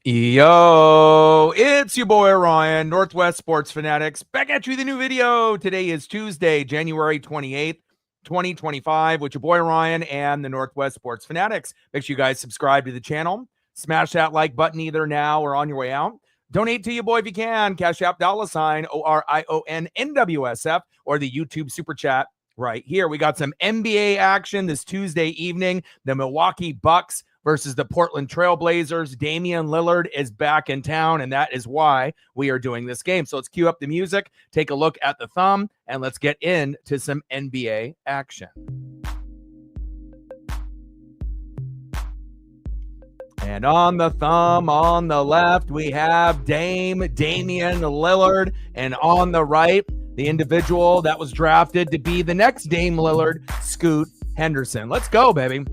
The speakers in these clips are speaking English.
Yo, it's your boy Ryan, Northwest Sports Fanatics, back at you with a new video. Today is Tuesday, January 28th, 2025, with your boy Ryan and the Northwest Sports Fanatics. Make sure you guys subscribe to the channel. Smash that like button either now or on your way out. Donate to your boy if you can. Cash App $, ORION-NWSF, or the YouTube Super Chat right here. We got some NBA action this Tuesday evening. The Milwaukee Bucks versus the Portland Trailblazers. Damian Lillard is back in town, and that is why we are doing this game. So let's cue up the music, take a look at the thumb, and let's get into some NBA action. And on the thumb, on the left, we have Damian Lillard, and on the right, the individual that was drafted to be the next Dame Lillard, Scoot Henderson. Let's go, baby.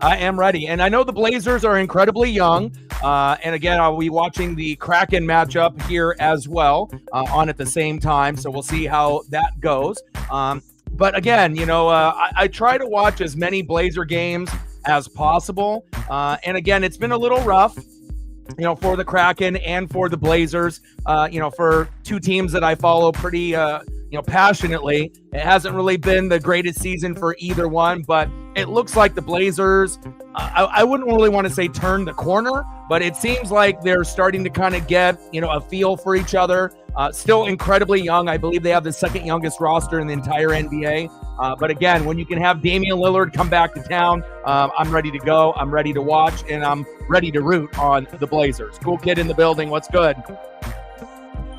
I am ready. And I know the Blazers are incredibly young. And again, I'll be watching the Kraken matchup here as well on at the same time. So we'll see how that goes. But again, I try to watch as many Blazer games as possible. And again, it's been a little rough, for the Kraken and for the Blazers, for two teams that I follow pretty, passionately. It hasn't really been the greatest season for either one, but it looks like the Blazers, I wouldn't really want to say turn the corner, but it seems like they're starting to kind of get, a feel for each other. Still incredibly young. I believe they have the second youngest roster in the entire NBA. But again, when you can have Damian Lillard come back to town, I'm ready to go. I'm ready to watch, and I'm ready to root on the Blazers. Cool kid in the building. What's good?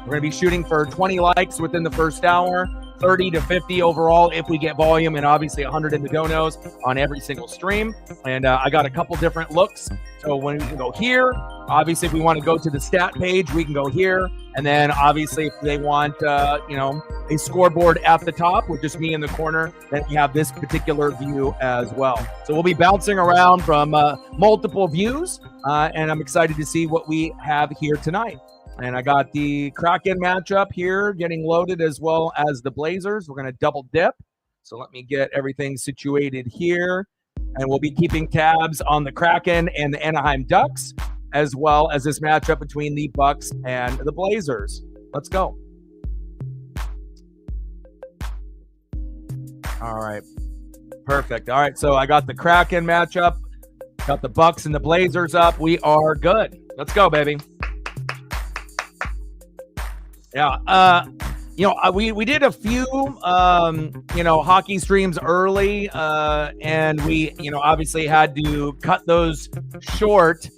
We're going to be shooting for 20 likes within the first hour, 30 to 50 overall if we get volume, and obviously 100 in the donos on every single stream. And I got a couple different looks. So when we can go here, obviously if we want to go to the stat page, we can go here. And then obviously if they want, a scoreboard at the top with just me in the corner, then we have this particular view as well. So we'll be bouncing around from multiple views, and I'm excited to see what we have here tonight. And I got the Kraken matchup here getting loaded as well as the Blazers. We're going to double dip. So let me get everything situated here. And we'll be keeping tabs on the Kraken and the Anaheim Ducks, as well as this matchup between the Bucks and the Blazers. Let's go. All right. Perfect. All right. So I got the Kraken matchup, got the Bucks and the Blazers up. We are good. Let's go, baby. Yeah, we did a few, hockey streams early, and we, obviously had to cut those short.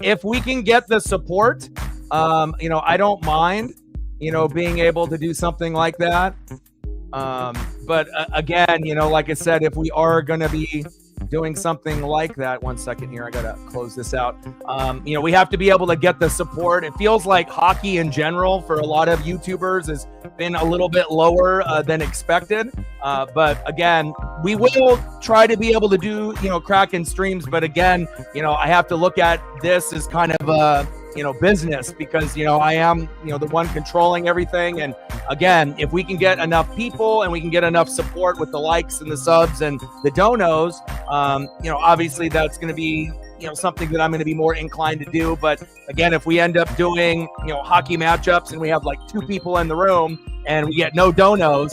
If we can get the support, I don't mind, being able to do something like that. But again, like I said, if we are going to be doing something like that, 1 second here, I gotta close this out. We have to be able to get the support. It feels like hockey in general for a lot of YouTubers has been a little bit lower than expected. But again, we will try to be able to do, Kraken streams. But again, I have to look at this as kind of a, business, because, I am, the one controlling everything. And again, if we can get enough people and we can get enough support with the likes and the subs and the donos, obviously that's going to be, something that I'm going to be more inclined to do. But again, if we end up doing, hockey matchups and we have like 2 people in the room and we get no donos,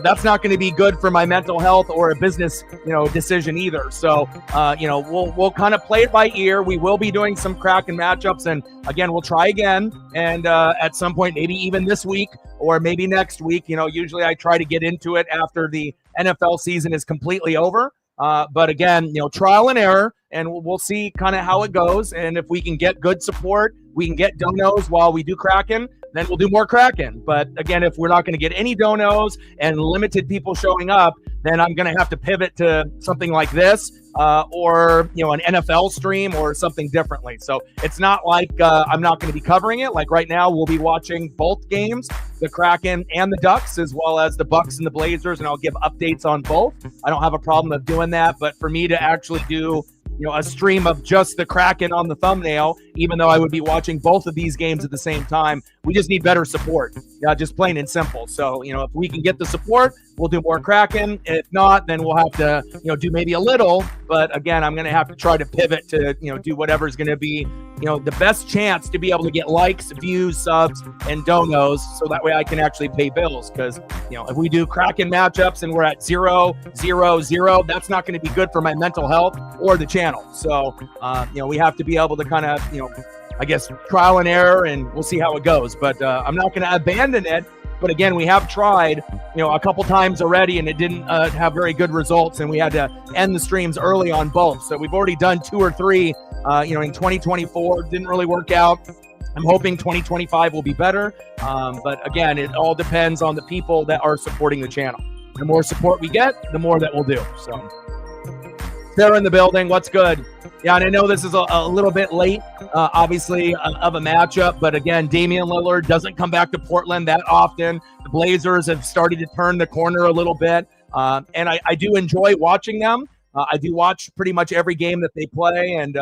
that's not going to be good for my mental health or a business, decision either. So, we'll kind of play it by ear. We will be doing some Kraken matchups, and again, we'll try again. And at some point, maybe even this week or maybe next week, usually I try to get into it after the NFL season is completely over. But again, trial and error, and we'll see kind of how it goes. And if we can get good support, we can get donos while we do Kraken, then we'll do more Kraken. But again, if we're not going to get any donos and limited people showing up, then I'm going to have to pivot to something like this, or, an NFL stream or something differently. So it's not like I'm not going to be covering it. Like right now, we'll be watching both games, the Kraken and the Ducks, as well as the Bucks and the Blazers, and I'll give updates on both. I don't have a problem of doing that, but for me to actually do a stream of just the Kraken on the thumbnail, even though I would be watching both of these games at the same time, we just need better support. Yeah, just plain and simple. So, if we can get the support, we'll do more Kraken. If not, then we'll have to, do maybe a little. But again, I'm going to have to try to pivot to, do whatever's going to be, the best chance to be able to get likes, views, subs, and donos. So that way I can actually pay bills. Because, if we do Kraken matchups and we're at 0-0-0, that's not going to be good for my mental health or the channel. So, we have to be able to kind of, I guess, trial and error, and we'll see how it goes. But I'm not going to abandon it. But again, we have tried, a couple times already, and it didn't have very good results, and we had to end the streams early on both. So we've already done 2 or 3, in 2024. Didn't really work out. I'm hoping 2025 will be better. But again, it all depends on the people that are supporting the channel. The more support we get, the more that we'll do. So they're in the building. What's good? Yeah, and I know this is a little bit late, obviously, of a matchup. But again, Damian Lillard doesn't come back to Portland that often. The Blazers have started to turn the corner a little bit. And I do enjoy watching them. I do watch pretty much every game that they play. And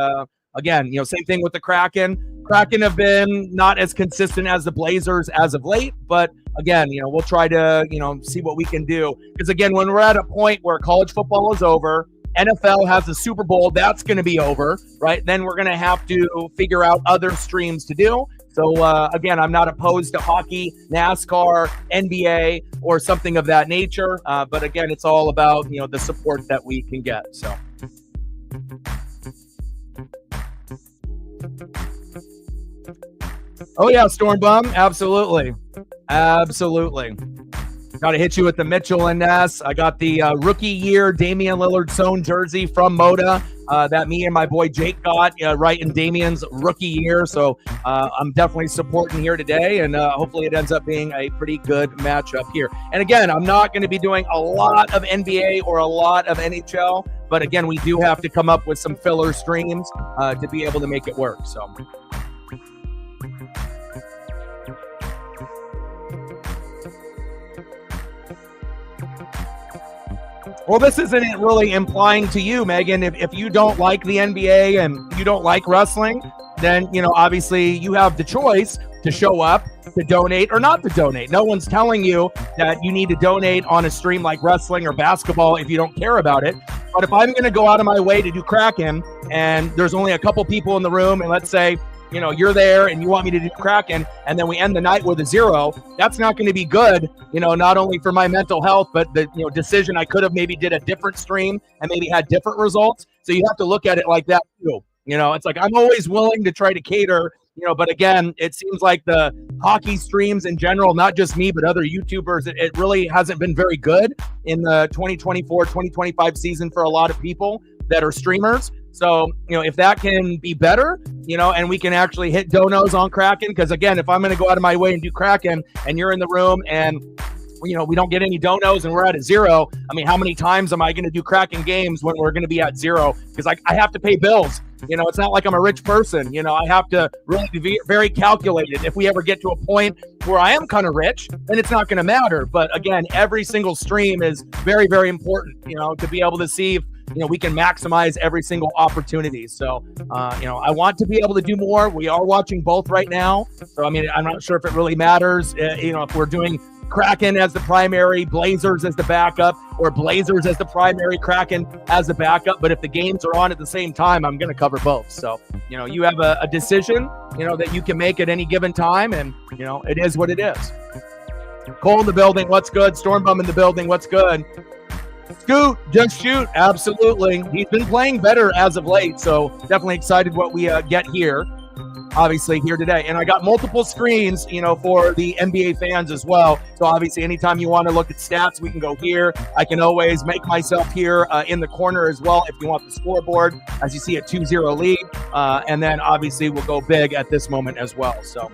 again, same thing with the Kraken. Kraken have been not as consistent as the Blazers as of late. But again, we'll try to, see what we can do. Because again, when we're at a point where college football is over, NFL has the Super Bowl, that's going to be over, right? Then we're going to have to figure out other streams to do. So, again, I'm not opposed to hockey, NASCAR, NBA, or something of that nature. But again, it's all about, the support that we can get. So. Oh, yeah, Stormbum. Absolutely. Absolutely. Got to hit you with the Mitchell and Ness. I got the rookie year Damian Lillard sewn jersey from Moda that me and my boy Jake got right in Damian's rookie year. So I'm definitely supporting here today, and hopefully it ends up being a pretty good matchup here. And again, I'm not going to be doing a lot of NBA or a lot of NHL, but again, we do have to come up with some filler streams to be able to make it work. So. Well, this isn't really implying to you, Megan. If you don't like the NBA and you don't like wrestling, then, obviously you have the choice to show up, to donate or not to donate. No one's telling you that you need to donate on a stream like wrestling or basketball if you don't care about it. But if I'm going to go out of my way to do Kraken and there's only a couple people in the room, and let's say, you're there and you want me to do Kraken, and then we end the night with a 0, that's not going to be good, not only for my mental health, but the, decision I could have maybe did a different stream and maybe had different results. So you have to look at it like that too. It's like, I'm always willing to try to cater, but again, it seems like the hockey streams in general, not just me, but other YouTubers, it really hasn't been very good in the 2024-2025 season for a lot of people that are streamers. So, if that can be better, and we can actually hit donos on Kraken, because again, if I'm going to go out of my way and do Kraken and you're in the room and, we don't get any donos and we're at a 0, I mean, how many times am I going to do Kraken games when we're going to be at 0? Because I have to pay bills. It's not like I'm a rich person. I have to really be very calculated. If we ever get to a point where I am kind of rich, then it's not going to matter. But again, every single stream is very, very important, to be able to see if, we can maximize every single opportunity. So, I want to be able to do more. We are watching both right now. So, I mean, I'm not sure if it really matters, if we're doing Kraken as the primary, Blazers as the backup, or Blazers as the primary, Kraken as the backup. But if the games are on at the same time, I'm going to cover both. So, you have a decision, that you can make at any given time. And, it is what it is. Cole in the building. What's good? Stormbum in the building. What's good? Scoot, just shoot. Absolutely. He's been playing better as of late. So definitely excited what we get here. Obviously here today. And I got multiple screens, for the NBA fans as well. So obviously anytime you want to look at stats, we can go here. I can always make myself here in the corner as well if you want the scoreboard. As you see, a 2-0 lead. And then obviously we'll go big at this moment as well. So.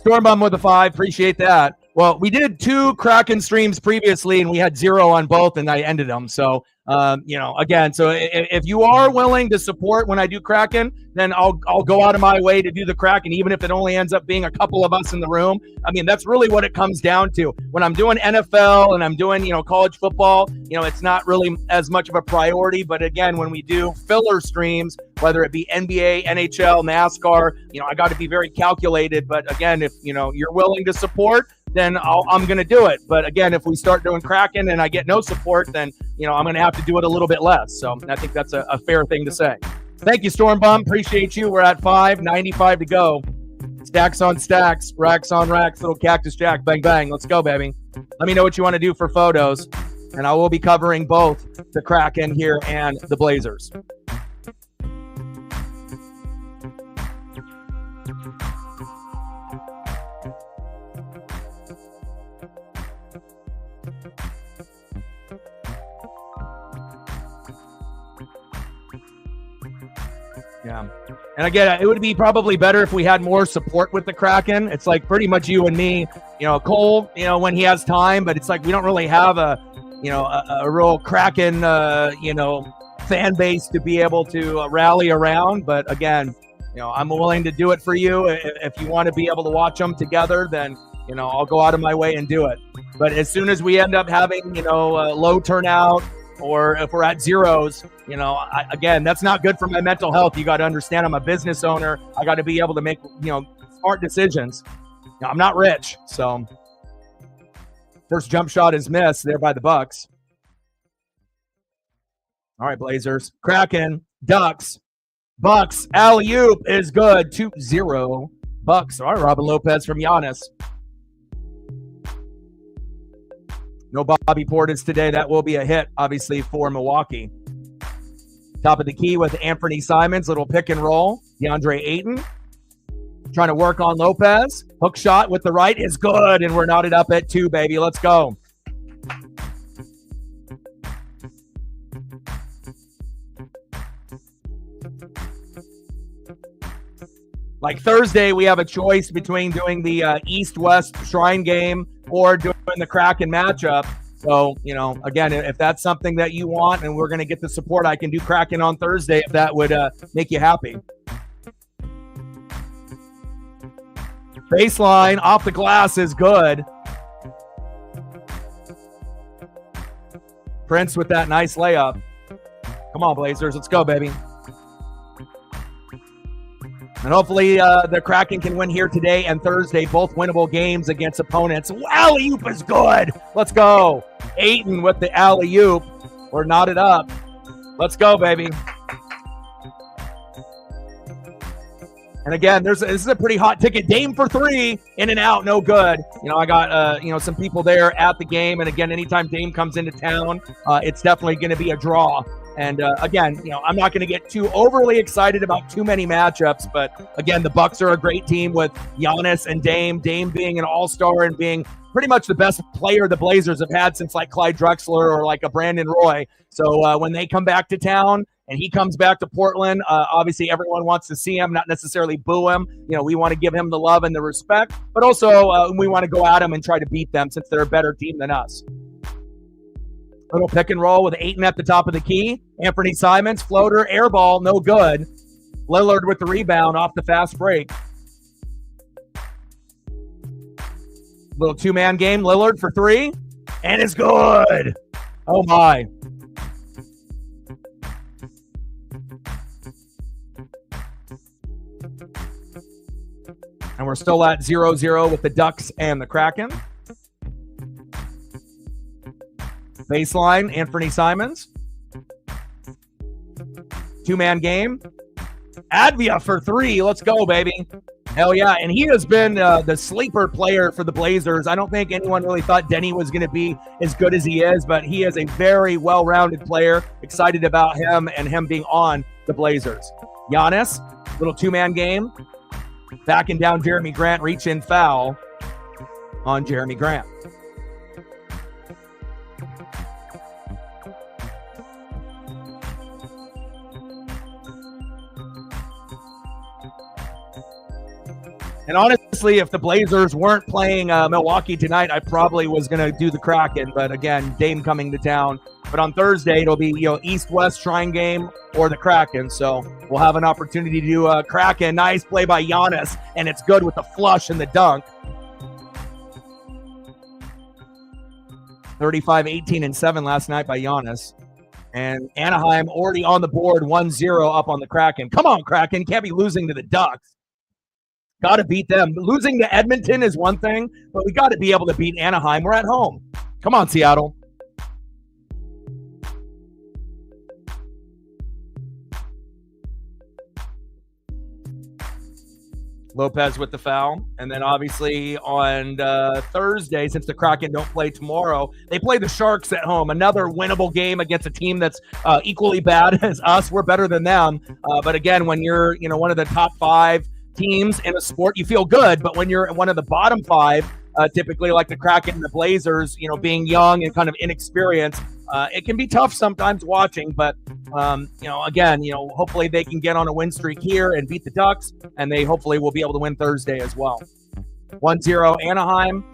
Stormbum with a 5. Appreciate that. Well, we did 2 Kraken streams previously, and we had 0 on both, and I ended them. So, again, so if you are willing to support when I do Kraken, then I'll go out of my way to do the Kraken, even if it only ends up being a couple of us in the room. I mean, that's really what it comes down to. When I'm doing NFL and I'm doing, college football, it's not really as much of a priority. But again, when we do filler streams, whether it be NBA, NHL, NASCAR, I got to be very calculated. But again, if, you're willing to support, then I'm going to do it. But again, if we start doing Kraken and I get no support, then, I'm going to have to do it a little bit less. So I think that's a fair thing to say. Thank you, Stormbum. Appreciate you. We're at 5:95 to go. Stacks on stacks, racks on racks, little Cactus Jack. Bang, bang. Let's go, baby. Let me know what you want to do for photos, and I will be covering both the Kraken here and the Blazers. Yeah. And again, it would be probably better if we had more support with the Kraken. It's like pretty much you and me, Cole, when he has time, but it's like we don't really have a real Kraken, fan base to be able to rally around. But again, I'm willing to do it for you. If you want to be able to watch them together, then, I'll go out of my way and do it. But as soon as we end up having, low turnout, or if we're at zeros, again, that's not good for my mental health. You got to understand I'm a business owner. I got to be able to make, smart decisions. Now, I'm not rich, so first jump shot is missed there by the Bucks. All right, Blazers. Kraken, Ducks, Bucks, alley-oop is good. 2-0 Bucks. All right, Robin Lopez from Giannis. No Bobby Portis today. That will be a hit, obviously, for Milwaukee. Top of the key with Anthony Simons. Little pick and roll. DeAndre Ayton trying to work on Lopez. Hook shot with the right is good, and we're knotted up at 2, baby. Let's go. Like Thursday, we have a choice between doing the East-West Shrine game or doing the Kraken matchup. So, again, if that's something that you want and we're going to get the support, I can do Kraken on Thursday if that would make you happy. Baseline off the glass is good. Prince with that nice layup. Come on, Blazers. Let's go, baby. And hopefully the Kraken can win here today and Thursday, both winnable games against opponents. Alley-oop is good. Let's go. Ayton with the alley-oop. We're knotted up. Let's go, baby. And again, this is a pretty hot ticket. Dame for 3, in and out, no good. I got some people there at the game. And again, anytime Dame comes into town, it's definitely going to be a draw. And again, I'm not going to get too overly excited about too many matchups, but again, the Bucks are a great team with Giannis and Dame. Dame being an all-star and being pretty much the best player the Blazers have had since like Clyde Drexler or like a Brandon Roy. So when they come back to town and he comes back to Portland, obviously everyone wants to see him, not necessarily boo him. We want to give him the love and the respect, but also we want to go at him and try to beat them since they're a better team than us. Little pick and roll with Ayton at the top of the key. Anthony Simons, floater, air ball, no good. Lillard with the rebound off the fast break. Little two-man game. Lillard for 3. And it's good. Oh, my. And we're still at 0-0 with the Ducks and the Kraken. Baseline, Anthony Simons. Two-man game. Advia for 3. Let's go, baby. Hell yeah. And he has been the sleeper player for the Blazers. I don't think anyone really thought Denny was going to be as good as he is, but he is a very well-rounded player. Excited about him and him being on the Blazers. Giannis, little two-man game. Backing down Jeremy Grant, reach in foul on Jeremy Grant. And honestly, honestly, if the Blazers weren't playing Milwaukee tonight, I probably was going to do the Kraken. But again, Dame coming to town. But on Thursday, it'll be East-West Shrine game or the Kraken. So we'll have an opportunity to do Kraken. Nice play by Giannis, and it's good with the flush and the dunk. 35, 18, and 7 last night by Giannis. And Anaheim already on the board, 1-0 up on the Kraken. Come on, Kraken. Can't be losing to the Ducks. Got to beat them. Losing to Edmonton is one thing, but we got to be able to beat Anaheim. We're at home. Come on, Seattle. Lopez with the foul. And then obviously on Thursday, since the Kraken don't play tomorrow, they play the Sharks at home. Another winnable game against a team that's equally bad as us. We're better than them. But again, when you're one of the top 5 teams in a sport, you feel good. But when you're one of the bottom 5, typically like the Kraken and the Blazers, being young and kind of inexperienced, it can be tough sometimes watching. But again, hopefully they can get on a win streak here and beat the Ducks, and they hopefully will be able to win Thursday as well. 1-0 Anaheim,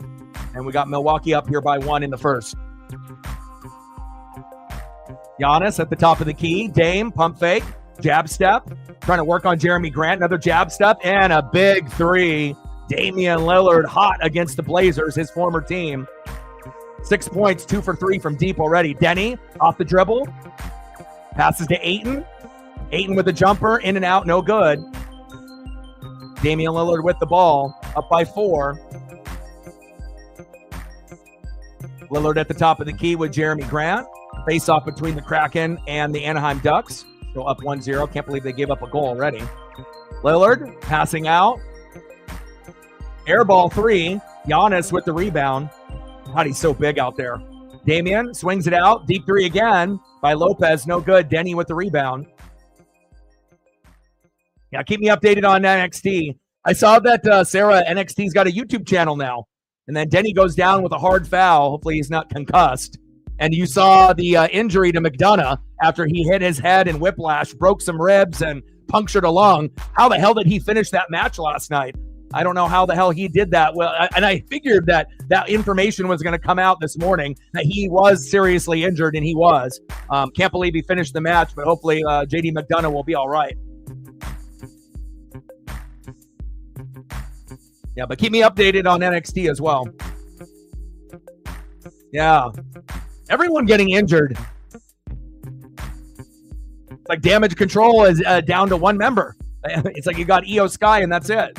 and we got Milwaukee up here by 1 in the first. Giannis at the top of the key. Dame, pump fake, jab step, trying to work on Jeremy Grant, another jab step, and a big 3. Damian Lillard hot against the Blazers, his former team. 6 points, 2 for 3 from deep already. Denny off the dribble. Passes to Ayton. Ayton with a jumper, in and out, no good. Damian Lillard with the ball, up by 4. Lillard at the top of the key with Jeremy Grant. Face off between the Kraken and the Anaheim Ducks. Go up 1-0. Can't believe they gave up a goal already. Lillard passing out. Airball 3. Giannis with the rebound. God, he's so big out there. Damian swings it out. Deep 3 again by Lopez. No good. Denny with the rebound. Yeah, keep me updated on NXT. I saw that Sarah NXT's got a YouTube channel now. And then Denny goes down with a hard foul. Hopefully he's not concussed. And you saw the injury to McDonough after he hit his head in whiplash, broke some ribs, and punctured a lung. How the hell did he finish that match last night? I don't know how the hell he did that. Well, and I figured that information was going to come out this morning, that he was seriously injured, and he was. Can't believe he finished the match, but hopefully JD McDonough will be all right. Yeah, but keep me updated on NXT as well. Yeah. Everyone getting injured. It's like Damage Control is down to 1 member. It's like you got Io Sky and that's it.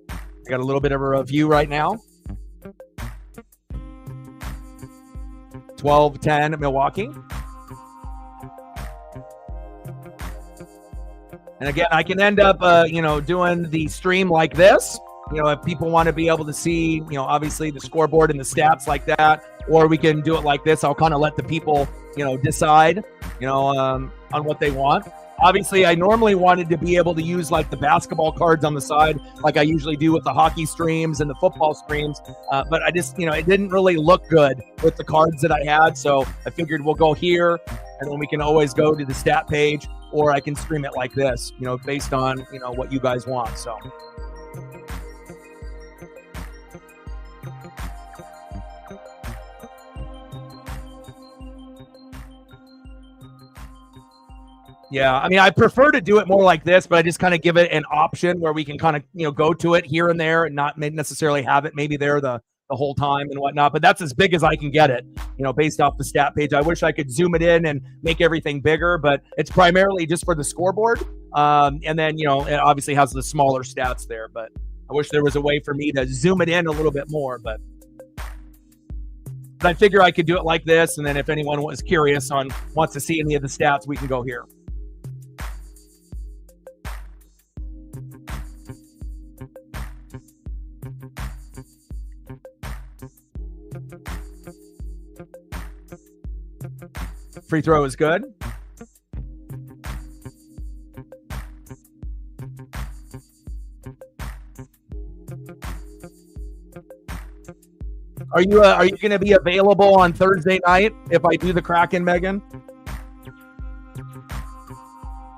I got a little bit of a review right now. 12-10 Milwaukee. And again, I can end up, doing the stream like this. If people want to be able to see, obviously the scoreboard and the stats like that, or we can do it like this. I'll kind of let the people, decide, on what they want. Obviously, I normally wanted to be able to use like the basketball cards on the side, like I usually do with the hockey streams and the football streams. But I just, it didn't really look good with the cards that I had. So I figured we'll go here, and then we can always go to the stat page, or I can stream it like this, based on, what you guys want. So. Yeah, I mean, I prefer to do it more like this, but I just kind of give it an option where we can kind of, go to it here and there and not necessarily have it maybe there the whole time and whatnot. But that's as big as I can get it, based off the stat page. I wish I could zoom it in and make everything bigger, but it's primarily just for the scoreboard. And then, it obviously has the smaller stats there, but I wish there was a way for me to zoom it in a little bit more, but I figure I could do it like this. And then if anyone was curious wants to see any of the stats, we can go here. Free throw is good. Are you going to be available on Thursday night if I do the Kraken, Megan?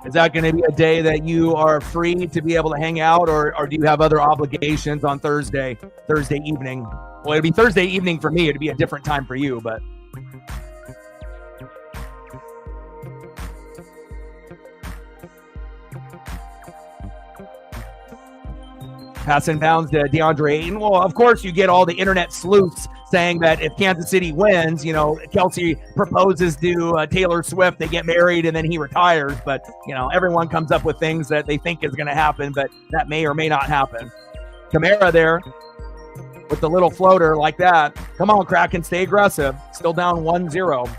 Is that going to be a day that you are free to be able to hang out, or do you have other obligations on Thursday evening? Well, it'd be Thursday evening for me. It'd be a different time for you, but. Passing downs to DeAndre Ayton. Well, of course, you get all the internet sleuths saying that if Kansas City wins, Kelsey proposes to Taylor Swift, they get married, and then he retires. But, everyone comes up with things that they think is going to happen, but that may or may not happen. Kamara there with the little floater like that. Come on, Kraken, stay aggressive. Still down 1-0.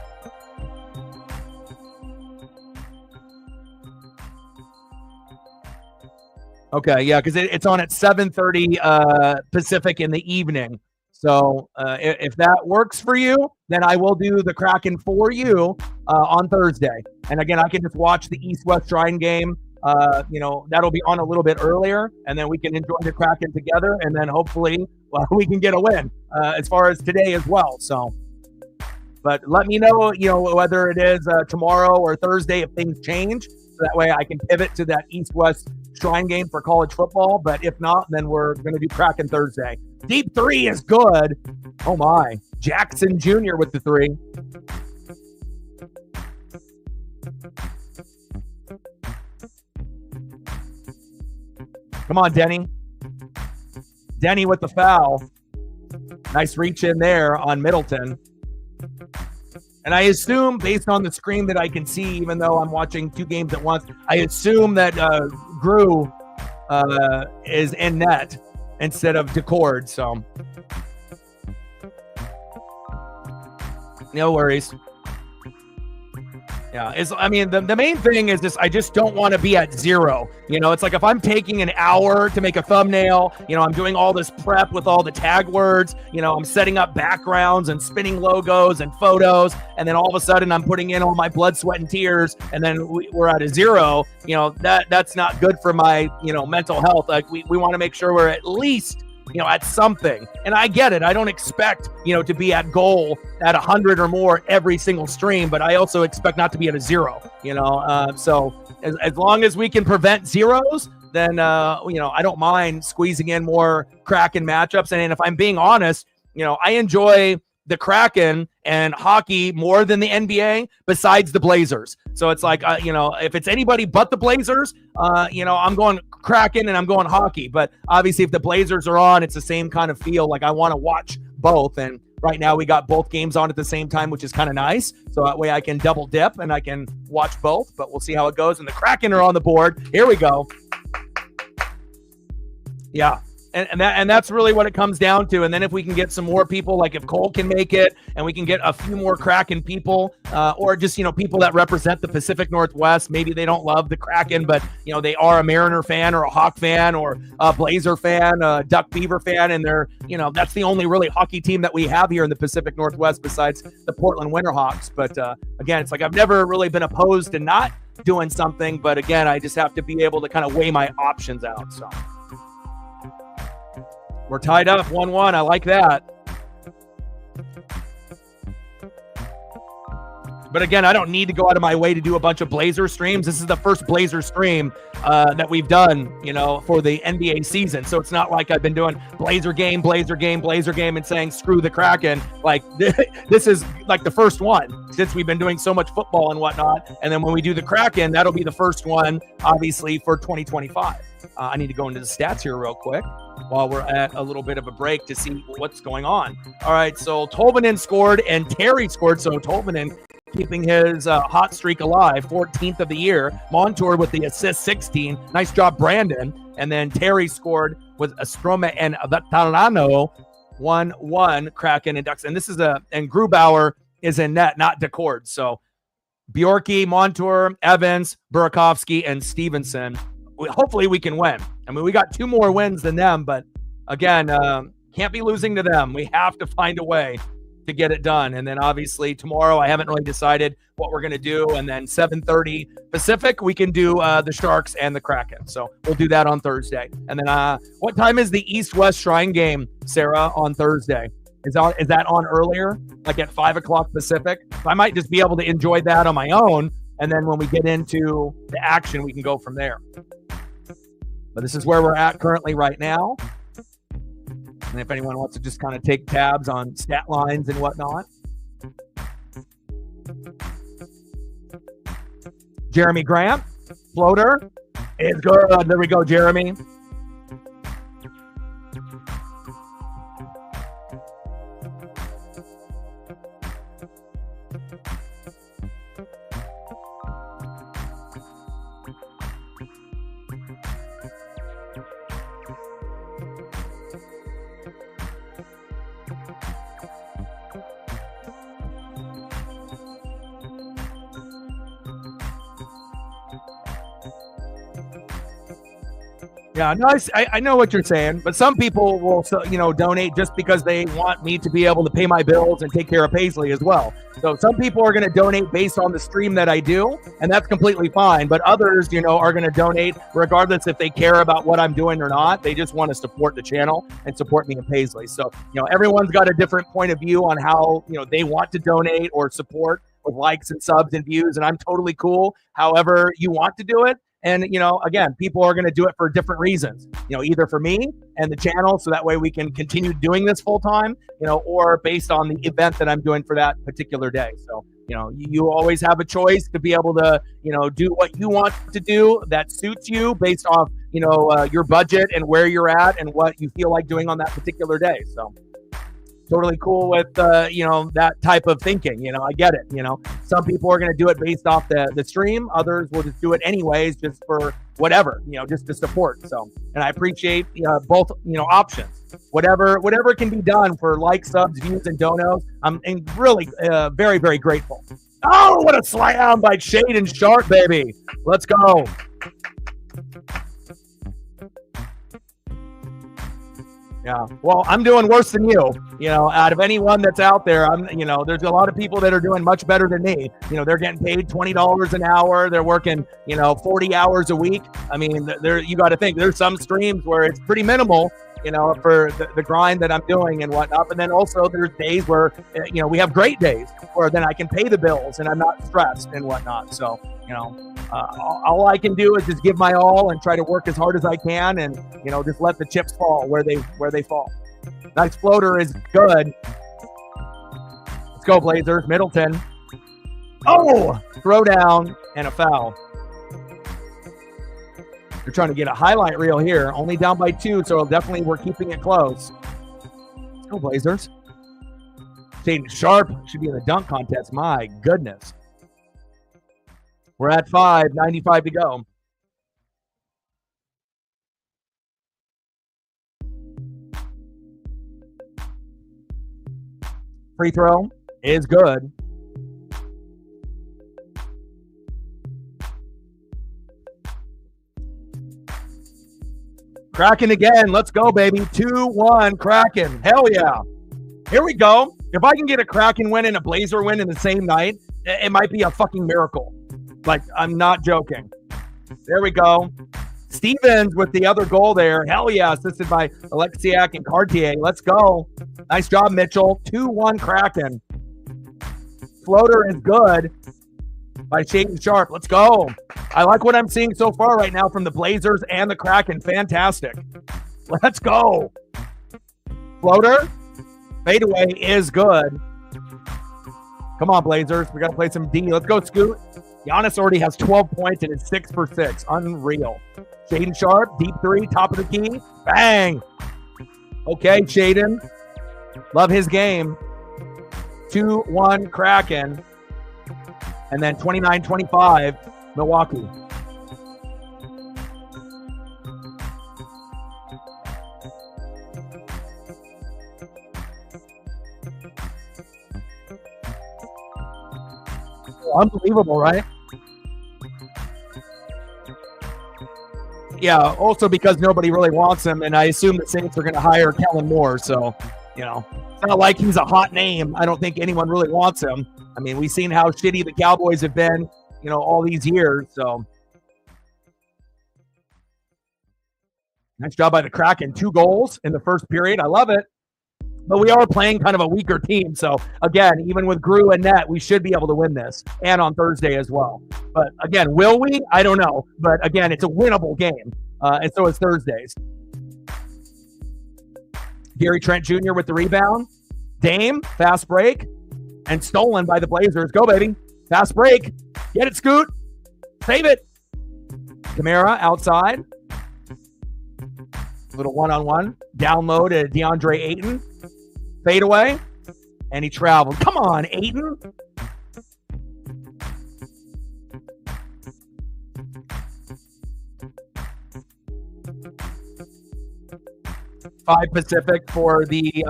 Okay, yeah, because it's on at 7:30 Pacific in the evening. So if that works for you, then I will do the Kraken for you on Thursday. And again, I can just watch the East-West Shrine game. That'll be on a little bit earlier, and then we can enjoy the Kraken together, and then hopefully we can get a win as far as today as well. So, but let me know, whether it is tomorrow or Thursday if things change. So that way I can pivot to that East-West Shrine game for college football. But if not, then we're going to do Kraken Thursday. Deep three is good. Oh, my. Jackson Jr. with the three. Come on, Denny. Denny with the foul. Nice reach in there on Middleton. And I assume, based on the screen that I can see, even though I'm watching two games at once, I assume that Grew is in net instead of Decord. So, no worries. Yeah, the main thing is I just don't want to be at zero. It's like if I'm taking an hour to make a thumbnail, I'm doing all this prep with all the tag words, I'm setting up backgrounds and spinning logos and photos, and then all of a sudden I'm putting in all my blood, sweat, and tears, and then we're at a zero. That's not good for my, mental health. Like we want to make sure we're at least at something. And I get it. I don't expect, to be at goal at 100 or more every single stream, but I also expect not to be at a zero, so as long as we can prevent zeros, then, I don't mind squeezing in more Kraken matchups. And if I'm being honest, I enjoy the Kraken and hockey more than the NBA besides the Blazers. So it's like, if it's anybody but the Blazers, I'm going Kraken and I'm going hockey. But obviously if the Blazers are on, it's the same kind of feel. Like I want to watch both. And right now we got both games on at the same time, which is kind of nice. So that way I can double dip and I can watch both, but we'll see how it goes. And the Kraken are on the board. Here we go. Yeah. And that's really what it comes down to. And then if we can get some more people, like if Cole can make it and we can get a few more Kraken people or just, people that represent the Pacific Northwest, maybe they don't love the Kraken, but, they are a Mariner fan or a Hawk fan or a Blazer fan, a Duck Beaver fan. And they're, that's the only really hockey team that we have here in the Pacific Northwest besides the Portland Winterhawks. But again, it's like I've never really been opposed to not doing something. But again, I just have to be able to kind of weigh my options out. So. We're tied up 1-1. I like that. But again, I don't need to go out of my way to do a bunch of Blazer streams. This is the first Blazer stream that we've done, for the NBA season. So it's not like I've been doing Blazer game, and saying screw the Kraken. Like this is like the first one since we've been doing so much football and whatnot. And then when we do the Kraken, that'll be the first one, obviously, for 2025. I need to go into the stats here real quick while we're at a little bit of a break to see what's going on. All right, so Tolvanen scored and Terry scored. So Tolvanen keeping his hot streak alive, 14th of the year. Montour with the assist, 16. Nice job, Brandon. And then Terry scored with Astroma and Veterano, 1-1, Kraken and Ducks. And this is and Grubauer is in net, not Decord. So Bjorky, Montour, Evans, Burakovsky, and Stevenson. Hopefully we can win. I mean, we got two more wins than them, but again, can't be losing to them. We have to find a way to get it done. And then obviously tomorrow, I haven't really decided what we're going to do. And then 7:30 Pacific, we can do the Sharks and the Kraken. So we'll do that on Thursday. And then what time is the East-West Shrine game, Sarah, on Thursday? Is that on earlier, like at 5 o'clock Pacific? I might just be able to enjoy that on my own. And then when we get into the action, we can go from there. But this is where we're at currently right now. And if anyone wants to just kind of take tabs on stat lines and whatnot. Jeremy Grant, floater is good. There we go, Jeremy. Yeah, no, I know what you're saying, but some people will, donate just because they want me to be able to pay my bills and take care of Paisley as well. So some people are going to donate based on the stream that I do, and that's completely fine. But others, are going to donate regardless if they care about what I'm doing or not. They just want to support the channel and support me and Paisley. So, everyone's got a different point of view on how, they want to donate or support with likes and subs and views, and I'm totally cool however you want to do it. And, again, people are going to do it for different reasons, either for me and the channel, so that way we can continue doing this full time, or based on the event that I'm doing for that particular day. So, you always have a choice to be able to, do what you want to do that suits you based off, your budget and where you're at and what you feel like doing on that particular day. So totally cool with, that type of thinking. I get it. Some people are going to do it based off the stream. Others will just do it anyways, just for whatever, just to support. So, and I appreciate both, options. Whatever can be done for likes, subs, views, and donos. I'm really very, very grateful. Oh, what a slam by Shaden Sharp, baby. Let's go. Yeah, well, I'm doing worse than you. Out of anyone that's out there, there's a lot of people that are doing much better than me. They're getting paid $20 an hour. They're working, 40 hours a week. I mean, you got to think there's some streams where it's pretty minimal, for the grind that I'm doing and whatnot. But then also there's days where, we have great days where then I can pay the bills and I'm not stressed and whatnot. So, all I can do is just give my all and try to work as hard as I can, and just let the chips fall where they fall. Nice floater is good. Let's go, Blazers. Middleton. Oh, throw down and a foul. They're trying to get a highlight reel here. Only down by 2, so definitely we're keeping it close. Let's go, Blazers. Shaden Sharp should be in the dunk contest. My goodness. We're at 5, 95 to go. Free throw is good. Kraken again. Let's go, baby. 2-1 Kraken. Hell yeah. Here we go. If I can get a Kraken win and a Blazer win in the same night, it might be a fucking miracle. Like, I'm not joking. There we go. Stevens with the other goal there. Hell yeah. Assisted by Alexiak and Cartier. Let's go. Nice job, Mitchell. 2-1 Kraken. Floater is good by Shaden Sharp. Let's go. I like what I'm seeing so far right now from the Blazers and the Kraken. Fantastic. Let's go. Floater. Fadeaway is good. Come on, Blazers. We got to play some D. Let's go, Scoot. Giannis already has 12 points and is 6 for 6. Unreal. Shaden Sharp, deep 3, top of the key. Bang. Okay, Shaden. Love his game. 2-1 Kraken. And then 29-25 Milwaukee. Unbelievable, right? Yeah, also because nobody really wants him, and I assume the Saints are going to hire Kellen Moore, so, it's not like he's a hot name. I don't think anyone really wants him. I mean, we've seen how shitty the Cowboys have been, all these years, so. Nice job by the Kraken. 2 goals in the first period. I love it. but we are playing kind of a weaker team. So again, even with Grew and Net, we should be able to win this, and on Thursday as well. But again, will we? I don't know. But again, it's a winnable game, and so is Thursdays. Gary Trent Jr. with the rebound. Dame, fast break, and stolen by the Blazers. Go, baby. Fast break. Get it, Scoot. Save it. Kamara outside. Little one-on-one. Download to DeAndre Ayton. Fade away. And he traveled. Come on, Ayton. $5 Pacific for the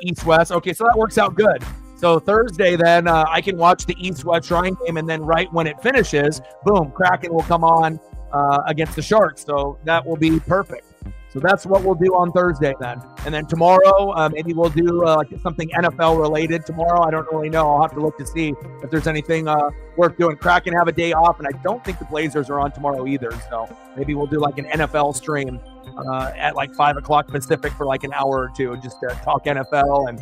East-West. Okay, so that works out good. So Thursday, then, I can watch the East-West Shrine game, and then right when it finishes, boom, Kraken will come on against the Sharks. So that will be perfect. So that's what we'll do on Thursday then. And then tomorrow, maybe we'll do something NFL related tomorrow. I don't really know. I'll have to look to see if there's anything worth doing. Kraken have a day off, and I don't think the Blazers are on tomorrow either. So maybe we'll do like an NFL stream at like 5 o'clock Pacific for like an hour or two, just to talk NFL and,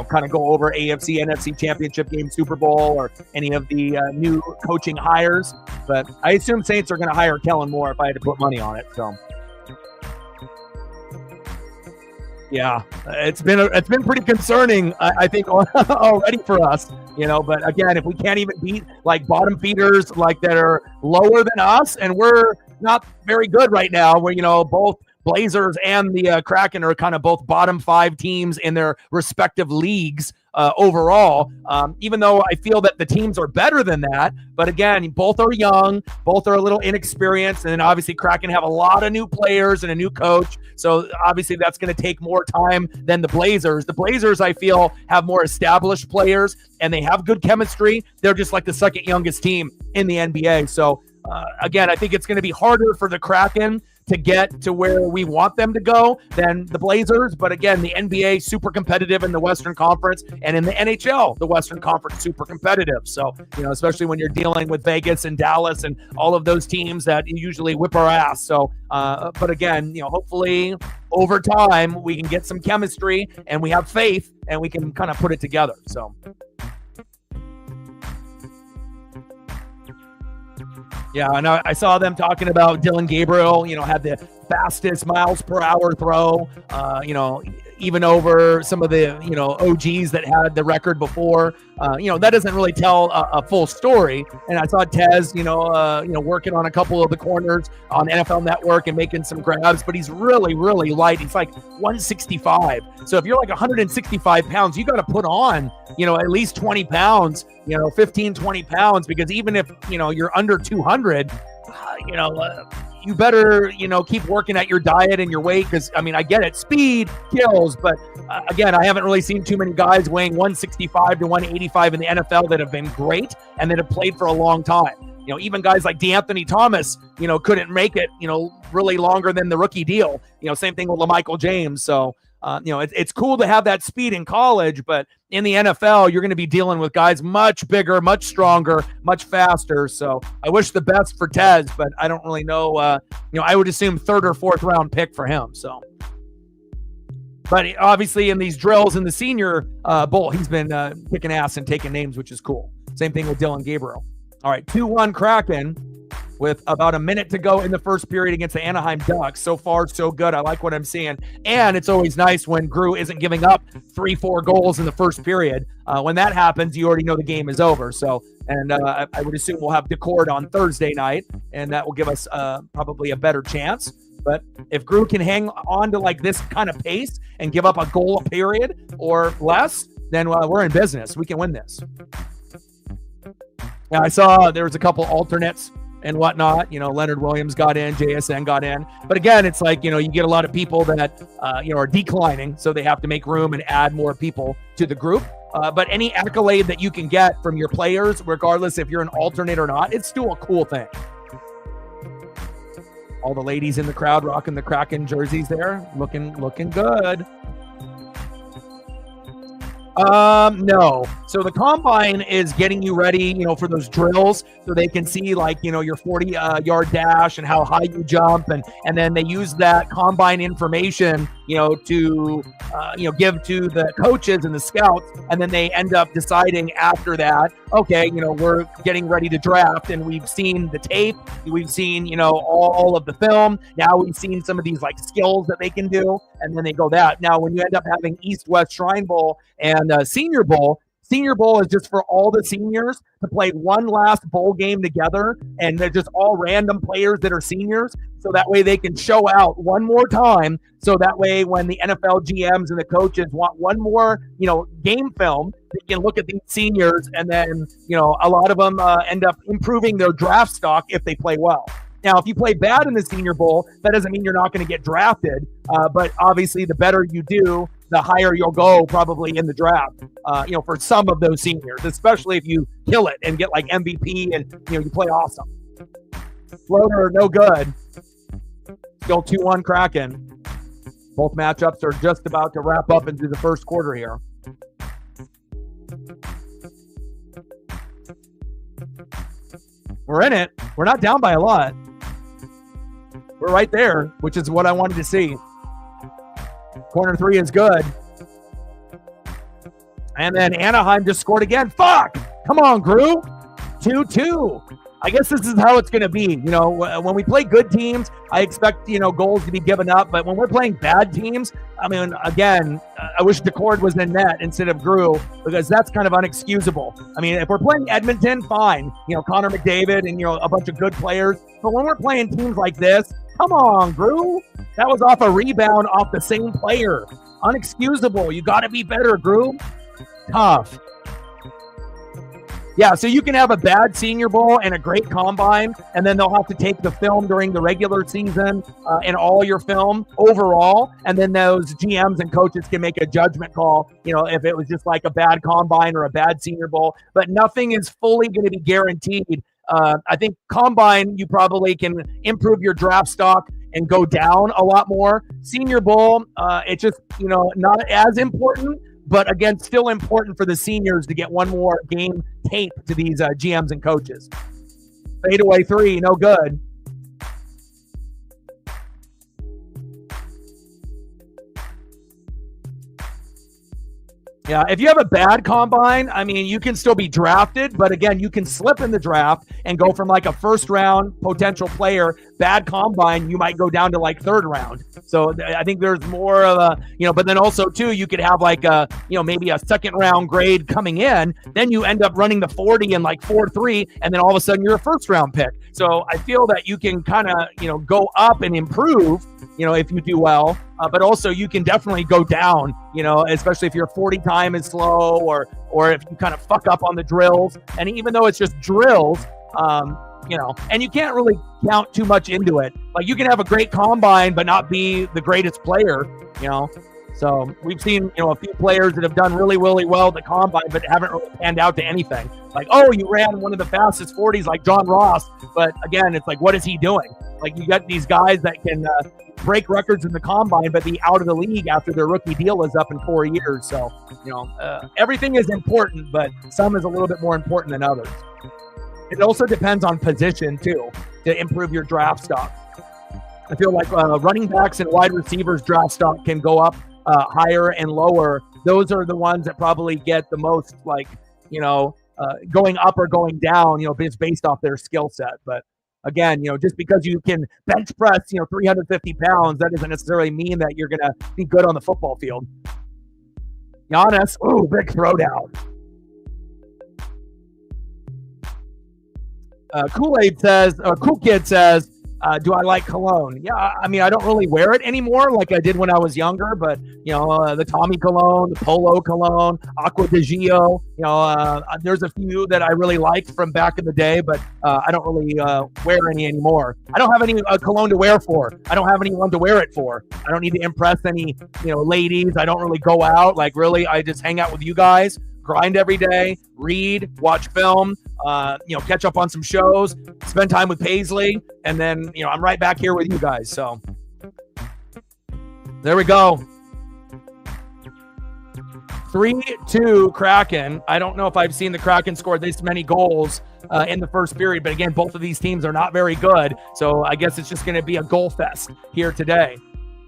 kind of go over AFC, NFC championship game, Super Bowl, or any of the new coaching hires. But I assume Saints are going to hire Kellen Moore if I had to put money on it. So. Yeah, it's been pretty concerning, I think, already for us, But again, if we can't even beat like bottom feeders like that are lower than us, and we're not very good right now, where both Blazers and the Kraken are kind of both bottom 5 teams in their respective leagues overall, even though I feel that the teams are better than that. But again, both are young, both are a little inexperienced, and then obviously Kraken have a lot of new players and a new coach. So obviously that's going to take more time than the Blazers. The Blazers, I feel, have more established players, and they have good chemistry. They're just like the second youngest team in the NBA. So again, I think it's going to be harder for the Kraken to get to where we want them to go than the Blazers. But again, the NBA super competitive in the Western Conference, and in the NHL, the Western Conference super competitive. So, especially when you're dealing with Vegas and Dallas and all of those teams that usually whip our ass. So, but again, hopefully over time we can get some chemistry, and we have faith, and we can kind of put it together. So. Yeah, and I saw them talking about Dylan Gabriel, had the fastest miles per hour throw, even over some of the, OGs that had the record before. That doesn't really tell a full story. And I saw Tez, working on a couple of the corners on NFL Network and making some grabs, but he's really, really light. He's like 165. So if you're like 165 pounds, you got to put on, at least 20 pounds, 15, 20 pounds, because even if, you're under 200, you better, keep working at your diet and your weight, because, I get it. Speed kills. But again, I haven't really seen too many guys weighing 165 to 185 in the NFL that have been great and that have played for a long time. Even guys like DeAnthony Thomas, couldn't make it, really longer than the rookie deal. Same thing with LaMichael James. So, it's cool to have that speed in college, but in the NFL, you're going to be dealing with guys much bigger, much stronger, much faster. So I wish the best for Tez, but I don't really know. I would assume 3rd or 4th round pick for him. So, but obviously in these drills in the Senior Bowl, he's been kicking ass and taking names, which is cool. Same thing with Dylan Gabriel. All right, 2-1 Kraken with about a minute to go in the first period against the Anaheim Ducks. So far, so good. I like what I'm seeing. And it's always nice when Grew isn't giving up 3-4 goals in the first period. When that happens, you already know the game is over. So, and I would assume we'll have Decord on Thursday night, and that will give us probably a better chance. But if Grew can hang on to like this kind of pace and give up a goal a period or less, then we're in business. We can win this. Yeah, I saw there was a couple alternates and whatnot. Leonard Williams got in, JSN got in. But again, it's like, you get a lot of people that, are declining, so they have to make room and add more people to the group. But any accolade that you can get from your players, regardless if you're an alternate or not, it's still a cool thing. All the ladies in the crowd rocking the Kraken jerseys there, looking good. No. So the combine is getting you ready, for those drills, so they can see like, your 40 yard dash and how high you jump. And then they use that combine information, to give to the coaches and the scouts, and then they end up deciding after that, okay, we're getting ready to draft, and we've seen the tape, we've seen all of the film, now we've seen some of these like skills that they can do, and then they go that. Now when you end up having East-West Shrine Bowl and Senior Bowl is just for all the seniors to play one last bowl game together, and they're just all random players that are seniors, so that way they can show out one more time, so that way when the NFL GMs and the coaches want one more, game film, they can look at these seniors, and then, a lot of them end up improving their draft stock if they play well. Now, if you play bad in the Senior Bowl, that doesn't mean you're not going to get drafted, but obviously the better you do, the higher you'll go probably in the draft, for some of those seniors, especially if you kill it and get like MVP and, you play awesome. Floater, no good. Still 2-1 Kraken. Both matchups are just about to wrap up into the first quarter here. We're in it. We're not down by a lot. We're right there, which is what I wanted to see. Corner three is good. And then Anaheim just scored again. Fuck! Come on, Gru. 2-2. I guess this is how it's going to be. When we play good teams, I expect, goals to be given up. But when we're playing bad teams, again, I wish DeCord was in net instead of Gru, because that's kind of unexcusable. If we're playing Edmonton, fine. Connor McDavid and, a bunch of good players. But when we're playing teams like this, come on, Gru. That was off a rebound off the same player. Unexcusable. You got to be better, Gru. Tough. Yeah, so you can have a bad Senior Bowl and a great combine, and then they'll have to take the film during the regular season and all your film overall, and then those GMs and coaches can make a judgment call, if it was just like a bad combine or a bad Senior Bowl, but nothing is fully going to be guaranteed. I think combine, you probably can improve your draft stock and go down a lot more. Senior Bowl, it's just, not as important. But again, still important for the seniors to get one more game tape to these GMs and coaches. Fadeaway three, no good. Yeah, if you have a bad combine, you can still be drafted, but again, you can slip in the draft and go from like a first round potential player. Bad combine, you might go down to like third round. So I think there's more of a, but then also too, you could have like a, maybe a second round grade coming in, then you end up running the 40 and like 4.3, and then all of a sudden you're a first round pick. So I feel that you can kind of, go up and improve, if you do well. But also you can definitely go down, especially if your 40 time is slow or if you kind of fuck up on the drills. And even though it's just drills, and you can't really count too much into it. Like you can have a great combine, but not be the greatest player, So we've seen, a few players that have done really, really well at the combine, but haven't really panned out to anything. Like, oh, you ran one of the fastest 40s like John Ross. But again, it's like, what is he doing? Like you got these guys that can break records in the combine, but be out of the league after their rookie deal is up in 4 years. So, everything is important, but some is a little bit more important than others. It also depends on position too, to improve your draft stock. I feel like running backs and wide receivers draft stock can go up higher and lower. Those are the ones that probably get the most going up or going down, based off their skill set. But again, just because you can bench press, 350 pounds, that doesn't necessarily mean that you're going to be good on the football field. Giannis, ooh, big throwdown. Kool-Aid says, or Cool Kid says, do I like cologne? Yeah, I don't really wear it anymore like I did when I was younger, but, the Tommy cologne, the Polo cologne, Aqua di Gio, there's a few that I really liked from back in the day, but I don't really wear any anymore. I don't have any cologne to wear for. I don't have anyone to wear it for. I don't need to impress any, ladies. I don't really go out. Like, really, I just hang out with you guys, grind every day, read, watch film, catch up on some shows, spend time with Paisley, and then, I'm right back here with you guys. So there we go. 3-2 Kraken. I don't know if I've seen the Kraken score this many goals in the first period, but again, both of these teams are not very good. So I guess it's just going to be a goal fest here today.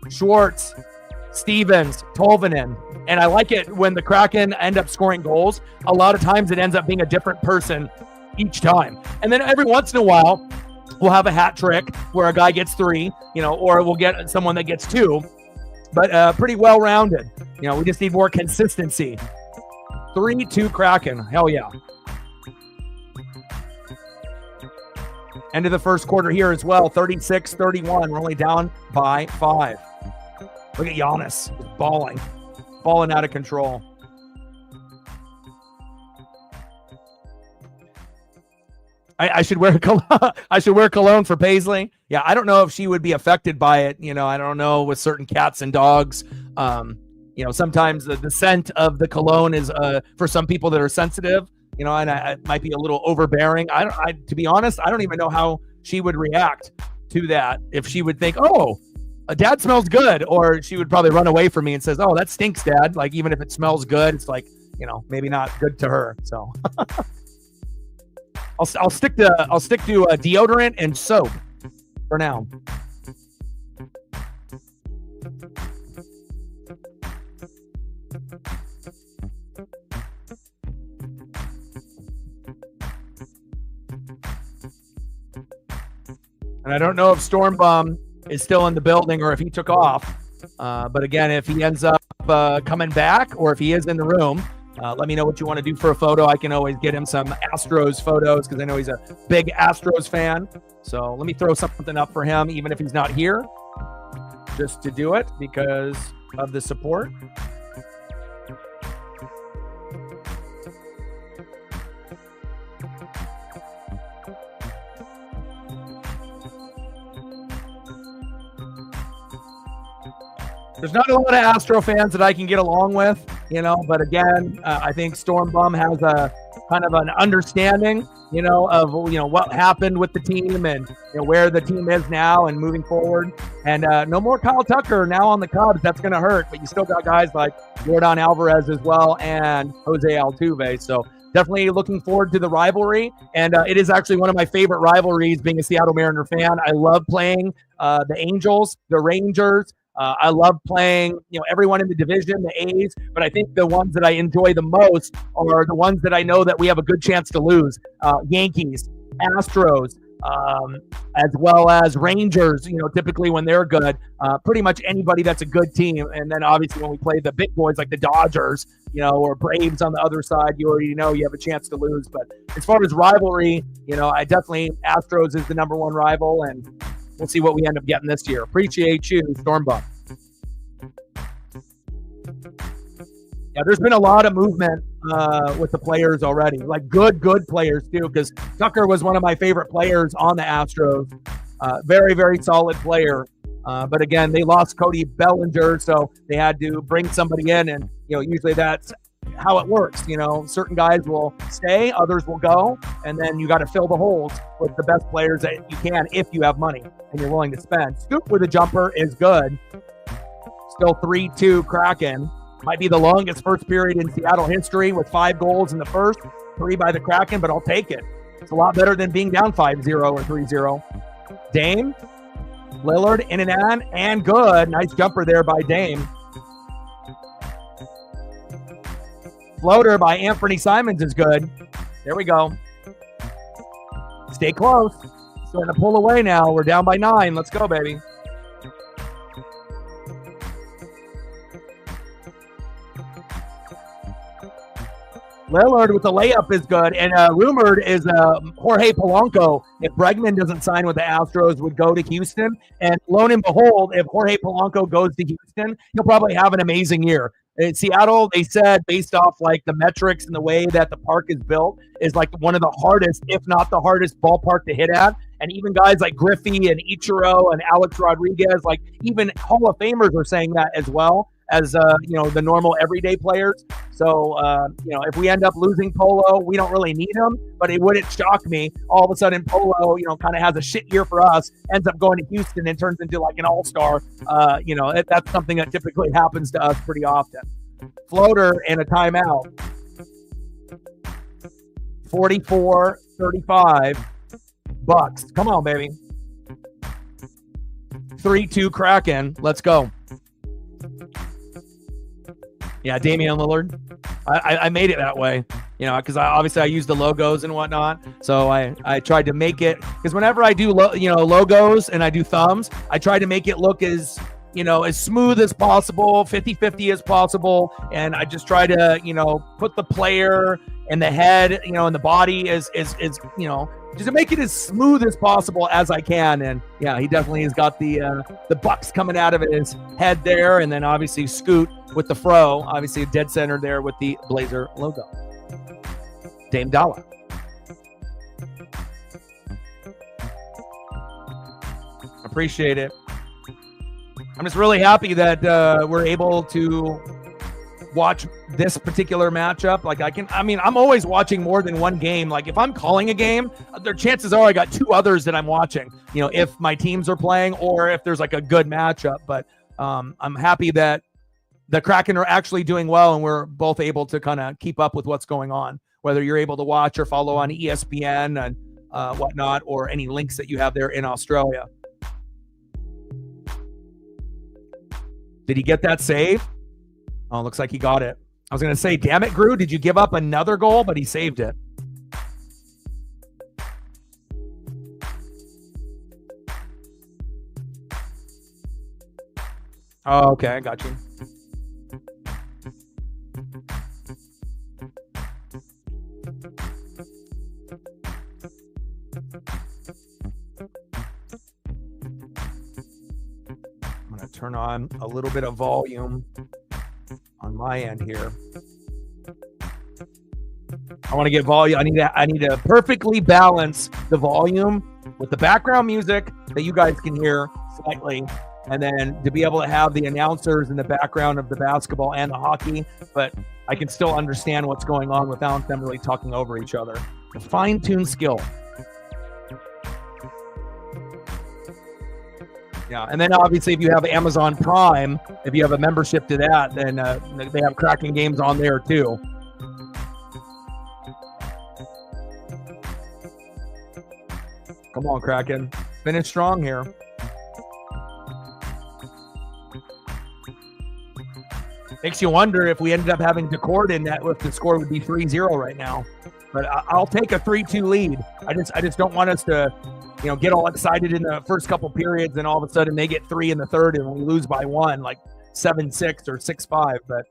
Schwartz Stevens, Tolvanen. And I like it when the Kraken end up scoring goals. A lot of times it ends up being a different person each time. And then every once in a while, we'll have a hat trick where a guy gets 3, or we'll get someone that gets 2. But pretty well-rounded. We just need more consistency. 3-2 Kraken. Hell yeah. End of the first quarter here as well. 36-31. We're only down by 5. Look at Giannis. Just balling out of control. I should wear cologne for Paisley. Yeah, I don't know if she would be affected by it. I don't know with certain cats and dogs. Sometimes the scent of the cologne is for some people that are sensitive. And it might be a little overbearing. To be honest, I don't even know how she would react to that. If she would think, "Oh, Dad smells good," or she would probably run away from me and says, "Oh, that stinks, Dad." Like even if it smells good, it's like maybe not good to her. So I'll stick to deodorant and soap for now. And I don't know if Stormbum is still in the building or if he took off. But again, if he ends up coming back or if he is in the room, let me know what you want to do for a photo. I can always get him some Astros photos because I know he's a big Astros fan. So let me throw something up for him, even if he's not here, just to do it because of the support. There's not a lot of Astro fans that I can get along with, but again, I think Stormbum has a kind of an understanding, of, what happened with the team and, where the team is now and moving forward. And no more Kyle Tucker now on the Cubs. That's going to hurt, but you still got guys like Jordan Alvarez as well and Jose Altuve. So definitely looking forward to the rivalry. And it is actually one of my favorite rivalries being a Seattle Mariner fan. I love playing the Angels, the Rangers. I love playing, everyone in the division, the A's, but I think the ones that I enjoy the most are the ones that I know that we have a good chance to lose. Yankees, Astros, as well as Rangers, typically when they're good, pretty much anybody that's a good team. And then obviously when we play the big boys like the Dodgers, or Braves on the other side, you already know you have a chance to lose. But as far as rivalry, I definitely, Astros is the number one rival, and we'll see what we end up getting this year. Appreciate you, Stormbum. Yeah, there's been a lot of movement with the players already, like good players too, because Tucker was one of my favorite players on the Astros. Very, very solid player. But again, they lost Cody Bellinger, so they had to bring somebody in, and usually that's how it works. Certain guys will stay, others will go, and then you got to fill the holes with the best players that you can if you have money and you're willing to spend. Scoop with a jumper is good. Still 3-2 Kraken. Might be the longest first period in Seattle history with 5 goals in the first, 3 by the Kraken, but I'll take it. It's a lot better than being down 5-0 or 3-0. Dame, Lillard in and out, and good. Nice jumper there by Dame. Floater by Anthony Simons is good. There we go. Stay close. Starting to pull away now. We're down by 9. Let's go, baby. Lillard with the layup is good, and rumored is Jorge Polanco. If Bregman doesn't sign with the Astros, would go to Houston. And lo and behold, if Jorge Polanco goes to Houston, he'll probably have an amazing year. In Seattle, they said, based off like the metrics and the way that the park is built, is like one of the hardest, if not the hardest, ballpark to hit at. And even guys like Griffey and Ichiro and Alex Rodriguez, like even Hall of Famers are saying that as well as the normal everyday players. So if we end up losing Polo, we don't really need him, but it wouldn't shock me. All of a sudden Polo, kind of has a shit year for us, ends up going to Houston and turns into like an all-star. That's something that typically happens to us pretty often. Floater and a timeout. 44-35 Bucks. Come on, baby. 3-2 Kraken. Let's go. Yeah, Damian Lillard. I made it that way, because obviously I use the logos and whatnot. So I tried to make it, because whenever I do logos and I do thumbs, I try to make it look as as smooth as possible, 50-50 as possible, and I just try to put the player and the head and the body is just to make it as smooth as possible as I can. And yeah, he definitely has got the bucks coming out of his head there, and then obviously Scoot with the fro, obviously a dead center there with the Blazer logo. Dame Dalla. Appreciate it. I'm just really happy that we're able to watch this particular matchup. I'm always watching more than one game. Like if I'm calling a game, the chances are I got two others that I'm watching, if my teams are playing or if there's like a good matchup. But I'm happy that the Kraken are actually doing well and we're both able to kind of keep up with what's going on, whether you're able to watch or follow on ESPN and whatnot, or any links that you have there in Australia. Did he get that save? Oh, looks like he got it. I was going to say, damn it, Gru, did you give up another goal? But he saved it. Oh, okay, I got you. I'm going to turn on a little bit of volume on my end here. I want to get volume. I need to perfectly balance the volume with the background music that you guys can hear slightly, and then to be able to have the announcers in the background of the basketball and the hockey, but I can still understand what's going on without them really talking over each other. A fine-tuned skill. Yeah, and then obviously if you have Amazon Prime, if you have a membership to that, then they have Kraken games on there too. Come on, Kraken. Finish strong here. Makes you wonder if we ended up having Decord in that, if the score would be 3-0 right now. But I'll take a 3-2 lead. I just don't want us to get all excited in the first couple periods and all of a sudden they get 3 in the third and we lose by 1, like 7-6 or 6-5. But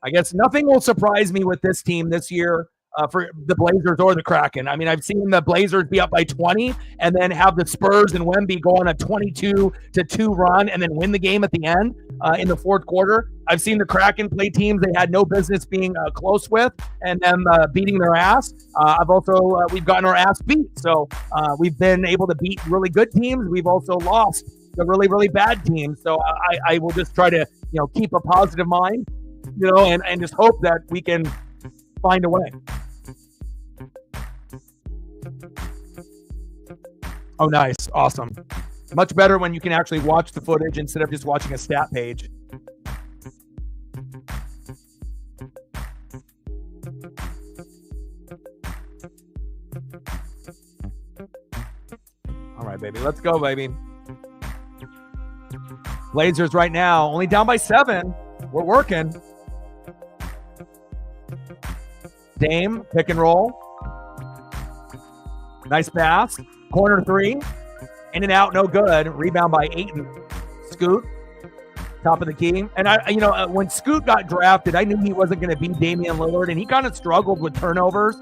I guess nothing will surprise me with this team this year for the Blazers or the Kraken. I mean, I've seen the Blazers be up by 20 and then have the Spurs and Wemby go on a 22-2 run and then win the game at the end in the fourth quarter. I've seen the Kraken play teams they had no business being close with and them beating their ass. We've gotten our ass beat. So we've been able to beat really good teams. We've also lost the really, really bad teams. So I will just try to, keep a positive mind, and just hope that we can find a way. Oh, nice. Awesome. Much better when you can actually watch the footage instead of just watching a stat page. All right, baby. Let's go, baby. Blazers right now, only down by 7. We're working. Dame, pick and roll. Nice pass. Corner 3. In and out, no good. Rebound by Ayton. Scoot, top of the key. And when Scoot got drafted, I knew he wasn't going to beat Damian Lillard, and he kind of struggled with turnovers,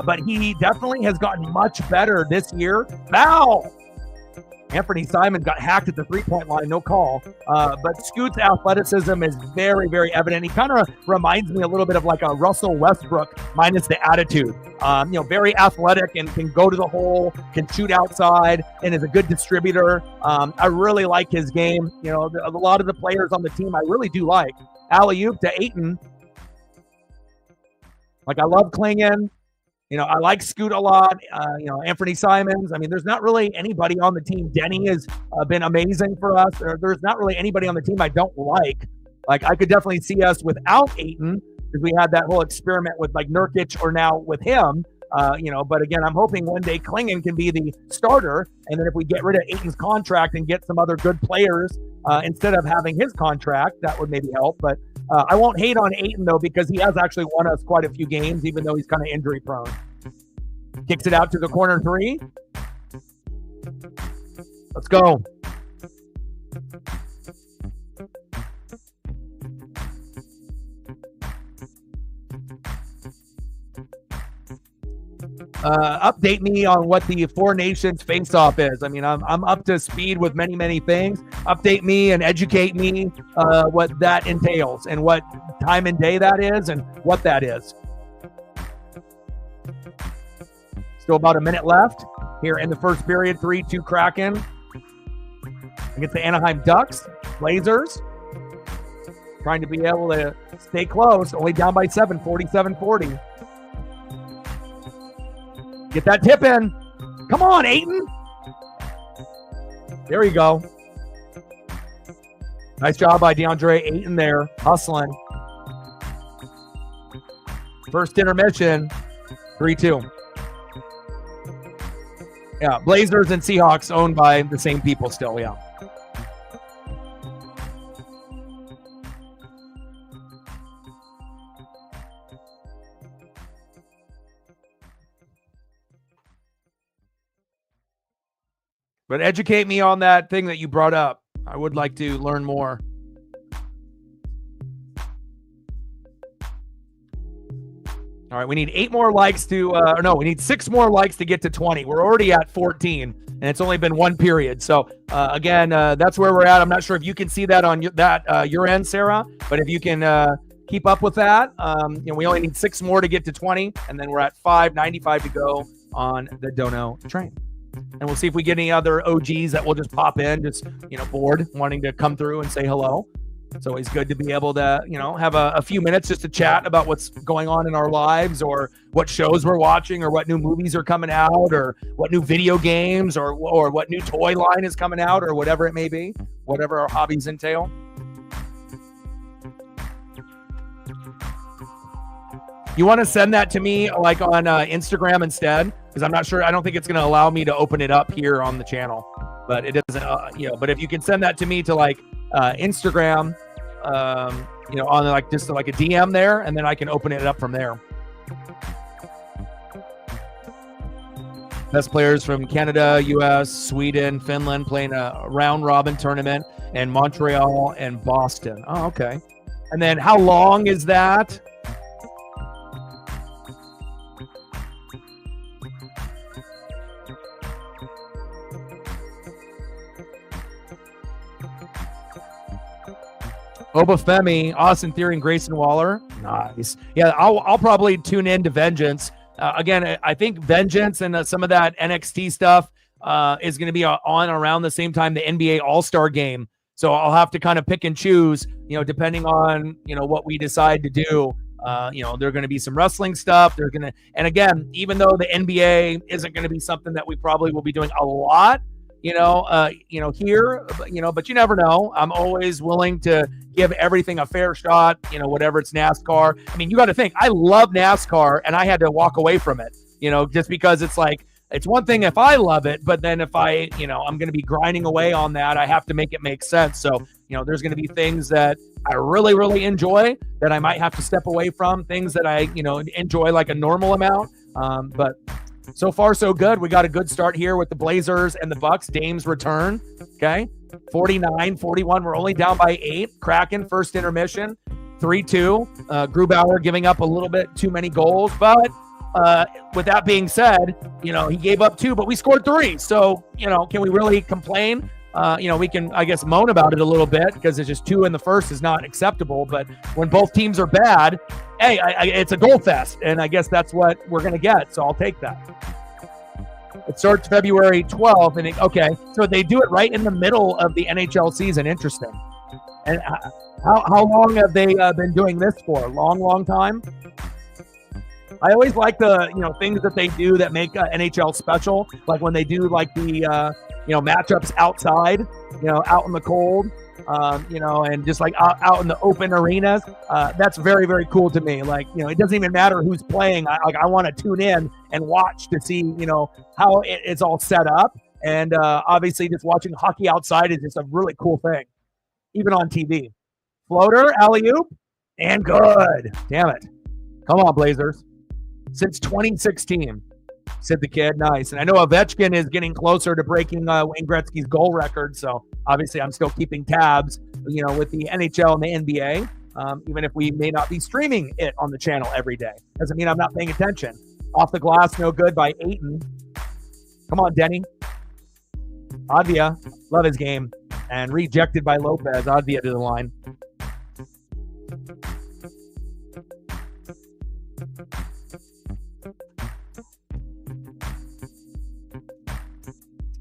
but he definitely has gotten much better this year. Foul! Anthony Simons got hacked at the three-point line, no call. But Scoot's athleticism is very, very evident. He kind of reminds me a little bit of like a Russell Westbrook minus the attitude. Very athletic and can go to the hole, can shoot outside, and is a good distributor. I really like his game. A lot of the players on the team I really do like. Alley-oop to Ayton. I love Klingon. I like Scoot a lot. Anthony Simons. I mean, there's not really anybody on the team. Denny has been amazing for us. There's not really anybody on the team I don't like. I could definitely see us without Ayton because we had that whole experiment with Nurkic or now with him. But again, I'm hoping one day Klingon can be the starter. And then if we get rid of Ayton's contract and get some other good players instead of having his contract, that would maybe help. But I won't hate on Ayton, though, because he has actually won us quite a few games, even though he's kind of injury prone. Kicks it out to the corner three. Let's go. Update me on what the Four Nations face-off is. I mean, I'm up to speed with many things. Update me and educate me what that entails and what time and day that is and what that is. Still about a minute left here in the first period. 3-2 Kraken against the Anaheim Ducks. Blazers trying to be able to stay close. Only down by 7, 47-40. Get that tip in. Come on, Ayton. There you go. Nice job by DeAndre Ayton there, hustling. First intermission, 3-2. Yeah, Blazers and Seahawks owned by the same people still, yeah. But educate me on that thing that you brought up. I would like to learn more. All right, we need 8 more likes to, we need 6 more likes to get to 20. We're already at 14, and it's only been one period. So, again, that's where we're at. I'm not sure if you can see that on your end, Sarah, but if you can keep up with that, we only need 6 more to get to 20, and then we're at 5:95 to go on the Dono train. And we'll see if we get any other OGs that will just pop in, just, bored, wanting to come through and say hello. It's always good to be able to, have a few minutes just to chat about what's going on in our lives, or what shows we're watching, or what new movies are coming out, or what new video games, or what new toy line is coming out, or whatever it may be, whatever our hobbies entail. You want to send that to me like on Instagram instead? Because I'm not sure. I don't think it's going to allow me to open it up here on the channel. But it doesn't, but if you can send that to me to like Instagram, on like just like a DM there, and then I can open it up from there. Best players from Canada, US, Sweden, Finland playing a round robin tournament, and Montreal and Boston. Oh, okay. And then how long is that? Obafemi, Austin Theory, and Grayson Waller. Nice. Yeah, I'll probably tune in to Vengeance. Again, I think Vengeance and some of that NXT stuff is going to be on around the same time the NBA All-Star Game. So I'll have to kind of pick and choose, depending on, what we decide to do. There are going to be some wrestling stuff. And again, even though the NBA isn't going to be something that we probably will be doing a lot, here, but you never know. I'm always willing to give everything a fair shot, whatever it's NASCAR. I mean, you got to think, I love NASCAR, and I had to walk away from it, just because it's like, it's one thing if I love it, but then if I'm going to be grinding away on that, I have to make it make sense. So, there's going to be things that I really, really enjoy that I might have to step away from, things that I, enjoy like a normal amount. But so far, so good. We got a good start here with the Blazers and the Bucks. Dame's return. Okay. 49-41. We're only down by 8. Kraken, first intermission. 3-2. Grubauer giving up a little bit too many goals. But with that being said, he gave up 2, but we scored 3. So, can we really complain? We can, I guess, moan about it a little bit because it's just 2 in the first is not acceptable. But when both teams are bad, hey, it's a goal fest, and I guess that's what we're going to get, so I'll take that. It starts February 12th, and okay, so they do it right in the middle of the NHL season. Interesting. And how long have they been doing this for? Long time? I always like the, things that they do that make NHL special, like when they do like the, matchups outside, out in the cold. And just like out in the open arenas, that's very, very cool to me. Like, it doesn't even matter who's playing. I want to tune in and watch to see, how it's all set up. And obviously just watching hockey outside is just a really cool thing, even on TV. Floater, alley-oop. And good. Damn it. Come on, Blazers. Since 2016, said the kid. Nice. And I know Ovechkin is getting closer to breaking Wayne Gretzky's goal record. So obviously I'm still keeping tabs, with the NHL and the NBA, even if we may not be streaming it on the channel every day. Doesn't mean I'm not paying attention. Off the glass, no good by Ayton. Come on, Denny. Advia, love his game. And rejected by Lopez. Advia to the line.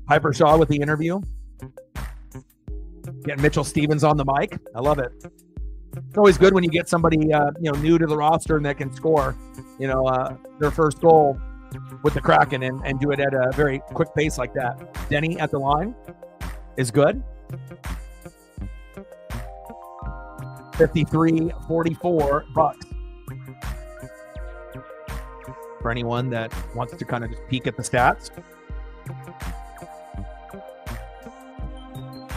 Piper Shaw with the interview. Getting Mitchell Stevens on the mic. I love it. It's always good when you get somebody, new to the roster and that can score, their first goal with the Kraken and do it at a very quick pace like that. Denny at the line is good. 53-44 Bucks. For anyone that wants to kind of just peek at the stats.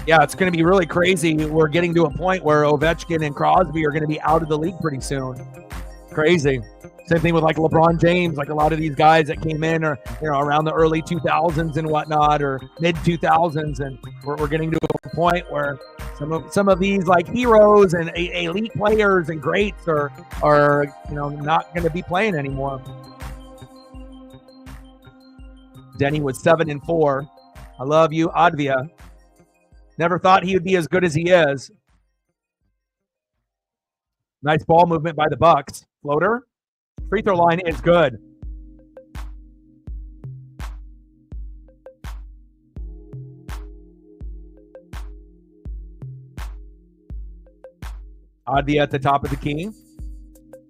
Yeah, it's going to be really crazy. We're getting to a point where Ovechkin and Crosby are going to be out of the league pretty soon. Crazy. Same thing with like LeBron James, like a lot of these guys that came in or, around the early 2000s and whatnot, or mid 2000s. And we're getting to a point where some of these like heroes and elite players and greats are not going to be playing anymore. Denny was 7-4. I love you, Advia. Never thought he would be as good as he is. Nice ball movement by the Bucks. Floater. Free throw line is good. Advia at the top of the key.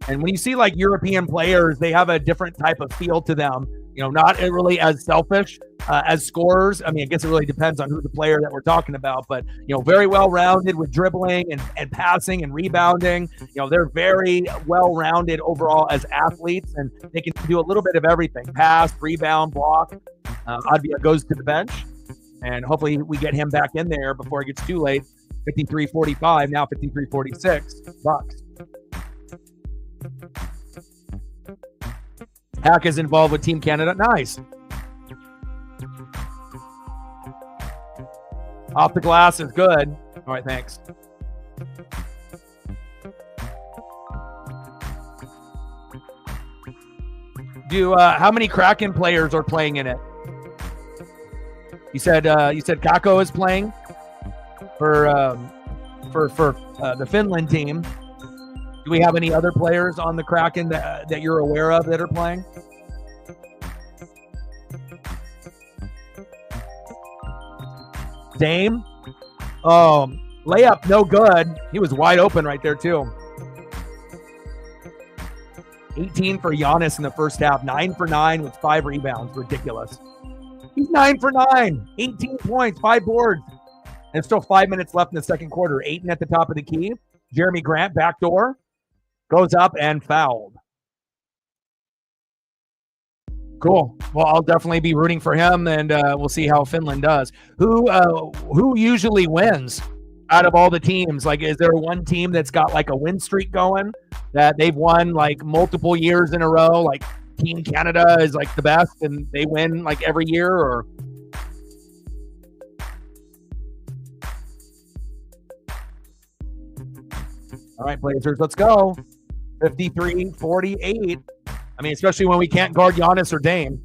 And when you see like European players, they have a different type of feel to them. Not really as selfish as scorers. I mean, I guess it really depends on who the player that we're talking about, but, very well-rounded with dribbling and passing and rebounding. They're very well-rounded overall as athletes, and they can do a little bit of everything. Pass, rebound, block. Advia goes to the bench, and hopefully we get him back in there before it gets too late. 53-45, now 53-46, Bucks. Hack is involved with Team Canada. Nice. Off the glass is good. All right, thanks. How many Kraken players are playing in it? You said Kakko is playing for the Finland team. Do we have any other players on the Kraken that you're aware of that are playing? Dame? Layup, no good. He was wide open right there, too. 18 for Giannis in the first half. 9 for 9 with 5 rebounds. Ridiculous. He's 9 for 9. 18 points, 5 boards. And still 5 minutes left in the second quarter. Ayton at the top of the key. Jeremy Grant, backdoor. Goes up and fouled. Cool. Well, I'll definitely be rooting for him, and we'll see how Finland does. Who usually wins out of all the teams? Like, is there one team that's got like a win streak going that they've won like multiple years in a row? Like Team Canada is like the best and they win like every year, or? All right, Blazers, let's go. 53-48. I mean, especially when we can't guard Giannis or Dame.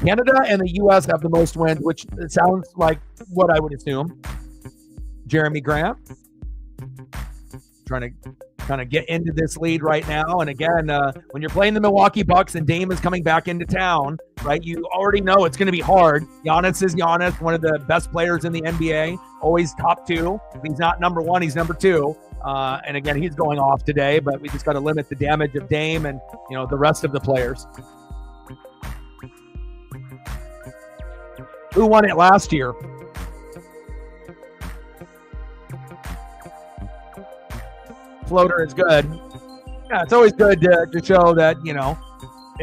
Canada and the U.S. have the most wins, which sounds like what I would assume. Jeremy Grant trying to kind of get into this lead right now. And again, when you're playing the Milwaukee Bucks and Dame is coming back into town, right, you already know it's going to be hard. Giannis is Giannis, one of the best players in the NBA, always top 2. If he's not number 1, he's number 2. And again, he's going off today, but we just got to limit the damage of Dame and, the rest of the players. Who won it last year? Floater is good. Yeah, it's always good to show that,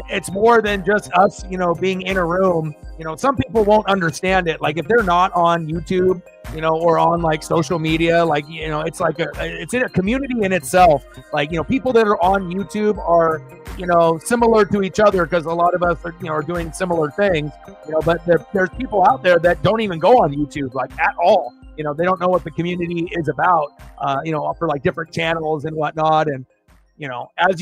it's more than just us, being in a room. Some people won't understand it. Like if they're not on YouTube, or on like social media, like, it's like it's in a community in itself. Like, people that are on YouTube are, similar to each other because a lot of us are doing similar things, but there's people out there that don't even go on YouTube like at all. They don't know what the community is about, for like different channels and whatnot. And, as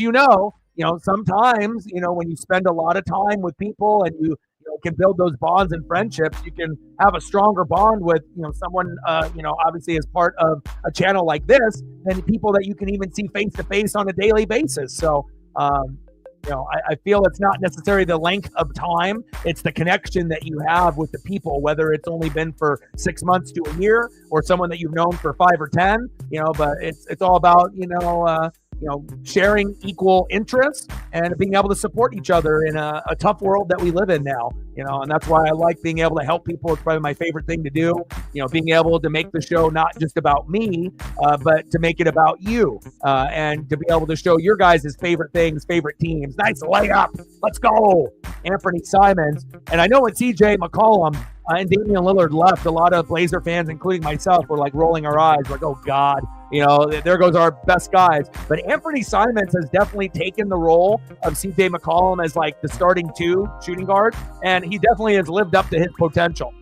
sometimes, when you spend a lot of time with people and you can build those bonds and friendships, you can have a stronger bond with, someone, obviously as part of a channel like this than people that you can even see face to face on a daily basis. So, I feel it's not necessarily the length of time, it's the connection that you have with the people, whether it's only been for 6 months to a year or someone that you've known for 5 or 10, but it's all about, sharing equal interests and being able to support each other in a tough world that we live in now, and that's why I like being able to help people. It's probably my favorite thing to do, being able to make the show not just about me, but to make it about you, and to be able to show your guys' favorite things, favorite teams. Nice layup. Let's go. Anthony Simons. And I know when CJ McCollum and Damian Lillard left, a lot of Blazer fans, including myself, were like rolling our eyes like, oh God, there goes our best guys. But Anthony Simons has definitely taken the role of CJ McCollum as like the starting 2 shooting guard, and he definitely has lived up to his potential.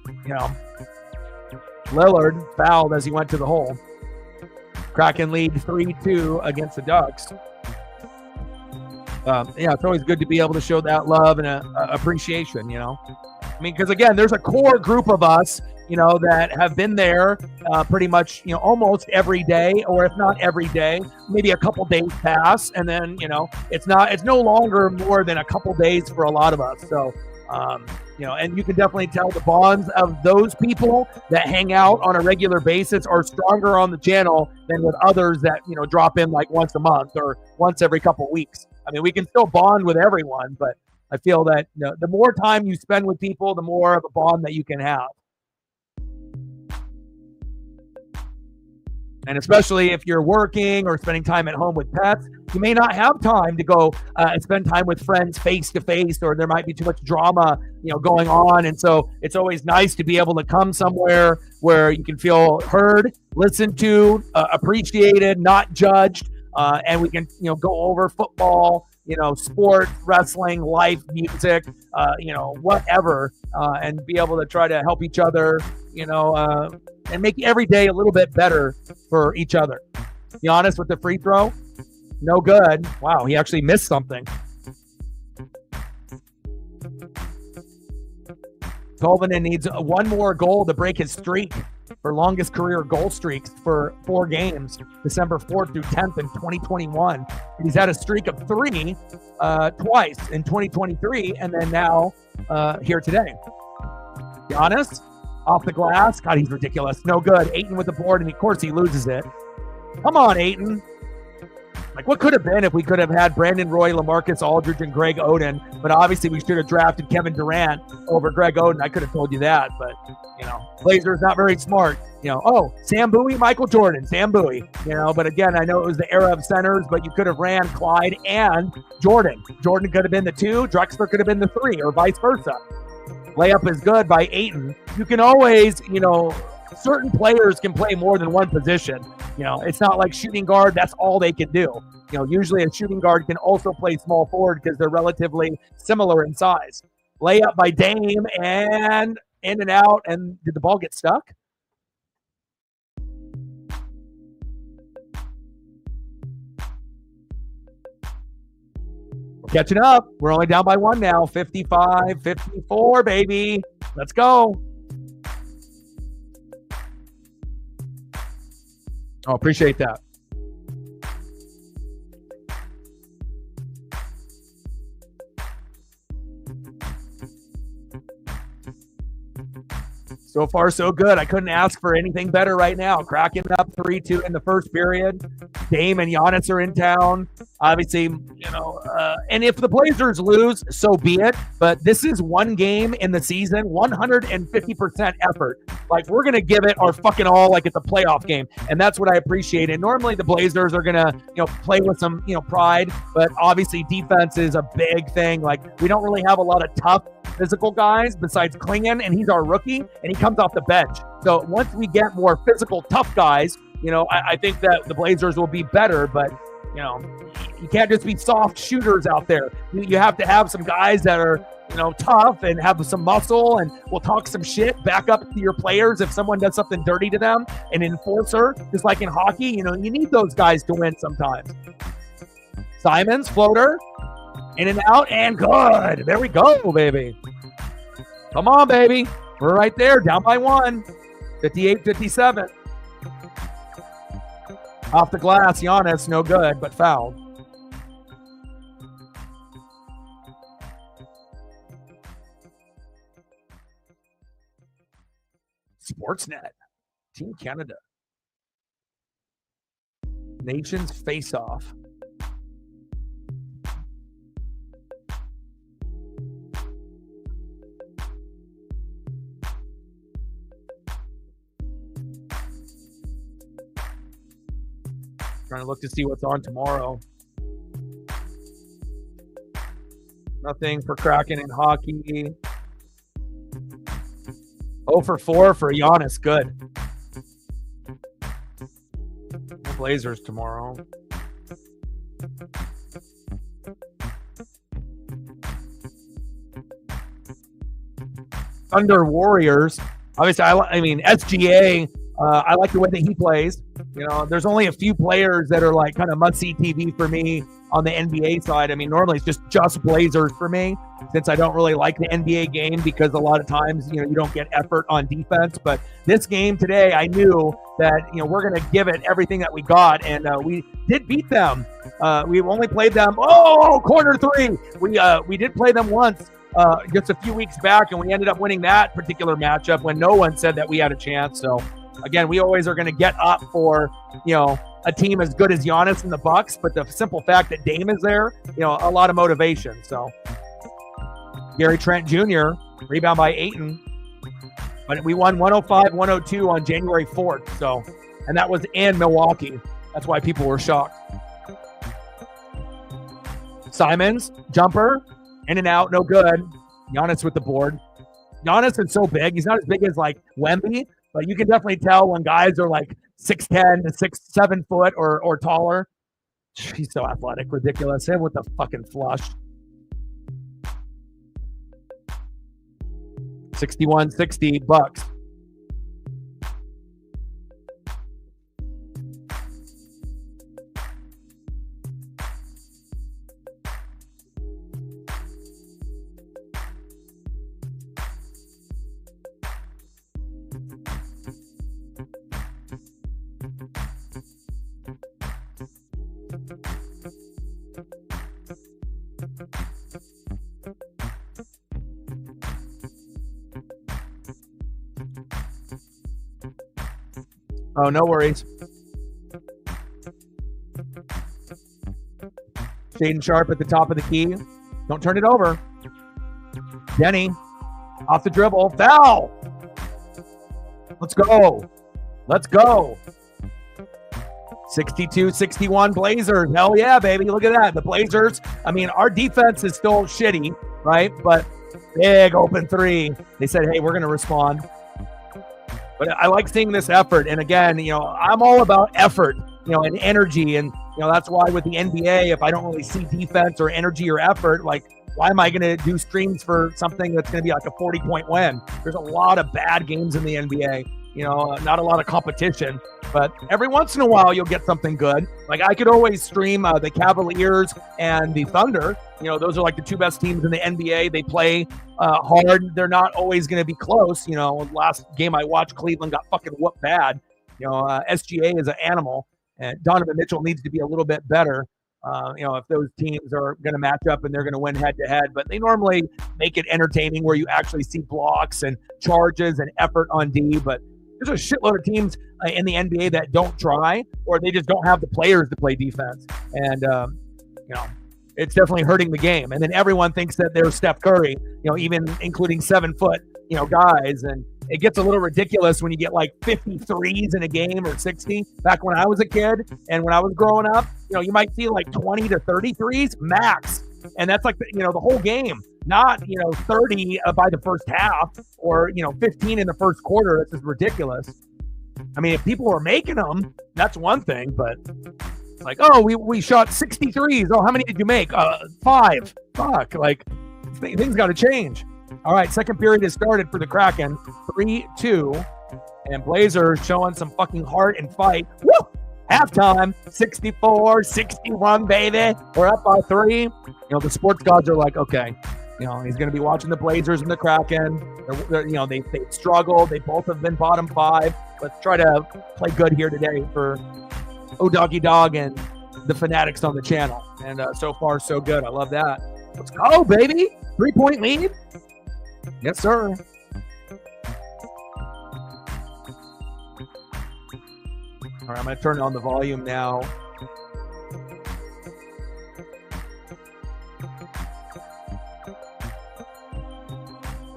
Lillard fouled as he went to the hole. Kraken lead 3-2 against the Ducks. It's always good to be able to show that love and appreciation, because again, there's a core group of us, that have been there pretty much, almost every day, or if not every day, maybe a couple days pass. And then, it's no longer more than a couple days for a lot of us. So, and you can definitely tell the bonds of those people that hang out on a regular basis are stronger on the channel than with others that, drop in like once a month or once every couple weeks. I mean, we can still bond with everyone, but I feel that the more time you spend with people, the more of a bond that you can have. And especially if you're working or spending time at home with pets, you may not have time to go and spend time with friends face to face, or there might be too much drama, going on. And so it's always nice to be able to come somewhere where you can feel heard, listened to, appreciated, not judged, and we can, go over football, sports, wrestling, life, music, whatever, and be able to try to help each other, and make every day a little bit better for each other. Giannis with the free throw, no good. Wow, he actually missed something. Tolvanen needs one more goal to break his streak for longest career goal streaks for 4 games, December 4th through 10th in 2021. He's had a streak of 3 twice in 2023, and then now here today. Giannis off the glass. God, he's ridiculous. No good. Ayton with the board, and of course he loses it. Come on, Ayton. Like, what could have been if we could have had Brandon Roy, LaMarcus Aldridge, and Greg Oden? But obviously we should have drafted Kevin Durant over Greg Oden. I could have told you that, but, Blazers not very smart. Sam Bowie, Michael Jordan, Sam Bowie. But again, I know it was the era of centers, but you could have ran Clyde and Jordan. Jordan could have been the 2, Drexler could have been the 3, or vice versa. Layup is good by Ayton. You can always, certain players can play more than one position. It's not like shooting guard, that's all they can do. Usually a shooting guard can also play small forward because they're relatively similar in size. Layup by Dame, and in and out. And did the ball get stuck? We're catching up. We're only down by 1 now. 55-54, baby. Let's go. Oh, appreciate that. So far, so good. I couldn't ask for anything better right now. Kraken up 3-2 in the first period. Dame and Giannis are in town. Obviously, and if the Blazers lose, so be it. But this is one game in the season, 150% effort. Like, we're going to give it our fucking all like it's a playoff game. And that's what I appreciate. And normally the Blazers are going to, play with some, pride. But obviously defense is a big thing. Like, we don't really have a lot of tough physical guys besides Klingon, and he's our rookie, and he comes off the bench. So once we get more physical, tough guys, I think that the Blazers will be better, but you can't just be soft shooters out there. You have to have some guys that are, tough and have some muscle and will talk some shit back up to your players if someone does something dirty to them. An enforcer, just like in hockey, you need those guys to win sometimes. Simons, floater, in and out, and good. There we go, baby. Come on, baby. We're right there, down by 1, 58-57. Off the glass, Giannis, no good, but fouled. Sportsnet, Team Canada. Nations face-off. Trying to look to see what's on tomorrow. Nothing for Kraken in hockey. 0 for 4 for Giannis. Good. The Blazers tomorrow. Thunder Warriors. Obviously, SGA. I like the way that he plays. There's only a few players that are like kind of must-see TV for me on the NBA side. Normally it's just Blazers for me, since I don't really like the NBA game because a lot of times, you don't get effort on defense. But this game today, I knew that, we're going to give it everything that we got, and we did beat them. We've only played them, corner 3. We did play them once just a few weeks back, and we ended up winning that particular matchup when no one said that we had a chance. So again, we always are going to get up for, a team as good as Giannis and the Bucks, but the simple fact that Dame is there, a lot of motivation. So Gary Trent Jr., rebound by Ayton. But we won 105-102 on January 4th. So, and that was in Milwaukee. That's why people were shocked. Simons, jumper, in and out, no good. Giannis with the board. Giannis is so big. He's not as big as like Wemby, but you can definitely tell when guys are like 6'10" to 7 foot or taller. He's so athletic, ridiculous. Him with the fucking flush. 61-60 Bucks. Oh, no worries. Shaden Sharp at the top of the key. Don't turn it over. Denny off the dribble. Foul. Let's go. Let's go. 62-61 Blazers. Hell yeah, baby. Look at that. The Blazers. Our defense is still shitty, right? But big open 3. They said, hey, we're going to respond. But I like seeing this effort. And again, I'm all about effort, and energy. And, that's why with the NBA, if I don't really see defense or energy or effort, like, why am I going to do streams for something that's going to be like a 40-point win? There's a lot of bad games in the NBA, not a lot of competition. But every once in a while, you'll get something good. Like, I could always stream the Cavaliers and the Thunder. Those are like the 2 best teams in the NBA. They play hard. They're not always going to be close. Last game I watched, Cleveland got fucking whooped bad. SGA is an animal, and Donovan Mitchell needs to be a little bit better. If those teams are going to match up and they're going to win head-to-head. But they normally make it entertaining where you actually see blocks and charges and effort on D. But there's a shitload of teams in the NBA that don't try, or they just don't have the players to play defense. And, it's definitely hurting the game. And then everyone thinks that they're Steph Curry, even including 7 foot, guys. And it gets a little ridiculous when you get like 53s in a game or 60. Back when I was a kid and when I was growing up, you might see like 20 to 33s max. And that's like, the whole game. not 30 by the first half or 15 in the first quarter. That's just ridiculous. I mean, if people were making them, that's one thing, but it's like, oh, we shot 63s. Oh, how many did you make? 5. Fuck, like things got to change. All right, second period has started for the Kraken. 3-2, and Blazers showing some fucking heart and fight. Woo! Halftime, 64-61, baby. We're up by 3. The sports gods are like, okay, he's going to be watching the Blazers and the Kraken. They struggled. They both have been bottom 5. Let's try to play good here today for Doggy Dog and the fanatics on the channel. And so far, so good. I love that. Let's go, baby. 3-point lead. Yes, sir. All right, I'm going to turn on the volume now.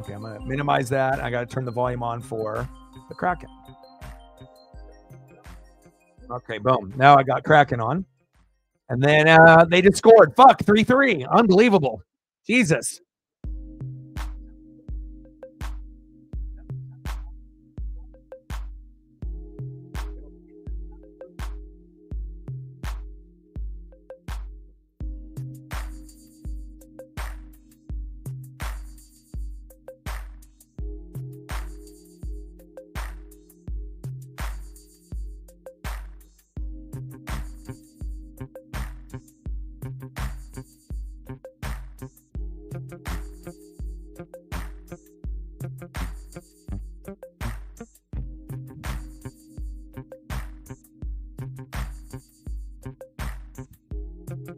Okay, I'm going to minimize that. I got to turn the volume on for the Kraken. Okay, boom. Now I got Kraken on. And then they just scored. Fuck, 3-3. Unbelievable. Jesus.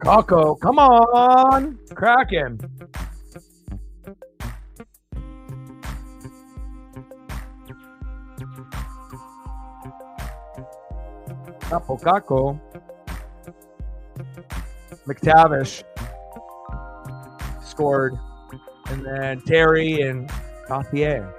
Kako, come on, Kraken. Kako. McTavish scored, and then Terry and Gauthier.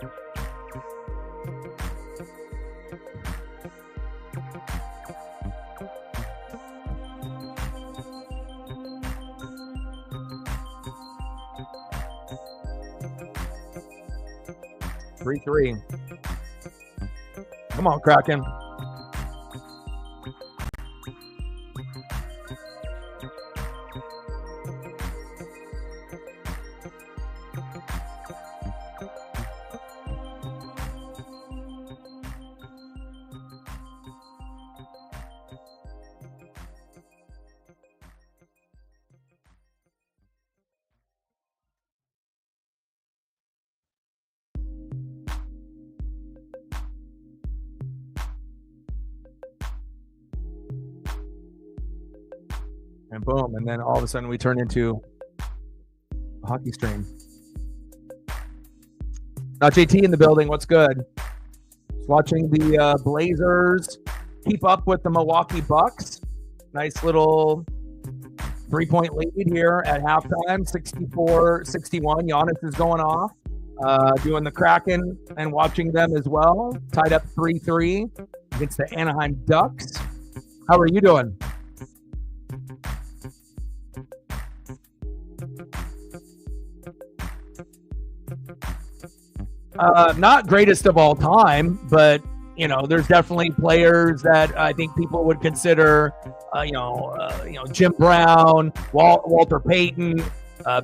Three. Come on, Kraken. And boom, and then all of a sudden we turn into a hockey stream. Now JT in the building, what's good? Just watching the Blazers keep up with the Milwaukee Bucks. Nice little 3-point lead here at halftime, 64-61. Giannis is going off, doing the Kraken and watching them as well. Tied up 3-3 against the Anaheim Ducks. How are you doing? Not greatest of all time, but there's definitely players that I think people would consider, Jim Brown, Walter Payton,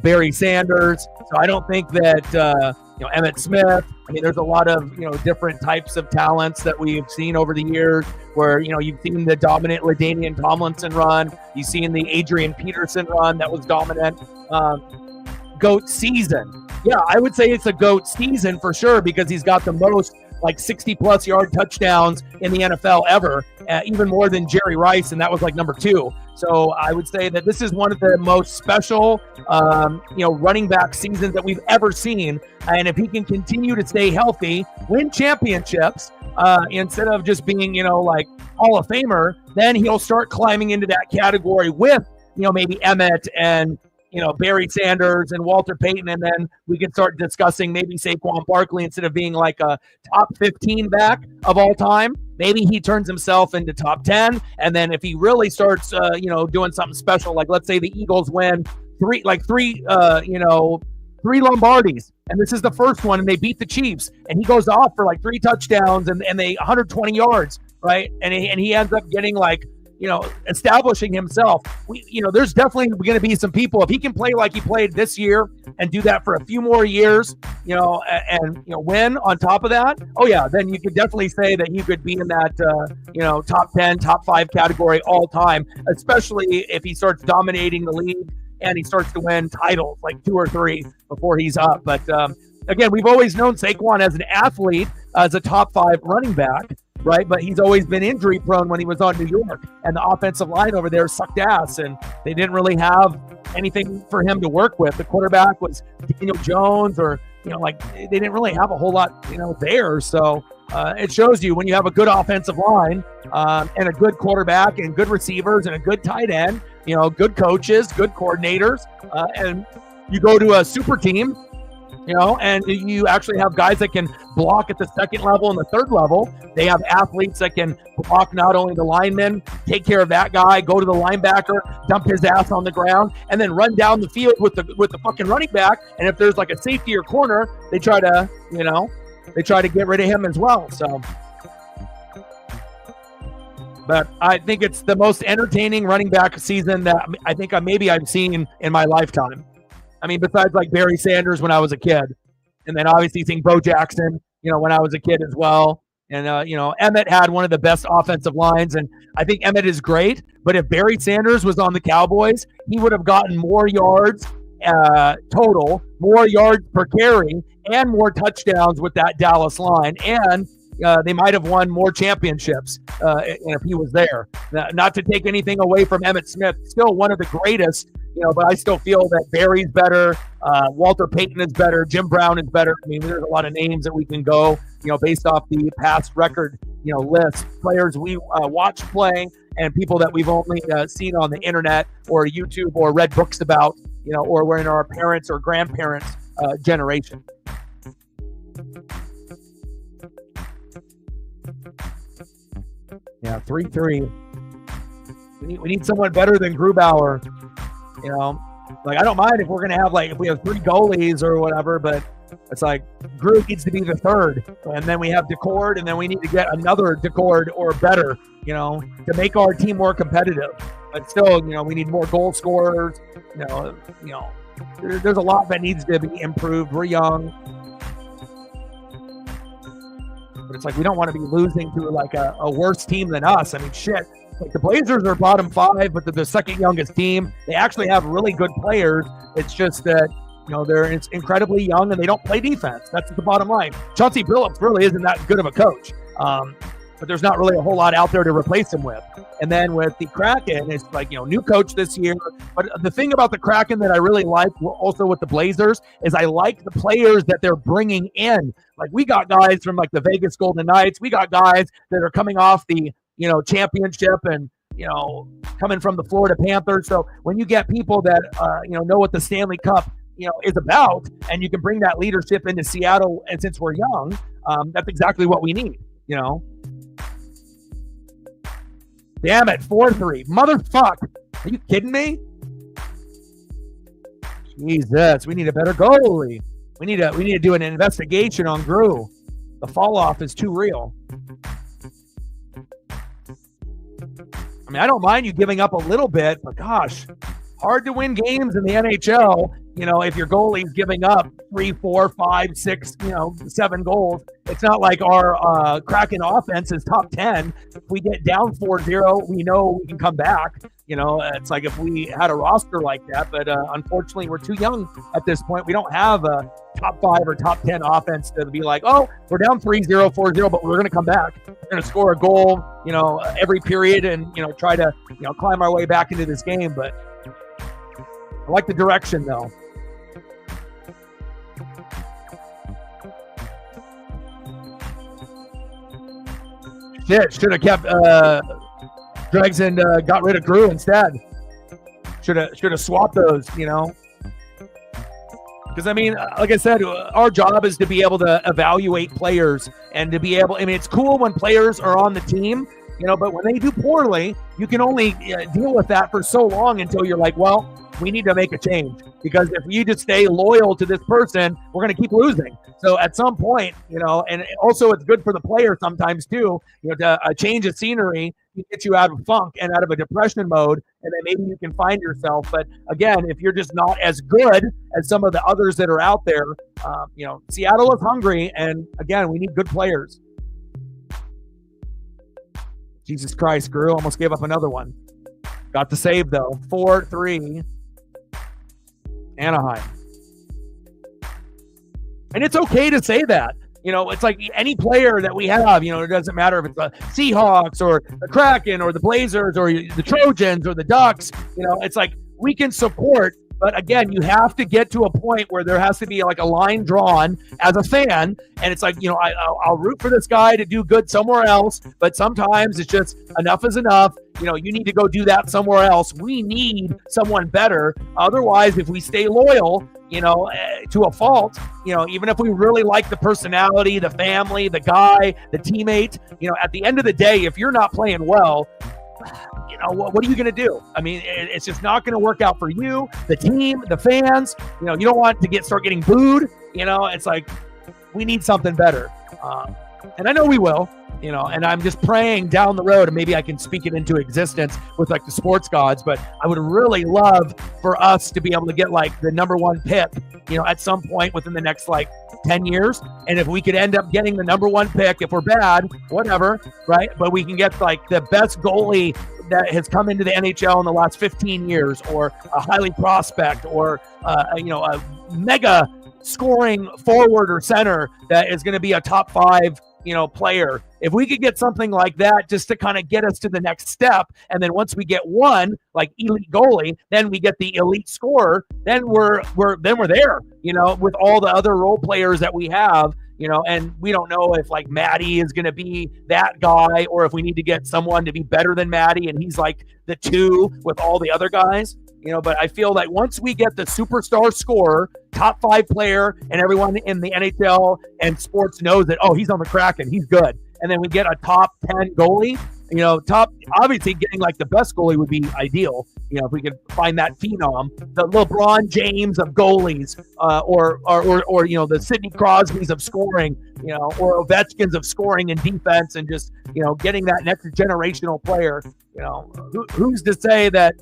Barry Sanders. So I don't think that Emmett Smith. I mean, there's a lot of different types of talents that we've seen over the years. Where you've seen the dominant LaDainian Tomlinson run, you've seen the Adrian Peterson run that was dominant. GOAT season. Yeah, I would say it's a GOAT season for sure because he's got the most 60-plus yard touchdowns in the NFL ever, even more than Jerry Rice, and that was number 2. So I would say that this is one of the most special, running back seasons that we've ever seen. And if he can continue to stay healthy, win championships, instead of just being, Hall of Famer, then he'll start climbing into that category with, maybe Emmett and Barry Sanders and Walter Payton, and then we can start discussing maybe Saquon Barkley instead of being a top 15 back of all time. Maybe he turns himself into top 10, and then if he really starts, doing something special, let's say the Eagles win three 3 Lombardis, and this is the first one, and they beat the Chiefs, and he goes off for like 3 touchdowns and they 120 yards, right? And he ends up getting like, establishing himself. There's definitely going to be some people, if he can play like he played this year and do that for a few more years, and win on top of that. Oh yeah, then you could definitely say that he could be in that top 10, top 5 category all time, especially if he starts dominating the league and he starts to win titles like 2 or 3 before he's up. But again, we've always known Saquon as an athlete, as a top 5 running back, right? But he's always been injury prone when he was on New York, and the offensive line over there sucked ass, and they didn't really have anything for him to work with. The quarterback was Daniel Jones, or they didn't really have a whole lot there. So it shows you when you have a good offensive line and a good quarterback and good receivers and a good tight end, good coaches, good coordinators, and you go to a super team, and you actually have guys that can block at the second level and the third level. They have athletes that can block not only the lineman, take care of that guy, go to the linebacker, dump his ass on the ground, and then run down the field with the fucking running back. And if there's like a safety or corner, they try to get rid of him as well. So, but I think it's the most entertaining running back season that I think I've seen in my lifetime. I mean, besides like Barry Sanders when I was a kid, and then obviously seeing Bo Jackson, when I was a kid as well. And, Emmett had one of the best offensive lines, and I think Emmett is great. But if Barry Sanders was on the Cowboys, he would have gotten more yards total, more yards per carry, and more touchdowns with that Dallas line. And they might have won more championships if he was there. Not to take anything away from Emmitt Smith, still one of the greatest, but I still feel that Barry's better, Walter Payton is better, Jim Brown is better. I mean, there's a lot of names that we can go, based off the past record, list. Players we watch play and people that we've only seen on the internet or YouTube or read books about, or were in our parents' or grandparents' generation. Yeah, 3-3. We need someone better than Grubauer. I don't mind if we're gonna have if we have 3 goalies or whatever, but it's like Grub needs to be the third, and then we have Decord, and then we need to get another Decord or better, to make our team more competitive. But still, we need more goal scorers. There's a lot that needs to be improved. We're young. But it's like we don't want to be losing to a worse team than us. I mean, shit. The Blazers are bottom 5, but they're the second youngest team. They actually have really good players. It's just that they're incredibly young and they don't play defense. That's the bottom line. Chauncey Billups really isn't that good of a coach, but there's not really a whole lot out there to replace him with. And then with the Kraken, it's new coach this year. But the thing about the Kraken that I really like, also with the Blazers, is I like the players that they're bringing in. We got guys from the Vegas Golden Knights. We got guys that are coming off the championship and coming from the Florida Panthers. So when you get people that know what the Stanley Cup is about, and you can bring that leadership into Seattle, and since we're young, that's exactly what we need. Damn it, 4-3, motherfuck! Are you kidding me? Jesus, we need a better goalie. We need to do an investigation on Gru. The fall off is too real. I mean, I don't mind you giving up a little bit, but gosh, hard to win games in the NHL, if your goalie's giving up 3, 4, 5, 6, 7 goals. It's not like our Kraken offense is top 10. If we get down 4-0, we know we can come back. It's like if we had a roster like that, but unfortunately we're too young at this point. We don't have a top 5 or top 10 offense to be like, oh, we're down 3-0, 4-0, but we're going to come back. We're going to score a goal, every period and, try to, climb our way back into this game. But I like the direction though. Shit, should have kept Dregs and got rid of Gru instead. Should have swapped those, Because I mean, like I said, our job is to be able to evaluate players and to be able. I mean, it's cool when players are on the team, but when they do poorly, you can only deal with that for so long until you're like, well, we need to make a change. because if you just stay loyal to this person, we're going to keep losing. So at some point, and also it's good for the player sometimes too, to a change of scenery can get you out of funk and out of a depression mode, and then maybe you can find yourself. But again, if you're just not as good as some of the others that are out there, Seattle is hungry, and again, we need good players. Jesus Christ, Guru almost gave up another one. Got the save though. 4-3 Anaheim. And it's okay to say that. It's like any player that we have, it doesn't matter if it's the Seahawks or the Kraken or the Blazers or the Trojans or the Ducks. It's like we can support. But again, you have to get to a point where there has to be like a line drawn as a fan. And it's like, I'll root for this guy to do good somewhere else. But sometimes it's just enough is enough. You need to go do that somewhere else. We need someone better. Otherwise, if we stay loyal, to a fault, even if we really like the personality, the family, the guy, the teammate, at the end of the day, if you're not playing well, what are you going to do? I mean, it's just not going to work out for you, the team, the fans. You don't want to start getting booed. It's like we need something better. And I know we will, and I'm just praying down the road, and maybe I can speak it into existence with like the sports gods, but I would really love for us to be able to get like the number one pick, at some point within the next like 10 years. And if we could end up getting the number one pick, if we're bad, whatever, right? But we can get like the best goalie that has come into the NHL in the last 15 years, or a highly prospect, or a mega scoring forward or center that is going to be a top 5 player. If we could get something like that just to kind of get us to the next step, and then once we get one like elite goalie, then we get the elite scorer, then we're there, with all the other role players that we have, and we don't know if like Maddie is going to be that guy, or if we need to get someone to be better than Maddie and he's like the 2 with all the other guys. But I feel like once we get the superstar scorer, top 5 player, and everyone in the NHL and sports knows that, oh, he's on the Kraken, he's good. And then we get a top 10 goalie, obviously getting like the best goalie would be ideal. If we could find that phenom, the LeBron James of goalies, or the Sidney Crosbys of scoring, or Ovechkins of scoring and defense, and just, getting that next generational player. Who's to say that,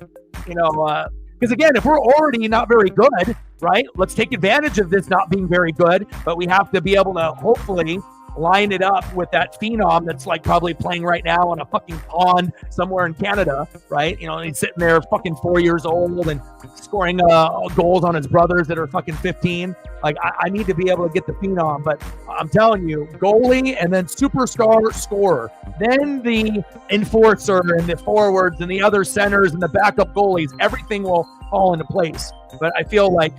because again, if we're already not very good, right? Let's take advantage of this not being very good, but we have to be able to hopefully line it up with that phenom that's like probably playing right now on a fucking pond somewhere in Canada, right? He's sitting there fucking 4 years old and scoring goals on his brothers that are fucking 15. Like, I need to be able to get the phenom, but I'm telling you, goalie and then superstar scorer, then the enforcer and the forwards and the other centers and the backup goalies, everything will fall into place. But I feel like,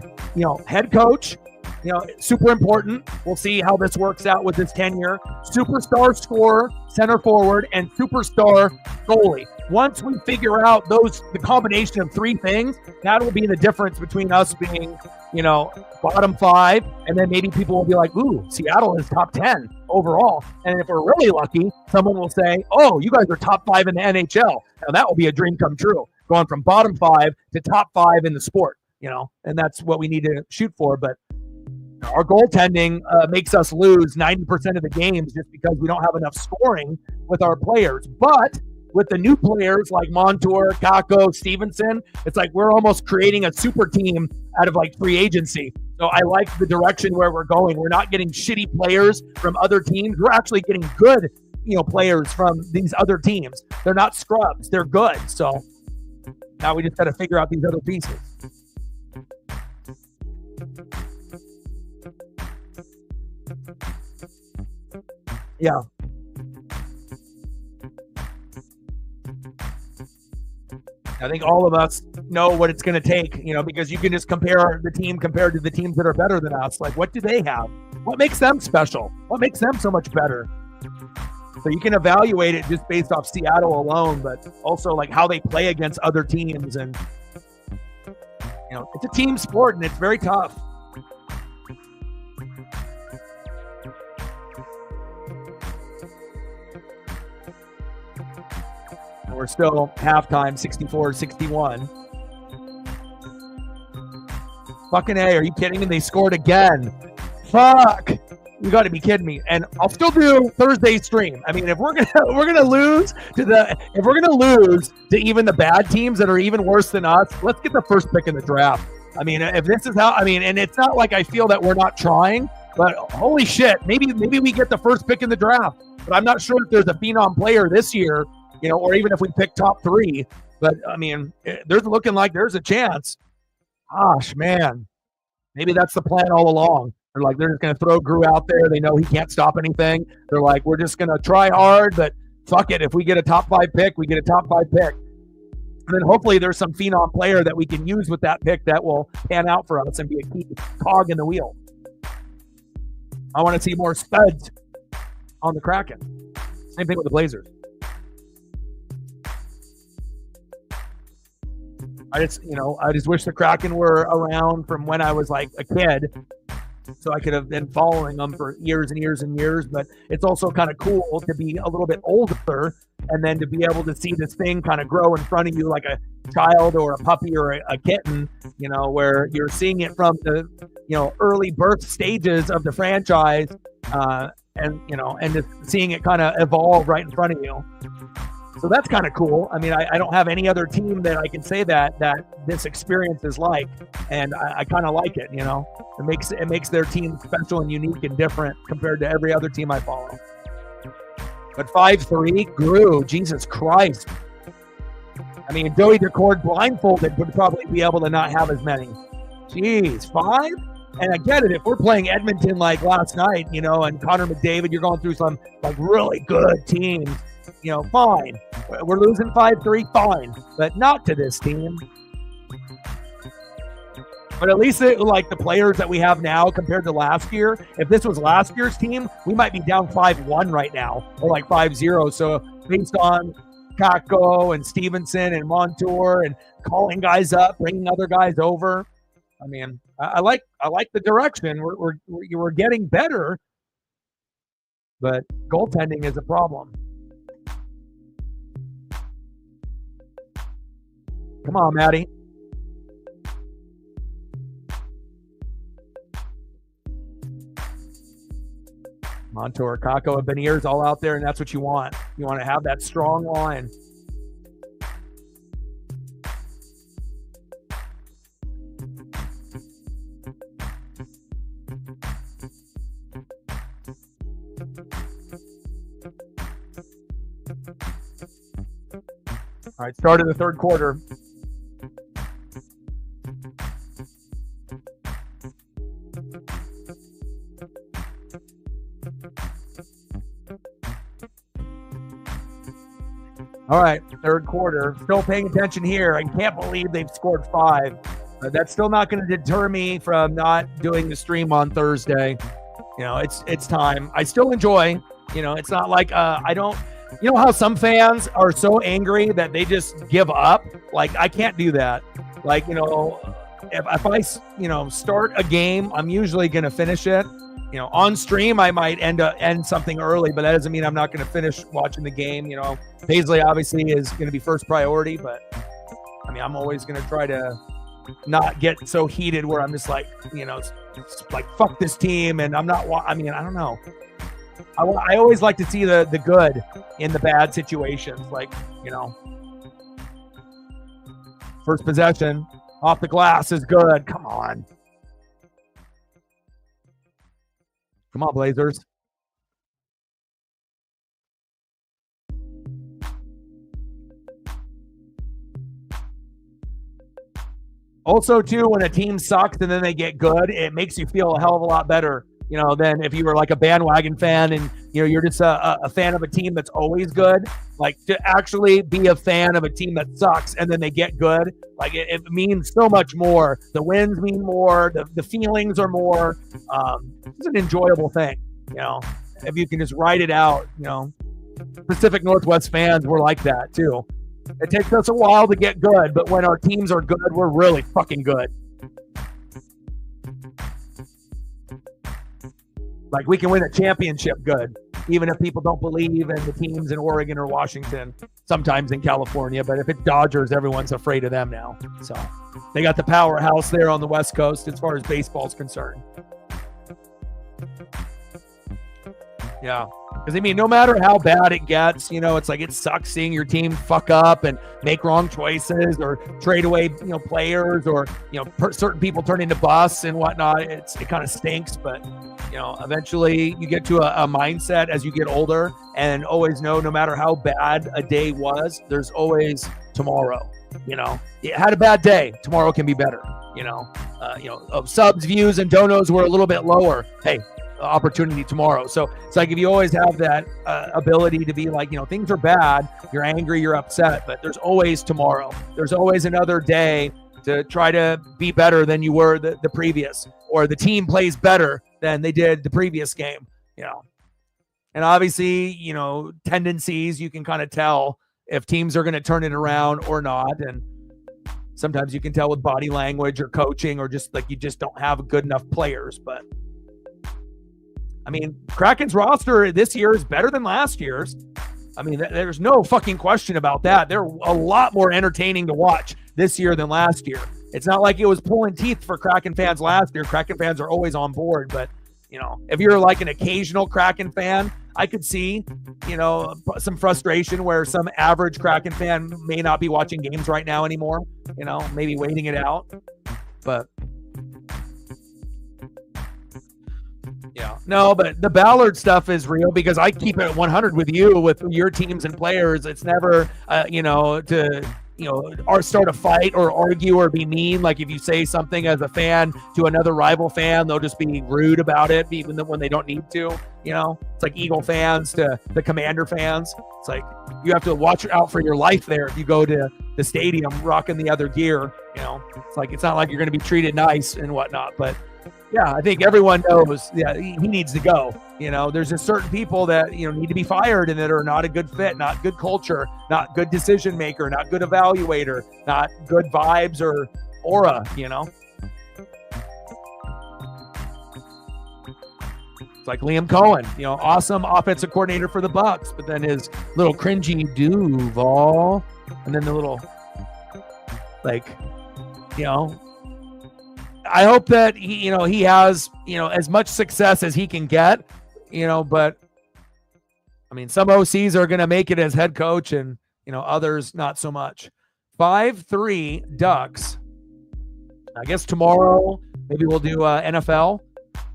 head coach, super important. We'll see how this works out with his tenure. Superstar scorer, center forward, and superstar goalie. Once we figure out the combination of 3 things, that will be the difference between us being, bottom 5, and then maybe people will be like, ooh, Seattle is top 10 overall. And if we're really lucky, someone will say, oh, you guys are top 5 in the NHL. Now that will be a dream come true, going from bottom 5 to top 5 in the sport, and that's what we need to shoot for. But our goaltending makes us lose 90% of the games just because we don't have enough scoring with our players. But with the new players like Montour, Kakko, Stevenson, it's like we're almost creating a super team out of like free agency. So I like the direction where we're going. We're not getting shitty players from other teams. We're actually getting good, players from these other teams. They're not scrubs. They're good. So now we just got to figure out these other pieces. Yeah. I think all of us know what it's going to take, because you can just compare the team compared to the teams that are better than us. Like, what do they have? What makes them special? What makes them so much better? So you can evaluate it just based off Seattle alone, but also like how they play against other teams. And, it's a team sport and it's very tough. We're still halftime, 64-61. Fucking A, are you kidding me? They scored again. Fuck. You got to be kidding me. And I'll still do Thursday stream. I mean, if we're gonna lose to even the bad teams that are even worse than us, let's get the first pick in the draft. I mean, if this is how, I mean, and it's not like I feel that we're not trying, but holy shit, maybe we get the first pick in the draft. But I'm not sure if there's a phenom player this year, you know, or even if we pick top 3. But I mean, there's looking like there's a chance. Gosh, man, maybe that's the plan all along. They're just going to throw Grew out there. They know he can't stop anything. They're like, we're just going to try hard, but fuck it. If we get a top 5 pick, we get a top 5 pick. And then hopefully there's some phenom player that we can use with that pick that will pan out for us and be a key cog in the wheel. I want to see more studs on the Kraken. Same thing with the Blazers. I just wish the Kraken were around from when I was like a kid, so I could have been following them for years and years and years. But it's also kind of cool to be a little bit older and then to be able to see this thing kind of grow in front of you like a child or a puppy or a kitten, you know, where you're seeing it from the, you know, early birth stages of the franchise, and just seeing it kind of evolve right in front of you. So that's kind of cool. I mean, I don't have any other team that I can say that this experience is like, and I kind of like it. You know, it makes their team special and unique and different compared to every other team I follow. But 5-3 Grew, Jesus Christ. I mean, Joey Decord blindfolded would probably be able to not have as many. Jeez, 5? And I get it. If we're playing Edmonton like last night, you know, and Connor McDavid, you're going through some like really good teams. You know, fine. We're losing 5-3, fine. But not to this team. But at least like the players that we have now compared to last year, if this was last year's team, we might be down 5-1 right now, or like 5-0. So based on Kakko and Stevenson and Montour and calling guys up, bringing other guys over, I mean, I like the direction. We're getting better, but goaltending is a problem. Come on, Maddie. Montour, Kakko, and Beniers all out there, and that's what you want. You want to have that strong line. All right, start of the third quarter. All right, third quarter. Still paying attention here. I can't believe they've scored 5. That's still not going to deter me from not doing the stream on Thursday. You know, it's time. I still enjoy. You know, it's not like I don't. You know how some fans are so angry that they just give up? Like, I can't do that. Like, you know, if I, you know, start a game, I'm usually going to finish it. You know, on stream, I might end something early, but that doesn't mean I'm not going to finish watching the game. You know, Paisley obviously is going to be first priority, but I mean, I'm always going to try to not get so heated where I'm just like, you know, like, fuck this team. And I'm not, I mean, I don't know. I always like to see the good in the bad situations. Like, you know, first possession off the glass is good. Come on. Come on, Blazers. Also, too, when a team sucks and then they get good, it makes you feel a hell of a lot better, you know, than if you were like a bandwagon fan and, you know, you're just a fan of a team that's always good. Like, to actually be a fan of a team that sucks and then they get good, like, it means so much more. The wins mean more. The feelings are more. It's an enjoyable thing, you know, if you can just write it out. You know, Pacific Northwest fans were like that too. It takes us a while to get good, but when our teams are good, we're really fucking good. Like, we can win a championship good. even if people don't believe in the teams in Oregon or Washington, sometimes in California. But if it's Dodgers, everyone's afraid of them now. So they got the powerhouse there on the West Coast as far as baseball's concerned. Yeah. Because, I mean, no matter how bad it gets, you know, it's like it sucks seeing your team fuck up and make wrong choices or trade away, you know, players or, you know, certain people turn into busts and whatnot. It kind of stinks. But, you know, eventually you get to a mindset as you get older and always know no matter how bad a day was, there's always tomorrow. You know, it had a bad day. Tomorrow can be better. You know, subs, views, and donos were a little bit lower. Hey, opportunity tomorrow. So it's like if you always have that ability to be like, you know, things are bad, you're angry, you're upset, but there's always tomorrow. There's always another day to try to be better than you were the previous, or the team plays better than they did the previous game, you know. And obviously, you know, tendencies, you can kind of tell if teams are going to turn it around or not. And sometimes you can tell with body language or coaching, or just like you just don't have good enough players. But I mean, Kraken's roster this year is better than last year's. I mean, there's no fucking question about that. They're a lot more entertaining to watch this year than last year. It's not like it was pulling teeth for Kraken fans last year. Kraken fans are always on board. But, you know, if you're like an occasional Kraken fan, I could see, you know, some frustration where some average Kraken fan may not be watching games right now anymore, you know, maybe waiting it out. But yeah, no, but the Ballard stuff is real because I keep it 100 with you, with your teams and players. It's never, or start a fight or argue or be mean. Like if you say something as a fan to another rival fan, they'll just be rude about it, even when they don't need to. You know, it's like Eagle fans to the Commander fans. It's like you have to watch out for your life there if you go to the stadium rocking the other gear. You know, it's like it's not like you're going to be treated nice and whatnot, but. Yeah, I think everyone knows. Yeah, he needs to go. You know, there's just certain people that, you know, need to be fired and that are not a good fit, not good culture, not good decision maker, not good evaluator, not good vibes or aura. You know, it's like Liam Cohen. You know, awesome offensive coordinator for the Bucks, but then his little cringy Duval, and then the little, like, you know. I hope that he has, you know, as much success as he can get, you know, but I mean, some OCs are going to make it as head coach and, you know, others not so much. 5-3 Ducks. I guess tomorrow, maybe we'll do NFL.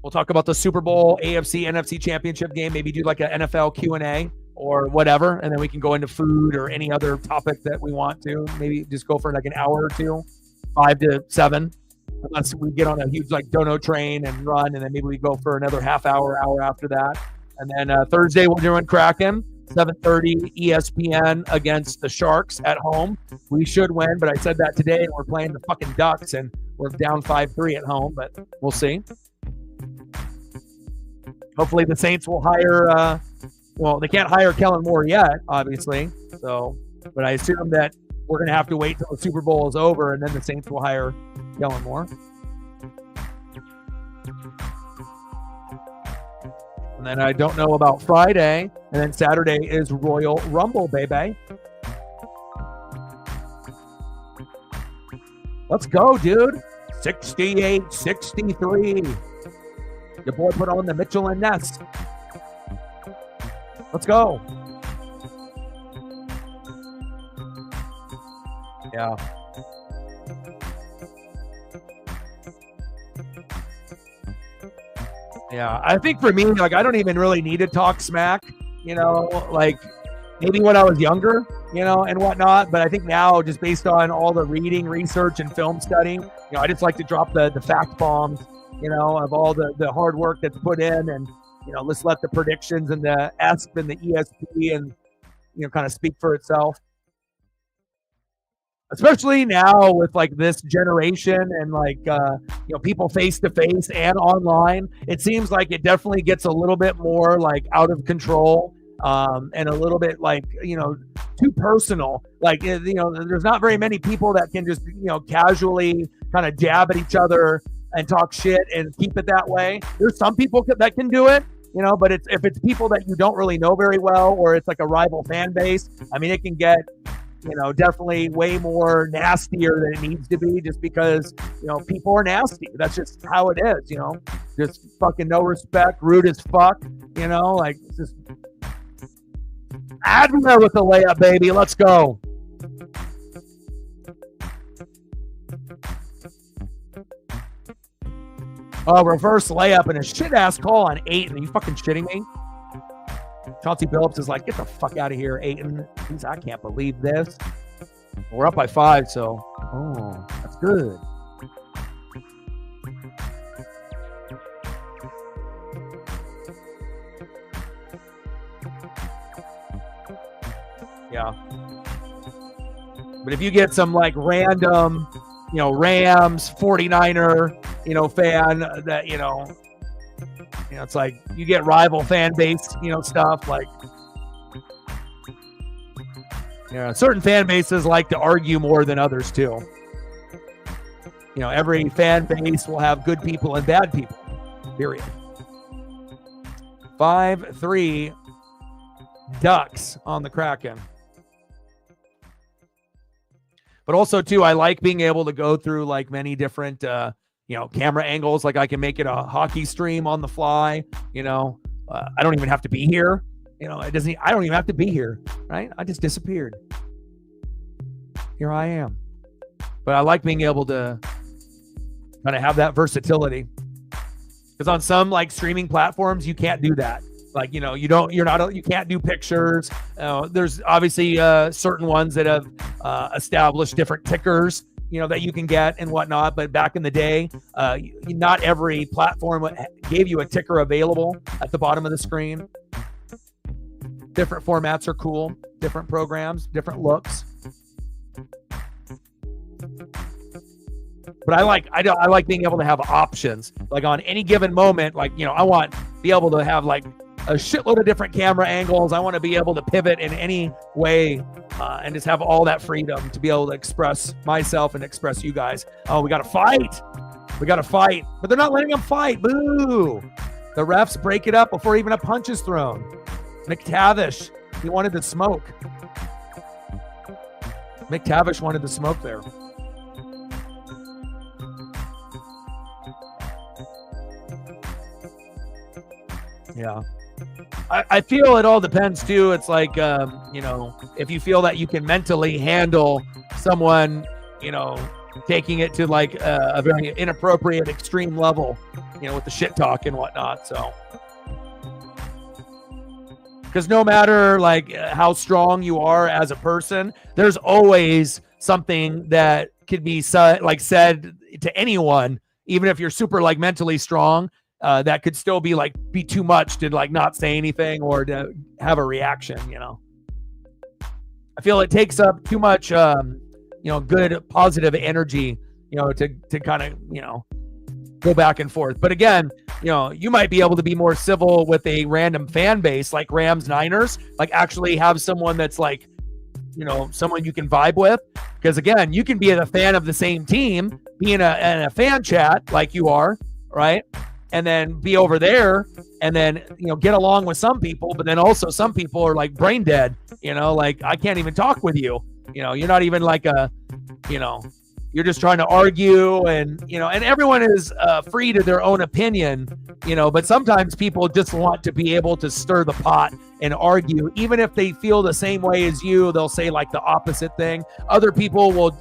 We'll talk about the Super Bowl, AFC, NFC championship game, maybe do like an NFL Q&A or whatever. And then we can go into food or any other topic that we want to, maybe just go for like an hour or two, 5 to 7. Unless we get on a huge like dono train and run, and then maybe we go for another half hour after that. And then Thursday we'll do Kraken, 7:30 ESPN against the Sharks at home. We should win, but I said that today, and we're playing the fucking Ducks, and we're down 5-3 at home, but we'll see. Hopefully the Saints will hire, they can't hire Kellen Moore yet, obviously. So, but I assume that we're going to have to wait till the Super Bowl is over, and then the Saints will hire Kellen Moore. And then I don't know about Friday. And then Saturday is Royal Rumble, baby. Let's go, dude. 68-63. Your boy put on the Mitchell and Ness. Let's go. Yeah. Yeah, I think for me, like, I don't even really need to talk smack, you know, like maybe when I was younger, you know, and whatnot. But I think now, just based on all the reading, research, and film studying, you know, I just like to drop the fact bombs, you know, of all the hard work that's put in, and, you know, let's let the predictions and the ESP and the ESP and, you know, kind of speak for itself. Especially now with like this generation and like, people face to face and online, it seems like it definitely gets a little bit more like out of control, and a little bit like, you know, too personal. Like, you know, there's not very many people that can just, you know, casually kind of jab at each other and talk shit and keep it that way. There's some people that can do it, But if it's people that you don't really know very well, or it's like a rival fan base, I mean, it can get, definitely way more nastier than it needs to be, just because, people are nasty. That's just how it is, just fucking no respect, rude as fuck, like just Adler with the layup, baby. Let's go. Oh, reverse layup and a shit ass call on Ayton. Are you fucking shitting me? Chauncey Billups is like, get the fuck out of here, Ayton. I can't believe this. We're up by 5, so that's good. Yeah. But if you get some like random, Rams 49er, fan that, it's like you get rival fan base, stuff like, certain fan bases like to argue more than others too. Every fan base will have good people and bad people, period. 5-3 Ducks on the Kraken. But also too, I like being able to go through like many different, camera angles. Like I can make it a hockey stream on the fly. I don't even have to be here. I don't even have to be here, right? I just disappeared. Here I am. But I like being able to kind of have that versatility. Because on some like streaming platforms, you can't do that. Like, you can't do pictures. There's obviously certain ones that have established different tickers, that you can get and whatnot. But back in the day, not every platform gave you a ticker available at the bottom of the screen. Different formats are cool, different programs, different looks. But I like being able to have options. Like on any given moment, like, I want to be able to have like a shitload of different camera angles. I want to be able to pivot in any way and just have all that freedom to be able to express myself and express you guys. Oh, we got to fight. But they're not letting them fight. Boo. The refs break it up before even a punch is thrown. McTavish, he wanted to smoke. McTavish wanted to smoke there. Yeah. I feel it all depends too. It's like, if you feel that you can mentally handle someone, taking it to like a very inappropriate, extreme level, with the shit talk and whatnot. So, because no matter like how strong you are as a person, there's always something that could be said to anyone, even if you're super like mentally strong. That could still be too much to like not say anything or to have a reaction. I feel it takes up too much, good positive energy, to kind of, go back and forth. But again, you might be able to be more civil with a random fan base like Rams, Niners, like actually have someone that's like, someone you can vibe with. Because again, you can be a fan of the same team, be in a fan chat like you are, right? And then be over there and then, get along with some people, but then also some people are like brain dead, like I can't even talk with you. You're not even like you're just trying to argue and everyone is free to their own opinion, but sometimes people just want to be able to stir the pot and argue. Even if they feel the same way as you, they'll say like the opposite thing. Other people will,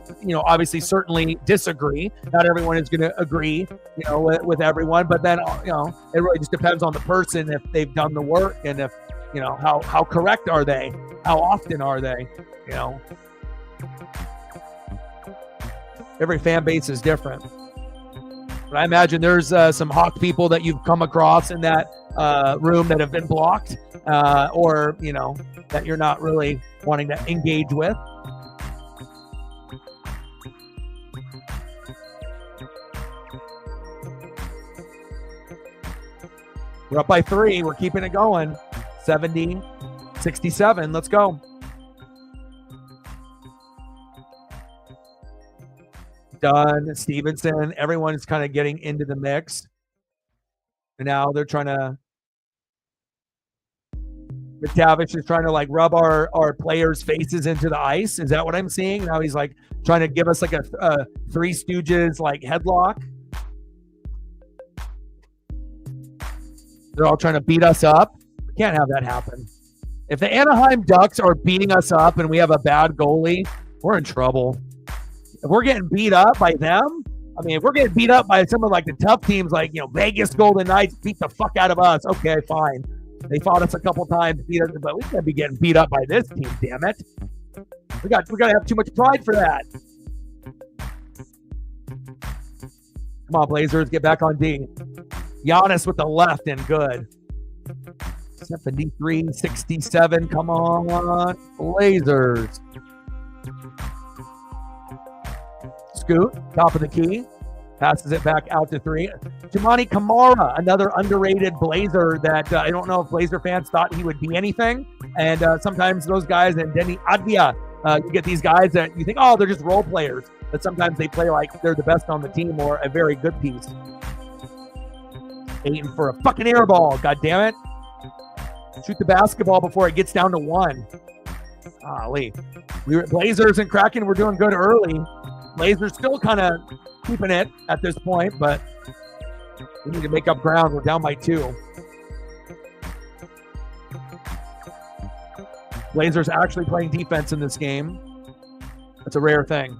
obviously certainly disagree. Not everyone is going to agree, with everyone, but then, it really just depends on the person if they've done the work and if, how correct are they? How often are they? Every fan base is different. But I imagine there's some Hawk people that you've come across in that room that have been blocked or, that you're not really wanting to engage with. We're up by 3. We're keeping it going. 70-67. Let's go. Dunn, Stevenson, everyone's kind of getting into the mix. And now they're trying to McTavish is trying to like rub our players' faces into the ice. Is that what I'm seeing? Now he's like trying to give us like a Three Stooges like headlock. They're all trying to beat us up. We can't have that happen. If the Anaheim Ducks are beating us up and we have a bad goalie, we're in trouble. If we're getting beat up by them, I mean, if we're getting beat up by some of like the tough teams, like, you know, Vegas Golden Knights beat the fuck out of us. Okay, fine. They fought us a couple times, beat us, but we can't be getting beat up by this team. Damn it! We got to have too much pride for that. Come on, Blazers, get back on D. Giannis with the left and good. 73-67. Come on, Blazers. Scoot, top of the key. Passes it back out to three. Jamani Kamara, another underrated Blazer that I don't know if Blazer fans thought he would be anything. And sometimes those guys, and Denny Advia, you get these guys that you think, oh, they're just role players. But sometimes they play like they're the best on the team or a very good piece. Aiden for a fucking air ball. God damn it. Shoot the basketball before it gets down to one. Golly. Blazers and Kraken were doing good early. Blazers still kind of keeping it at this point, but we need to make up ground. We're down by 2. Blazers actually playing defense in this game. That's a rare thing.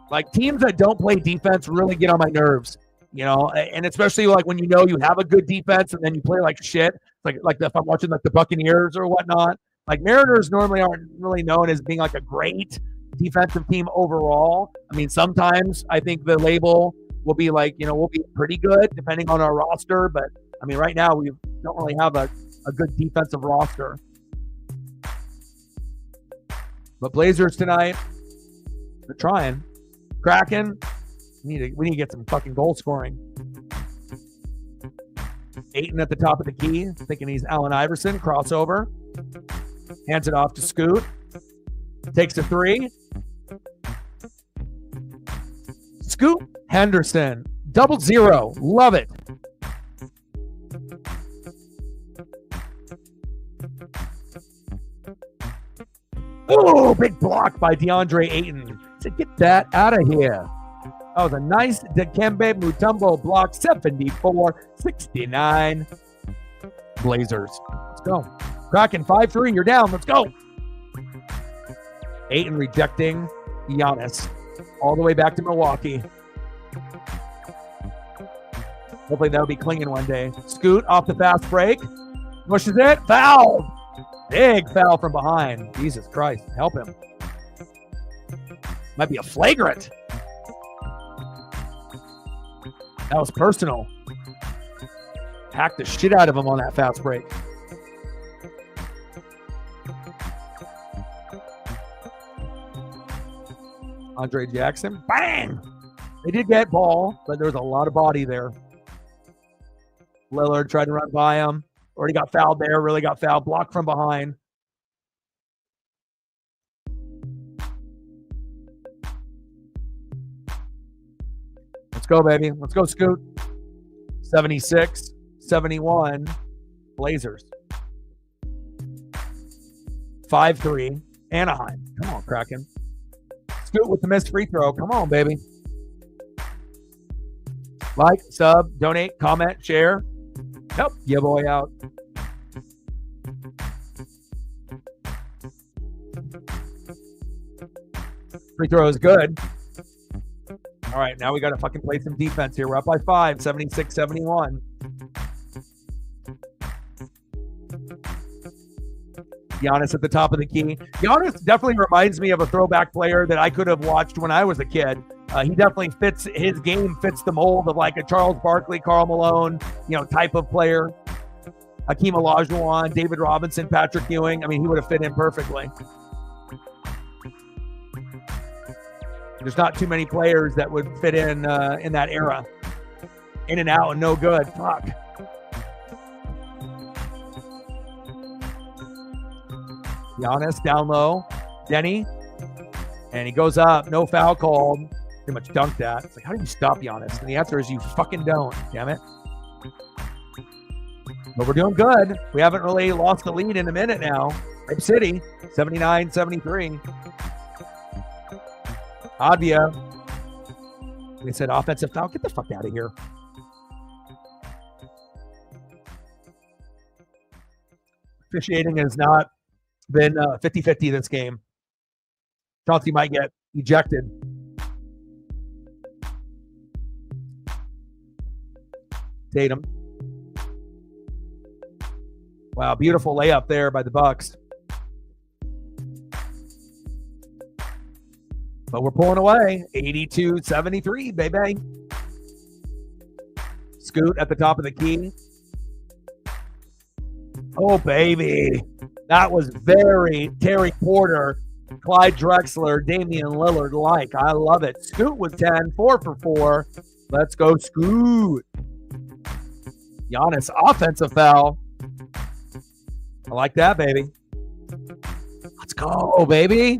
Like, teams that don't play defense really get on my nerves, you know, and especially like when you know you have a good defense and then you play like shit, like if I'm watching like the Buccaneers or whatnot. Like, Mariners normally aren't really known as being like a great defensive team overall. I mean, sometimes I think the label will be like, you know, we'll be pretty good depending on our roster, but I mean, right now we don't really have a good defensive roster. But Blazers tonight, they're trying. Kraken, we need to get some fucking goal scoring. Ayton at the top of the key, thinking he's Allen Iverson. Crossover, hands it off to Scoot. Takes a 3. Scoot Henderson, 0-0. Love it. Oh, big block by DeAndre Ayton. To get that out of here. That was a nice Dikembe Mutombo block. 74-69. Blazers. Let's go. Kraken 5-3. You're down. Let's go. Ayton rejecting Giannis all the way back to Milwaukee. Hopefully that'll be clinging one day. Scoot off the fast break. Pushes it. Foul. Big foul from behind. Jesus Christ. Help him. Might be a flagrant. That was personal. Hacked the shit out of him on that fast break. Andre Jackson. Bang! They did get ball, but there was a lot of body there. Lillard tried to run by him. Already got fouled there. Really got fouled. Blocked from behind. Let's go, baby. Let's go, Scoot. 76-71. Blazers. 5-3. Anaheim. Come on, Kraken. Scoot with the missed free throw. Come on, baby. Like, sub, donate, comment, share. Help your boy out. Free throw is good. All right, now we got to fucking play some defense here. We're up by 5, 76-71. Giannis at the top of the key. Giannis definitely reminds me of a throwback player that I could have watched when I was a kid. He definitely fits, his game fits the mold of like a Charles Barkley, Karl Malone, you know, type of player. Hakeem Olajuwon, David Robinson, Patrick Ewing. I mean, he would have fit in perfectly. There's not too many players that would fit in that era. In and out and no good. Fuck. Giannis down low. Denny. And he goes up. No foul called. Pretty much dunked that. It's like, how do you stop Giannis? And the answer is you fucking don't. Damn it. But we're doing good. We haven't really lost the lead in a minute now. Rip City, 79-73. Advia. We said offensive foul. Get the fuck out of here. Officiating has not been 50-50 this game. Chauncey might get ejected. Tatum. Wow, beautiful layup there by the Bucks. But we're pulling away. 82-73, baby. Scoot at the top of the key. Oh, baby. That was very Terry Porter, Clyde Drexler, Damian Lillard-like. I love it. Scoot with 10, 4 for 4. Let's go, Scoot. Giannis, offensive foul. I like that, baby. Let's go, baby.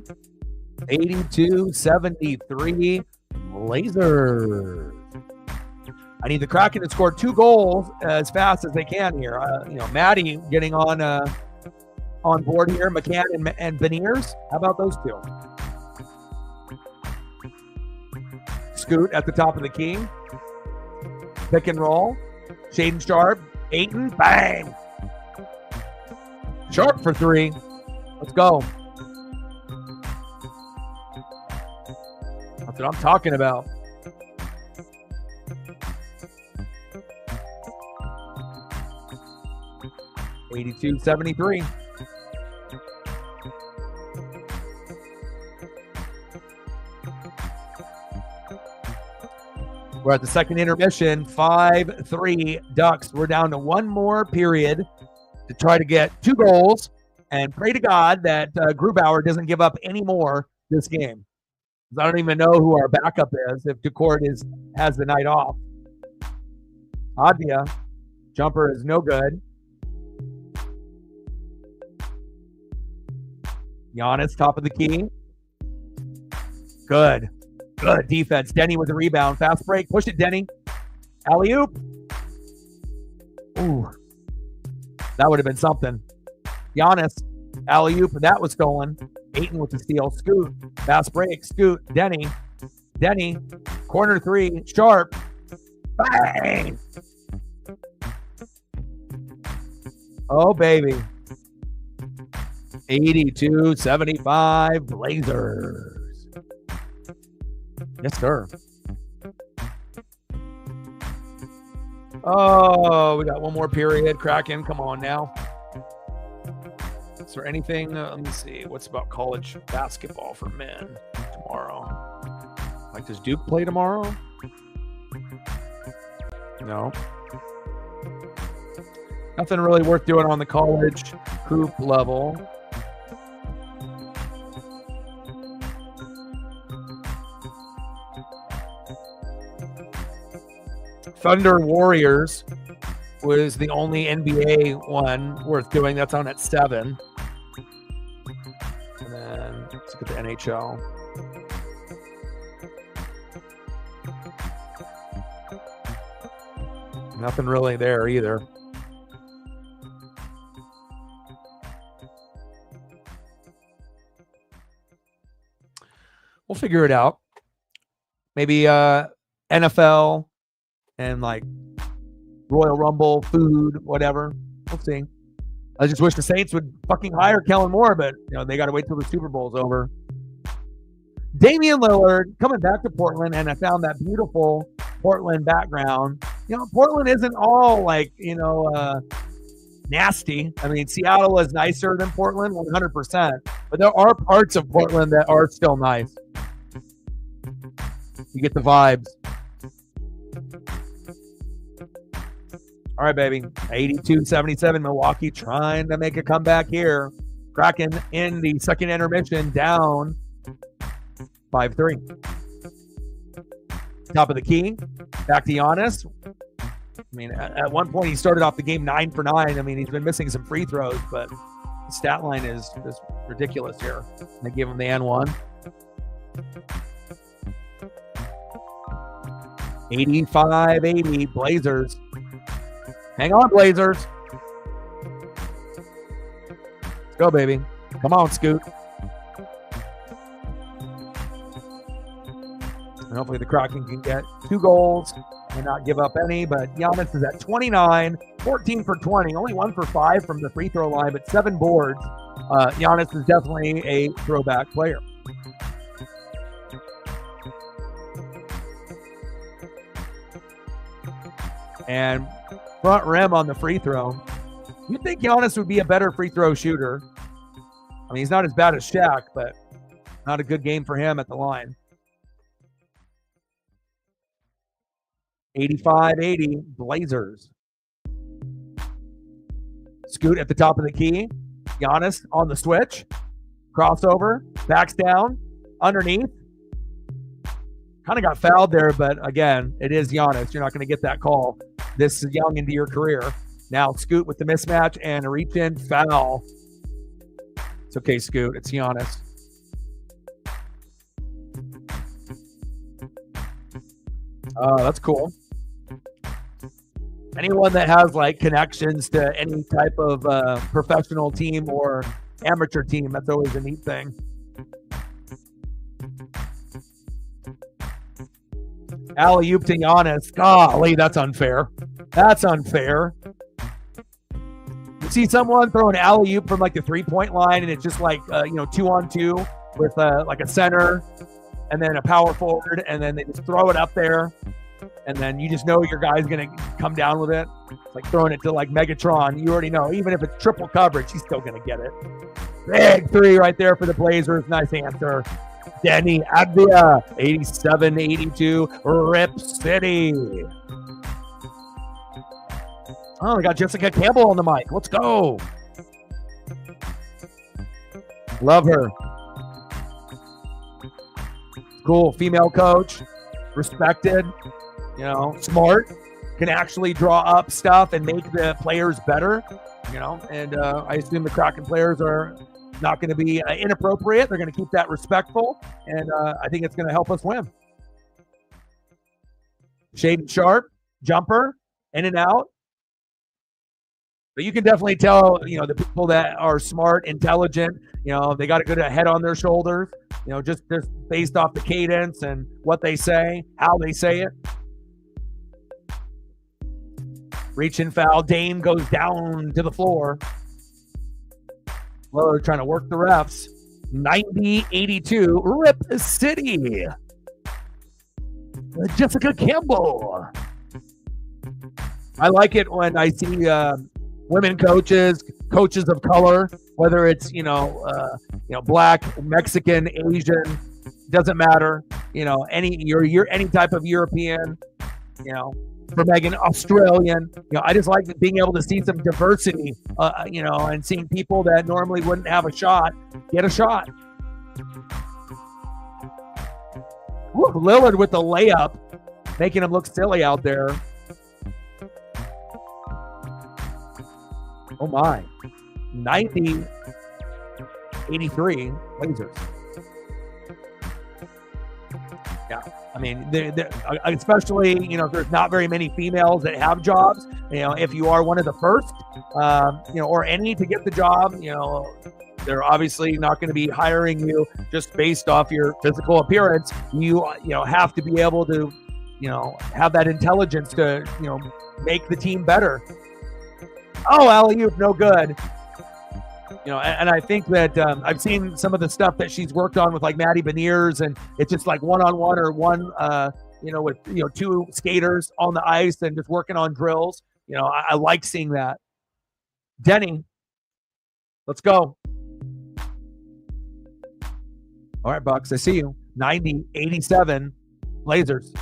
82-73 Blazers. I need the Kraken to score 2 goals as fast as they can here. Maddie getting on board here. McCann and Beniers. How about those two? Scoot at the top of the key. Pick and roll. Shaden Sharp. Ayton. Bang. Sharp for 3. Let's go. That's what I'm talking about. $82-73. We're at the second intermission. 5-3 Ducks. We're down to one more period to try to get 2 goals and pray to God that Grubauer doesn't give up any more this game. I don't even know who our backup is if Decourt has the night off. Advia. Jumper is no good. Giannis, top of the key. Good. Good defense. Denny with the rebound. Fast break. Push it, Denny. Alley-oop. Ooh. That would have been something. Giannis. Alley-oop, and that was stolen. Ayton with the steal. Scoot. Fast break. Scoot. Denny. Denny. Corner 3. Sharp. Bang! Oh, baby. 82-75 Blazers. Yes, sir. Oh, we got one more period. Kraken, come on now. Is there anything? Let me see. What's about college basketball for men tomorrow? Like, does Duke play tomorrow? No. Nothing really worth doing on the college hoop level. Thunder Warriors was the only NBA one worth doing. That's on at 7. And then let's look at the NHL. Nothing really there either. We'll figure it out. Maybe NFL and like Royal Rumble, food, whatever. We'll see. I just wish the Saints would fucking hire Kellen Moore, but they got to wait till the Super Bowl's over. Damian Lillard coming back to Portland, and I found that beautiful Portland background. Portland isn't all like, nasty. I mean, Seattle is nicer than Portland, 100%. But there are parts of Portland that are still nice. You get the vibes. All right, baby. 82-77 Milwaukee trying to make a comeback here. Kraken in the second intermission down 5-3. Top of the key. Back to Giannis. I mean, at one point he started off the game 9 for 9. I mean, he's been missing some free throws, but the stat line is just ridiculous here. They give him the N1. 85-80 Blazers. Hang on, Blazers. Go, baby. Come on, Scoot. And hopefully the Kraken can get 2 goals and not give up any. But Giannis is at 29, 14 for 20, only 1 for 5 from the free throw line, but 7 boards. Giannis is definitely a throwback player. And front rim on the free throw. You'd think Giannis would be a better free throw shooter. I mean, he's not as bad as Shaq, but not a good game for him at the line. 85-80, Blazers. Scoot at the top of the key. Giannis on the switch. Crossover. Backs down. Underneath. Kind of got fouled there, but again, it is Giannis. You're not going to get that call this young into your career. Now Scoot with the mismatch and a reach in foul. It's okay, Scoot. It's Giannis. That's cool. Anyone that has like connections to any type of professional team or amateur team, that's always a neat thing. Alley-oop to Giannis. Golly, that's unfair. That's unfair. You see someone throw an alley-oop from like the three-point line, and it's just like 2-on-2 with like a center and then a power forward, and then they just throw it up there, and then you just know your guy's gonna come down with it. It's like throwing it to like Megatron. You already know, even if it's triple coverage, he's still gonna get it. Big three right there for the Blazers. Nice answer. Denny Avdia, 87-82, Rip City. Oh, we got Jessica Campbell on the mic. Let's go. Love her. Cool female coach, respected, smart, can actually draw up stuff and make the players better, and I assume the Kraken players are not going to be inappropriate. They're going to keep that respectful, and I think it's going to help us win. Shaden Sharp, jumper, in and out. But you can definitely tell, the people that are smart, intelligent, they got a good head on their shoulders, just based off the cadence and what they say, how they say it. Reach and foul. Dame goes down to the floor. Well, they're trying to work the refs. 90-82, Rip City. Jessica Campbell. I like it when I see women coaches of color, whether it's black, Mexican, Asian, doesn't matter. Any type of European, for Megan, Australian. I just like being able to see some diversity, and seeing people that normally wouldn't have a shot get a shot. Woo, Lillard with the layup, making him look silly out there. Oh my. 90-83 Blazers. Yeah. I mean, especially, there's not very many females that have jobs. If you are one of the first, or any to get the job, they're obviously not going to be hiring you just based off your physical appearance. You have to be able to, have that intelligence to, make the team better. Oh, alley-oop, no good. And I think that I've seen some of the stuff that she's worked on with like Maddie Beniers, and it's just like one-on-one or one, with, two skaters on the ice and just working on drills. I like seeing that. Denny, let's go. All right, Bucks, I see you. 90-87 Blazers.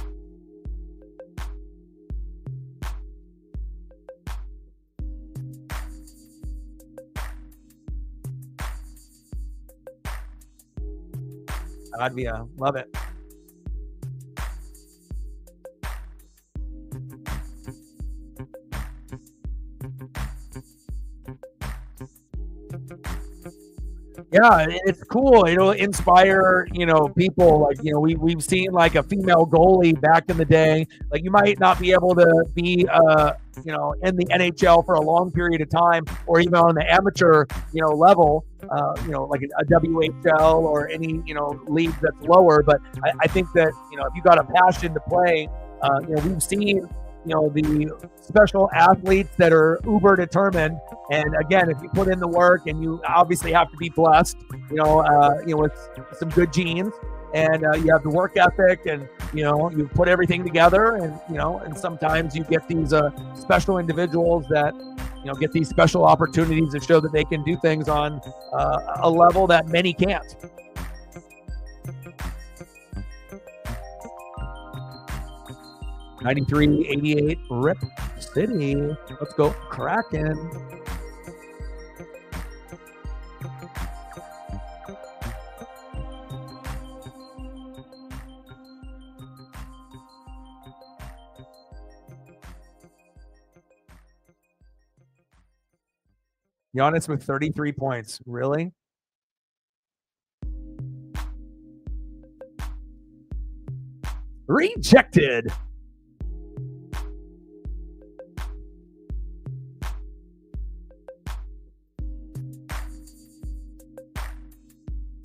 Advia, love it. Yeah, it's cool. It'll inspire, people. Like, we've seen like a female goalie back in the day. Like, you might not be able to be, in the NHL for a long period of time, or even on the amateur, level, like a WHL or any, league that's lower. But I think that, if you got a passion to play, we've seen, the special athletes that are uber determined. And again, if you put in the work, and you obviously have to be blessed, with some good genes, and you have the work ethic, and you put everything together, and sometimes you get these special individuals that get these special opportunities to show that they can do things on a level that many can't. $93.88 Rip City. Let's go Kraken. Giannis with 33 points. Really? Rejected.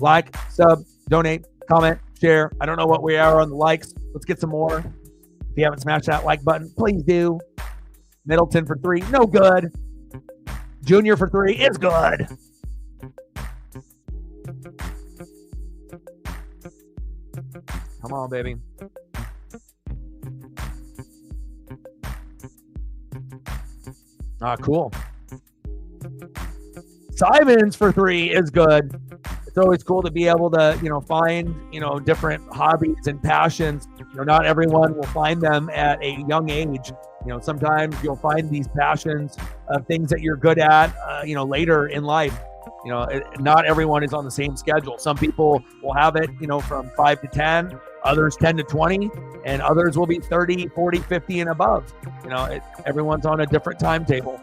Like, sub, donate, comment, share. I don't know what we are on the likes. Let's get some more. If you haven't smashed that like button, please do. Middleton for 3, no good. Junior for 3 is good. Come on, baby. Cool. Simons for 3 is good. It's always cool to be able to, find, different hobbies and passions. Not everyone will find them at a young age. Sometimes you'll find these passions of things that you're good at, later in life. Not everyone is on the same schedule. Some people will have it, from 5 to 10, others 10 to 20, and others will be 30, 40, 50 and above. Everyone's on a different timetable.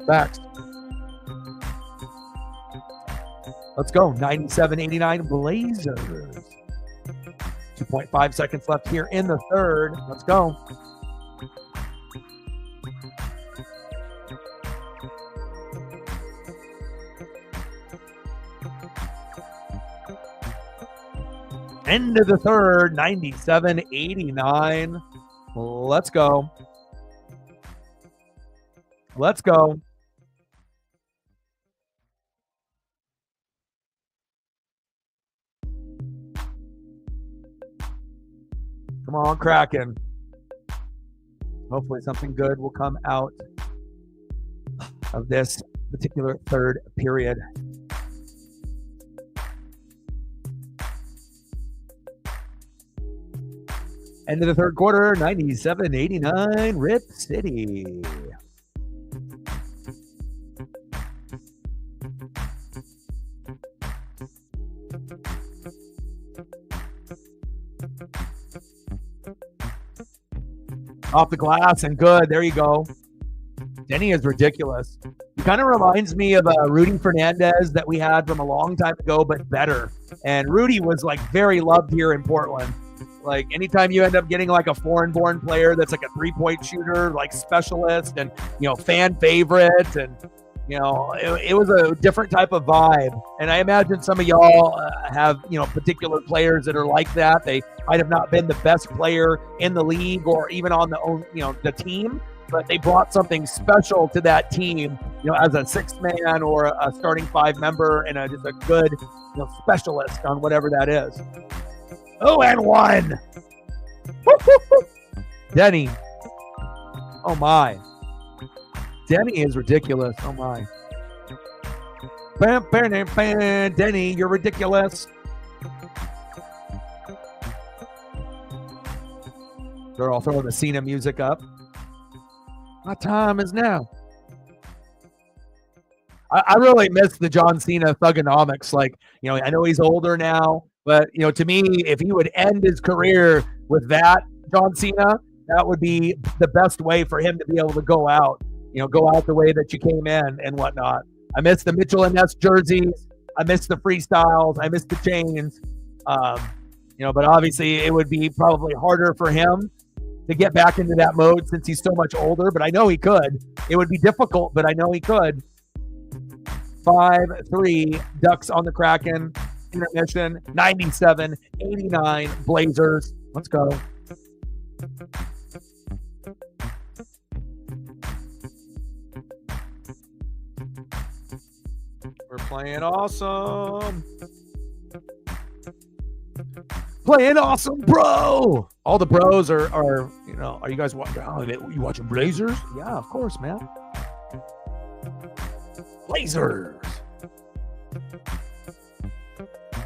Facts. Let's go. 97-89 Blazers. 2.5 seconds left here in the third. Let's go. End of the third. 97-89. Let's go. Let's go. Come on, Kraken. Hopefully something good will come out of this particular third period. End of the third quarter, 97-89, Rip City. Off the glass and good. There you go. Denny is ridiculous. He kind of reminds me of Rudy Fernandez that we had from a long time ago, but better. And Rudy was like very loved here in Portland. Like anytime you end up getting like a foreign-born player that's like a three-point shooter, like specialist and, fan favorite, and, it was a different type of vibe. And I imagine some of y'all have, particular players that are like that. They might have not been the best player in the league or even on the team, but they brought something special to that team, as a sixth man or a starting 5 member and just a good, specialist on whatever that is. Oh, and 1. Denny. Oh, my. Denny is ridiculous. Oh, my. Denny, you're ridiculous. They're all throwing the Cena music up. My time is now. I really miss the John Cena thugonomics. Like, I know he's older now, but, to me, if he would end his career with that, John Cena, that would be the best way for him to be able to go out the way that you came in and whatnot. I miss the Mitchell and Ness jerseys. I miss the freestyles. I miss the chains. But obviously it would be probably harder for him to get back into that mode since he's so much older, but I know he could. It would be difficult, but I know he could. 5-3, Ducks on the Kraken. Intermission, 97-89, Blazers. Let's go. We're playing awesome. Playing awesome, bro. All the bros are you guys watching? Oh, you watching Blazers? Yeah, of course, man. Blazers.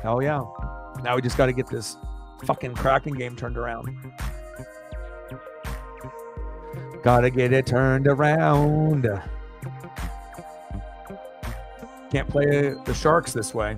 Hell yeah. Now we just got to get this fucking Kraken game turned around. Gotta get it turned around. Can't play the Sharks this way.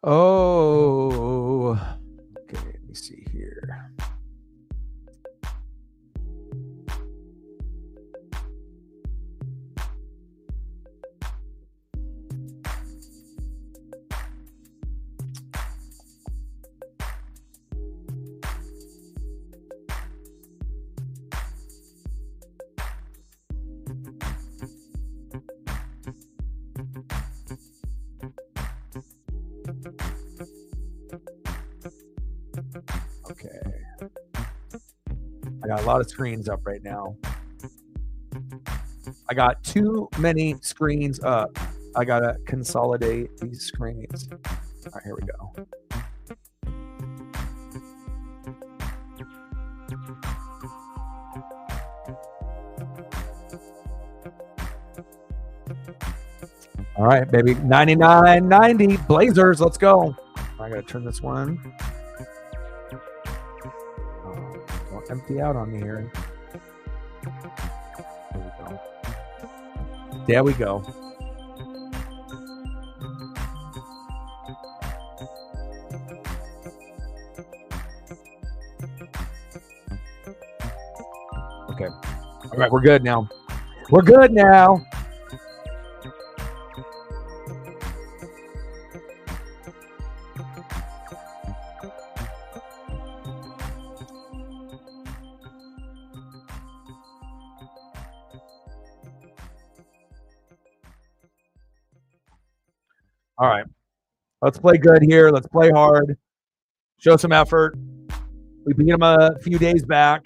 Oh, okay, let me see here. Okay. I got a lot of screens up right now. I got too many screens up. I got to consolidate these screens. All right, here we go. All right, baby. 99-90 Blazers. Let's go. I got to turn this one. Don't empty out on me here. There we go. Okay. All right, we're good now. We're good now. All right, let's play good here. Let's play hard. Show some effort. We beat them a few days back.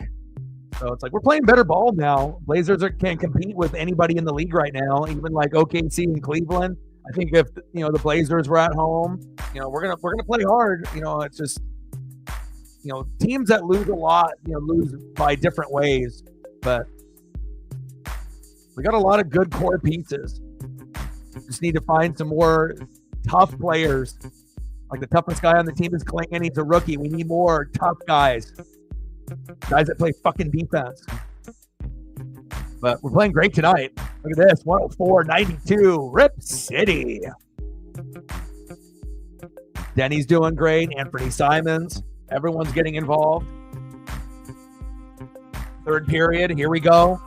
So it's like we're playing better ball now. Blazers can compete with anybody in the league right now, even like OKC and Cleveland. I think if the Blazers were at home, we're gonna play hard. It's just teams that lose a lot, lose by different ways. But we got a lot of good core pieces. Just need to find some more tough players. Like the toughest guy on the team is Klingon. He's a rookie. We need more tough guys. Guys that play fucking defense. But we're playing great tonight. Look at this. 104-92. Rip City. Denny's doing great. Anthony Simons. Everyone's getting involved. Third period. Here we go.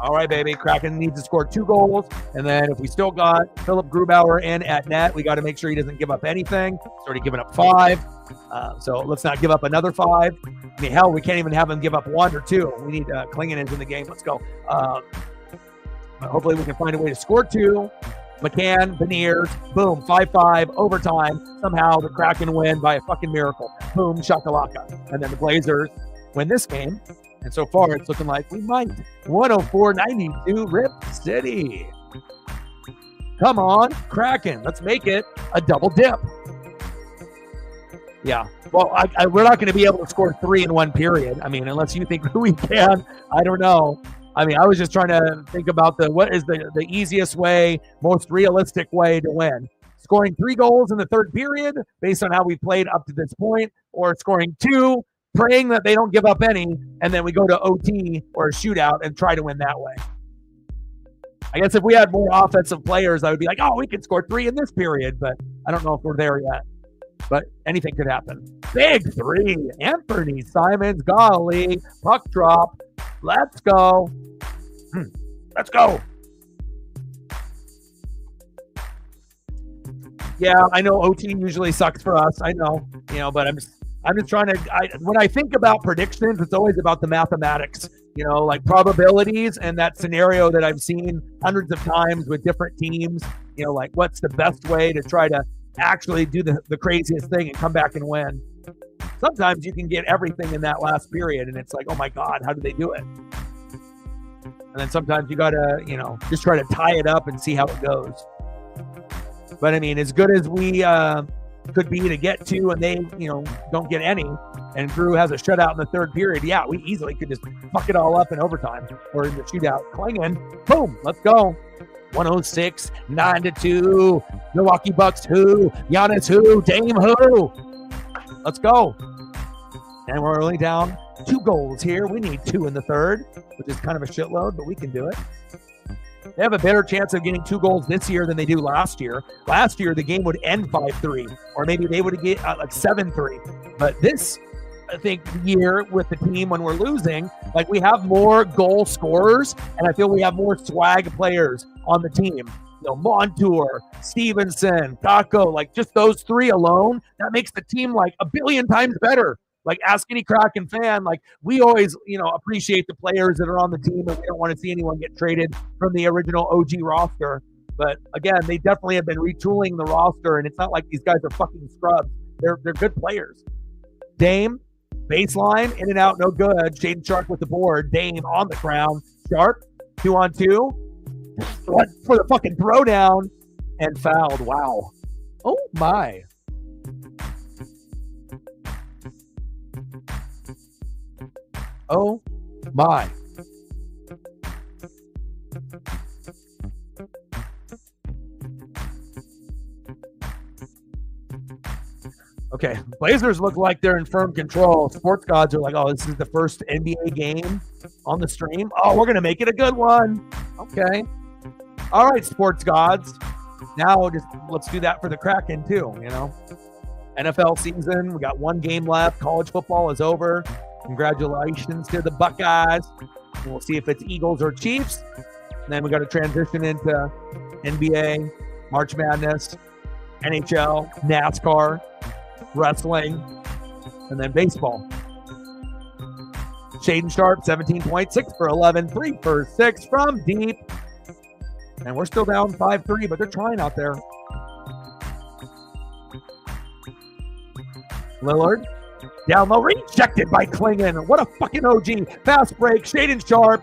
All right, baby. Kraken needs to score 2 goals. And then if we still got Philip Grubauer in at net, we got to make sure he doesn't give up anything. He's already given up 5. So let's not give up another 5. I mean, hell, we can't even have him give up 1 or 2. We need Klingon in the game. Let's go. Hopefully we can find a way to score 2. McCann, Beniers, boom, 5-5, overtime. Somehow the Kraken win by a fucking miracle. Boom, shakalaka. And then the Blazers win this game. And so far, it's looking like we might. 104-92, Rip City. Come on, Kraken. Let's make it a double dip. Yeah. Well, we're not going to be able to score 3 in one period. I mean, unless you think we can. I don't know. I mean, I was just trying to think about what is the easiest way, most realistic way to win. Scoring 3 goals in the third period based on how we played up to this point, or scoring 2, praying that they don't give up any, and then we go to OT or a shootout and try to win that way. I guess if we had more offensive players, I would be like, oh, we can score 3 in this period, but I don't know if we're there yet. But anything could happen. Big 3. Anthony Simons, golly, puck drop. Let's go. Let's go. Yeah, I know OT usually sucks for us. I know, but I'm just trying to. When I think about predictions, it's always about the mathematics. Like probabilities and that scenario that I've seen hundreds of times with different teams. Like what's the best way to try to actually do the craziest thing and come back and win. Sometimes you can get everything in that last period, and it's like, oh my God, how did they do it? And then sometimes you gotta, just try to tie it up and see how it goes. But I mean, as good as we could be to get to, and they, don't get any, and Drew has a shutout in the third period, yeah, we easily could just fuck it all up in overtime or in the shootout. Klingon, boom, let's go. 106, 9-2. Milwaukee Bucks who? Giannis who? Dame who? Let's go. And we're only down 2 goals here. We need 2 in the third, which is kind of a shitload, but we can do it. They have a better chance of getting 2 goals this year than they do last year. Last year, the game would end 5-3, or maybe they would get like 7-3. But this, I think, year with the team when we're losing, like we have more goal scorers, and I feel we have more swag players on the team. Montour, Stevenson, Taco, like just those 3 alone, that makes the team like a billion times better. Like ask any Kraken fan, like we always, appreciate the players that are on the team, and we don't want to see anyone get traded from the original OG roster. But again, they definitely have been retooling the roster, and it's not like these guys are fucking scrubs. They're good players. Dame, baseline, in and out, no good. Shaden Sharp with the board. Dame on the ground. Sharp, 2-on-2. For the fucking throwdown, and fouled. Wow. Oh my. Oh my. Okay, Blazers look like they're in firm control. Sports gods are like, oh, this is the first NBA game on the stream. Oh, we're going to make it a good one. Okay. All right, sports gods. Now just let's do that for the Kraken too, NFL season, we got 1 game left. College football is over. Congratulations to the Buckeyes. And we'll see if it's Eagles or Chiefs. And then we got to transition into NBA, March Madness, NHL, NASCAR, wrestling, and then baseball. Shaden Sharp, 17 points, 6 for 11, 3 for 6 from deep. And we're still down 5-3, but they're trying out there. Lillard, down low, rejected by Klingon. What a fucking OG. Fast break, Shaden Sharp.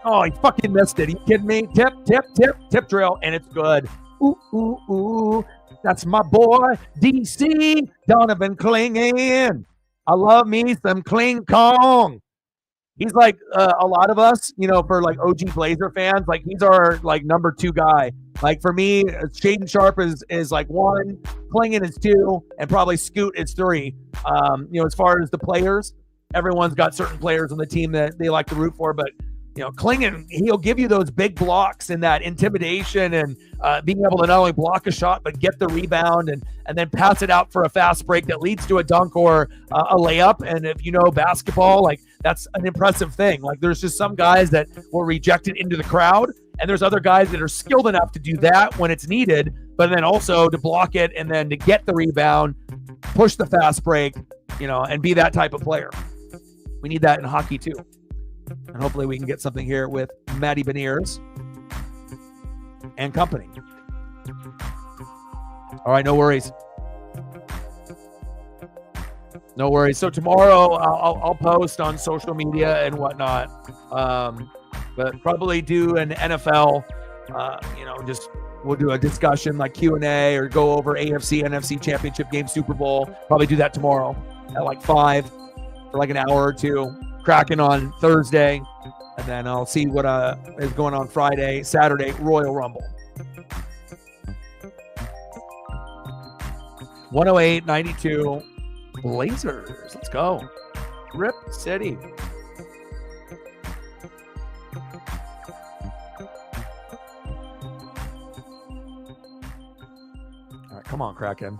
Oh, he fucking missed it. Are you kidding me? Tip drill, and it's good. Ooh. That's my boy, DC, Donovan Klingon. I love me some Kling Kong. He's like a lot of us, for like OG Blazer fans, like he's our like number 2 guy. Like for me, Shaden Sharp is like 1, Klingon is 2, and probably Scoot is 3. As far as the players, everyone's got certain players on the team that they like to root for, but Klingon, he'll give you those big blocks and that intimidation and being able to not only block a shot, but get the rebound and then pass it out for a fast break that leads to a dunk or a layup. And if you know basketball, like that's an impressive thing. Like there's just some guys that will reject it into the crowd, and there's other guys that are skilled enough to do that when it's needed, but then also to block it and then to get the rebound, push the fast break, and be that type of player. We need that in hockey too. And hopefully we can get something here with Matty Beniers and company. All right, no worries. No worries. So tomorrow I'll post on social media and whatnot, but probably do an NFL Just we'll do a discussion like Q&A or go over AFC, NFC championship game, Super Bowl. Probably do that tomorrow at like 5 for like an hour or two. Cracking on Thursday. And then I'll see what is going on Friday, Saturday, Royal Rumble. 108-92 Blazers. Let's go. Rip City. All right, come on, Kraken.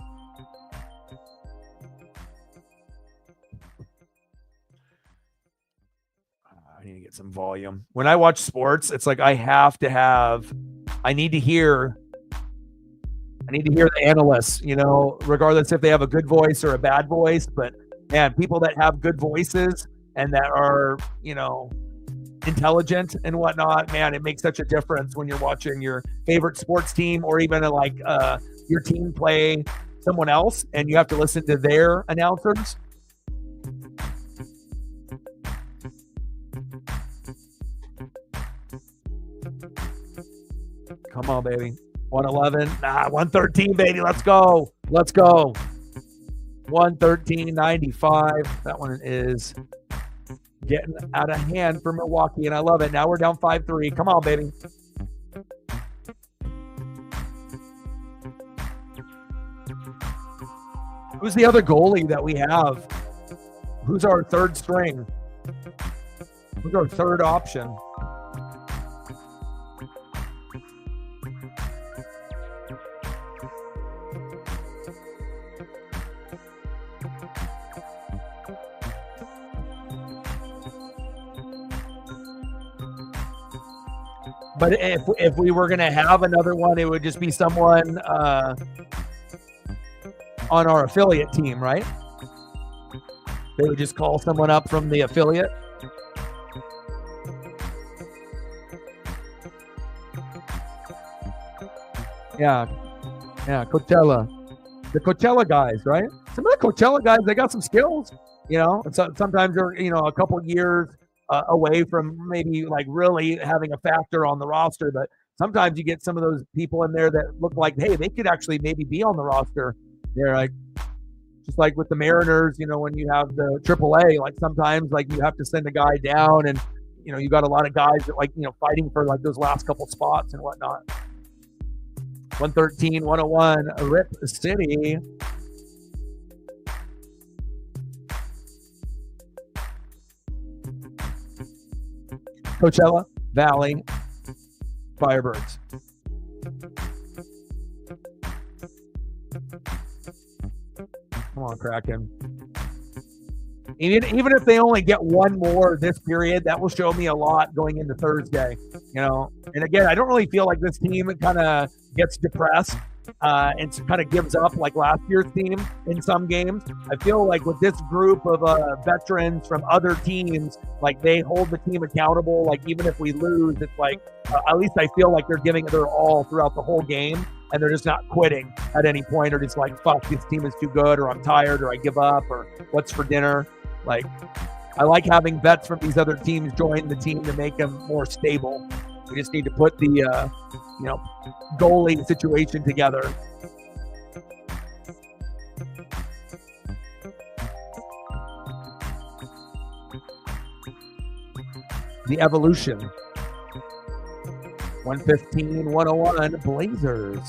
I need to get some volume. When I watch sports, it's like I need to hear the analysts, regardless if they have a good voice or a bad voice. But man, people that have good voices and that are, intelligent and whatnot, man, it makes such a difference when you're watching your favorite sports team or even like your team play someone else and you have to listen to their announcers. Come on, baby. 111. 113, baby. Let's go. 113.95. That one is getting out of hand for Milwaukee, and I love it. Now we're down 5-3. Come on, baby. Who's the other goalie that we have? Who's our third string? Who's our third option? But if we were going to have another one, it would just be someone on our affiliate team, right? They would just call someone up from the affiliate. Yeah, Coachella. The Coachella guys, right? Some of the Coachella guys, they got some skills, And so sometimes they're, a couple years away from maybe like really having a factor on the roster, but sometimes you get some of those people in there that look like, hey, they could actually maybe be on the roster. They're like, just like with the Mariners, when you have the AAA, like sometimes like you have to send a guy down and, you got a lot of guys that like, fighting for like those last couple spots and whatnot. 113-101, Rip City. Coachella Valley Firebirds. Come on, Kraken. Even if they only get one more this period, that will show me a lot going into Thursday. And again, I don't really feel like this team kind of gets depressed and kind of gives up like last year's team in some games. I feel like with this group of veterans from other teams, like they hold the team accountable. Like even if we lose, it's like at least I feel like they're giving it their all throughout the whole game, and they're just not quitting at any point or just like, fuck, this team is too good, or I'm tired, or I give up, or what's for dinner. Like I like having vets from these other teams join the team to make them more stable. We just need to put the goalie situation together. The evolution. 115-101 Blazers.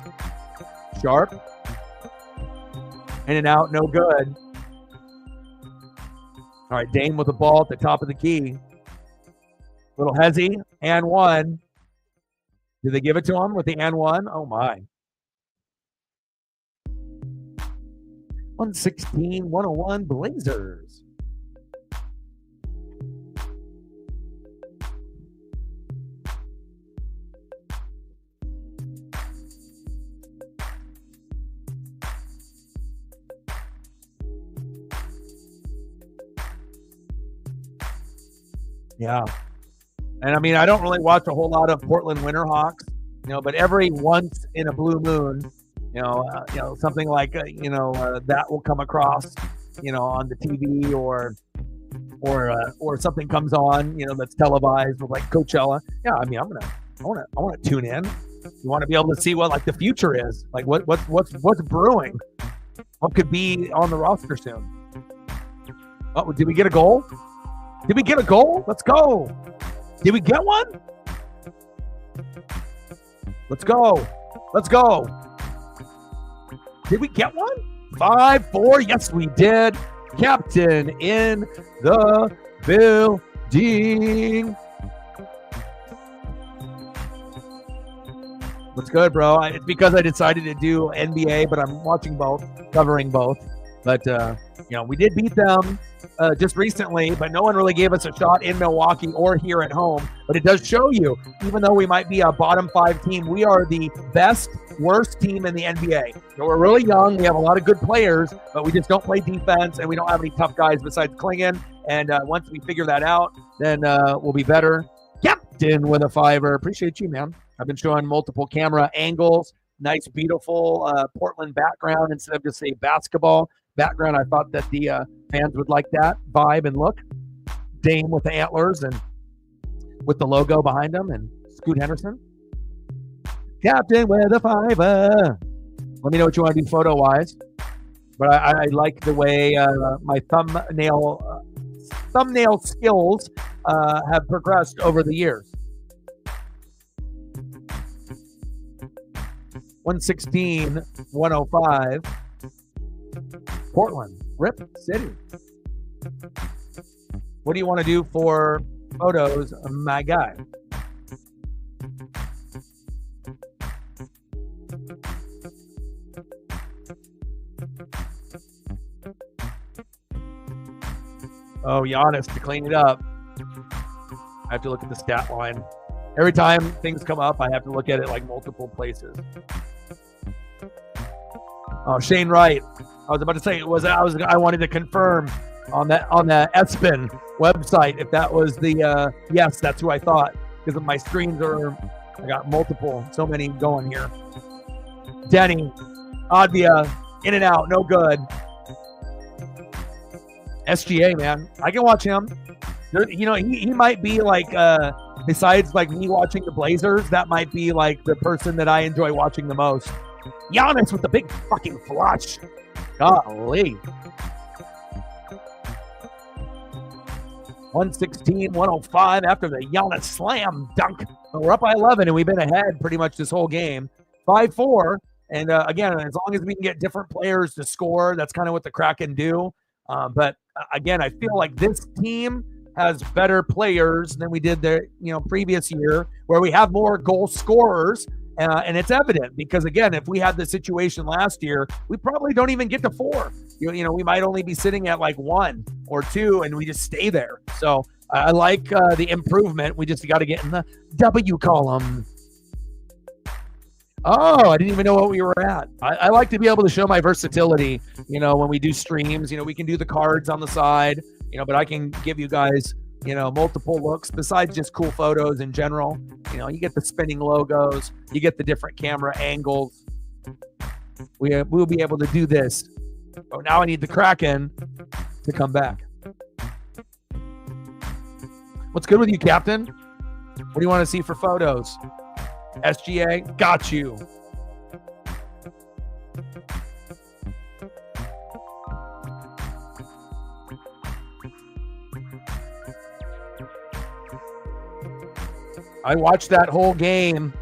Sharp. In and out, no good. All right, Dame with the ball at the top of the key. Little hezzy, and one. Did they give it to him with the and one? Oh, my. 116-101 Blazers. Yeah. And I mean, I don't really watch a whole lot of Portland Winterhawks, but every once in a blue moon, something like, that will come across, on the TV or something comes on, that's televised with like Coachella. Yeah. I mean, I want to tune in. You want to be able to see what like the future is, like what's brewing, what could be on the roster soon. Oh, did we get a goal? Did we get a goal? Let's go. Did we get one? Let's go. Let's go. Did we get one? 5-4. Yes, we did. Captain in the building. What's good, bro? It's because I decided to do NBA, but I'm watching both, covering both. But, we did beat them just recently, but no one really gave us a shot in Milwaukee or here at home. But it does show you, even though we might be a bottom 5 team, we are the best, worst team in the NBA. So we're really young. We have a lot of good players, but we just don't play defense, and we don't have any tough guys besides Klingon. And once we figure that out, then we'll be better. Captain with a 5er. Appreciate you, man. I've been showing multiple camera angles. Nice, beautiful Portland background instead of just a basketball background. I thought that the fans would like that vibe and look. Dame with the antlers and with the logo behind him, and Scoot Henderson. Captain with a 5er. Let me know what you want to do photo-wise. But I like the way my thumbnail skills have progressed over the years. 116-105. Portland, Rip City. What do you want to do for photos, my guy? Oh, Giannis to clean it up. I have to look at the stat line. Every time things come up, I have to look at it like multiple places. Oh, Shane Wright. I was about to say I wanted to confirm on the ESPN website if that was the yes, that's who I thought, because my screens I got multiple, so many going here. Denny, Advia, in and out, no good. SGA, man, I can watch him. He might be like besides like me watching the Blazers, that might be like the person that I enjoy watching the most. Giannis with the big fucking flush. Golly. 116-105 after the Giannis slam dunk. So we're up by 11, and we've been ahead pretty much this whole game. 5-4. And again, as long as we can get different players to score, that's kind of what the Kraken do. But again, I feel like this team has better players than we did the previous year, where we have more goal scorers. And it's evident because, again, if we had the situation last year, we probably don't even get to 4. We might only be sitting at like 1 or 2, and we just stay there. So I like the improvement. We just got to get in the W column. Oh, I didn't even know what we were at. I like to be able to show my versatility, when we do streams. We can do the cards on the side, but I can give you guys multiple looks besides just cool photos in general. You get the spinning logos, you get the different camera angles. We'll be able to do this. Oh, now I need the Kraken to come back. What's good with you, Captain? What do you want to see for photos? SGA, got you. I watched that whole game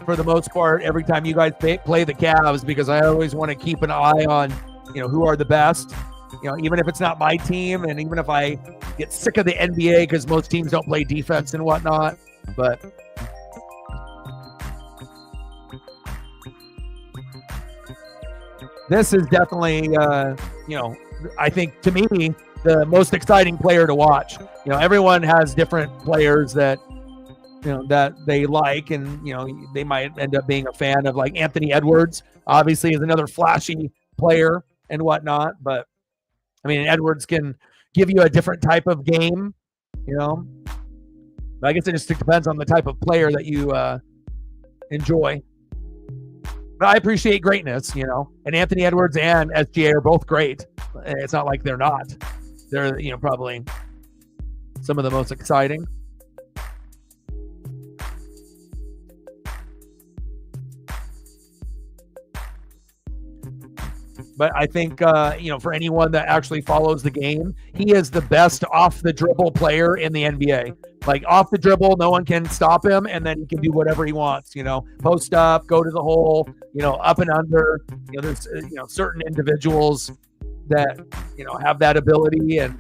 for the most part every time you guys play the Cavs, because I always want to keep an eye on, who are the best, even if it's not my team, and even if I get sick of the NBA because most teams don't play defense and whatnot. But this is definitely, I think to me, the most exciting player to watch. Everyone has different players that that they like, and they might end up being a fan of, like Anthony Edwards obviously is another flashy player and whatnot, but I mean, Edwards can give you a different type of game, but I guess it just depends on the type of player that you enjoy. But I appreciate greatness, and Anthony Edwards and SGA are both great. It's not like they're not. They're probably some of the most exciting. but I think, for anyone that actually follows the game, he is the best off the dribble player in the NBA. Like off the dribble, no one can stop him, and then he can do whatever he wants. Post up, go to the hole, up and under. There's certain individuals that have that ability and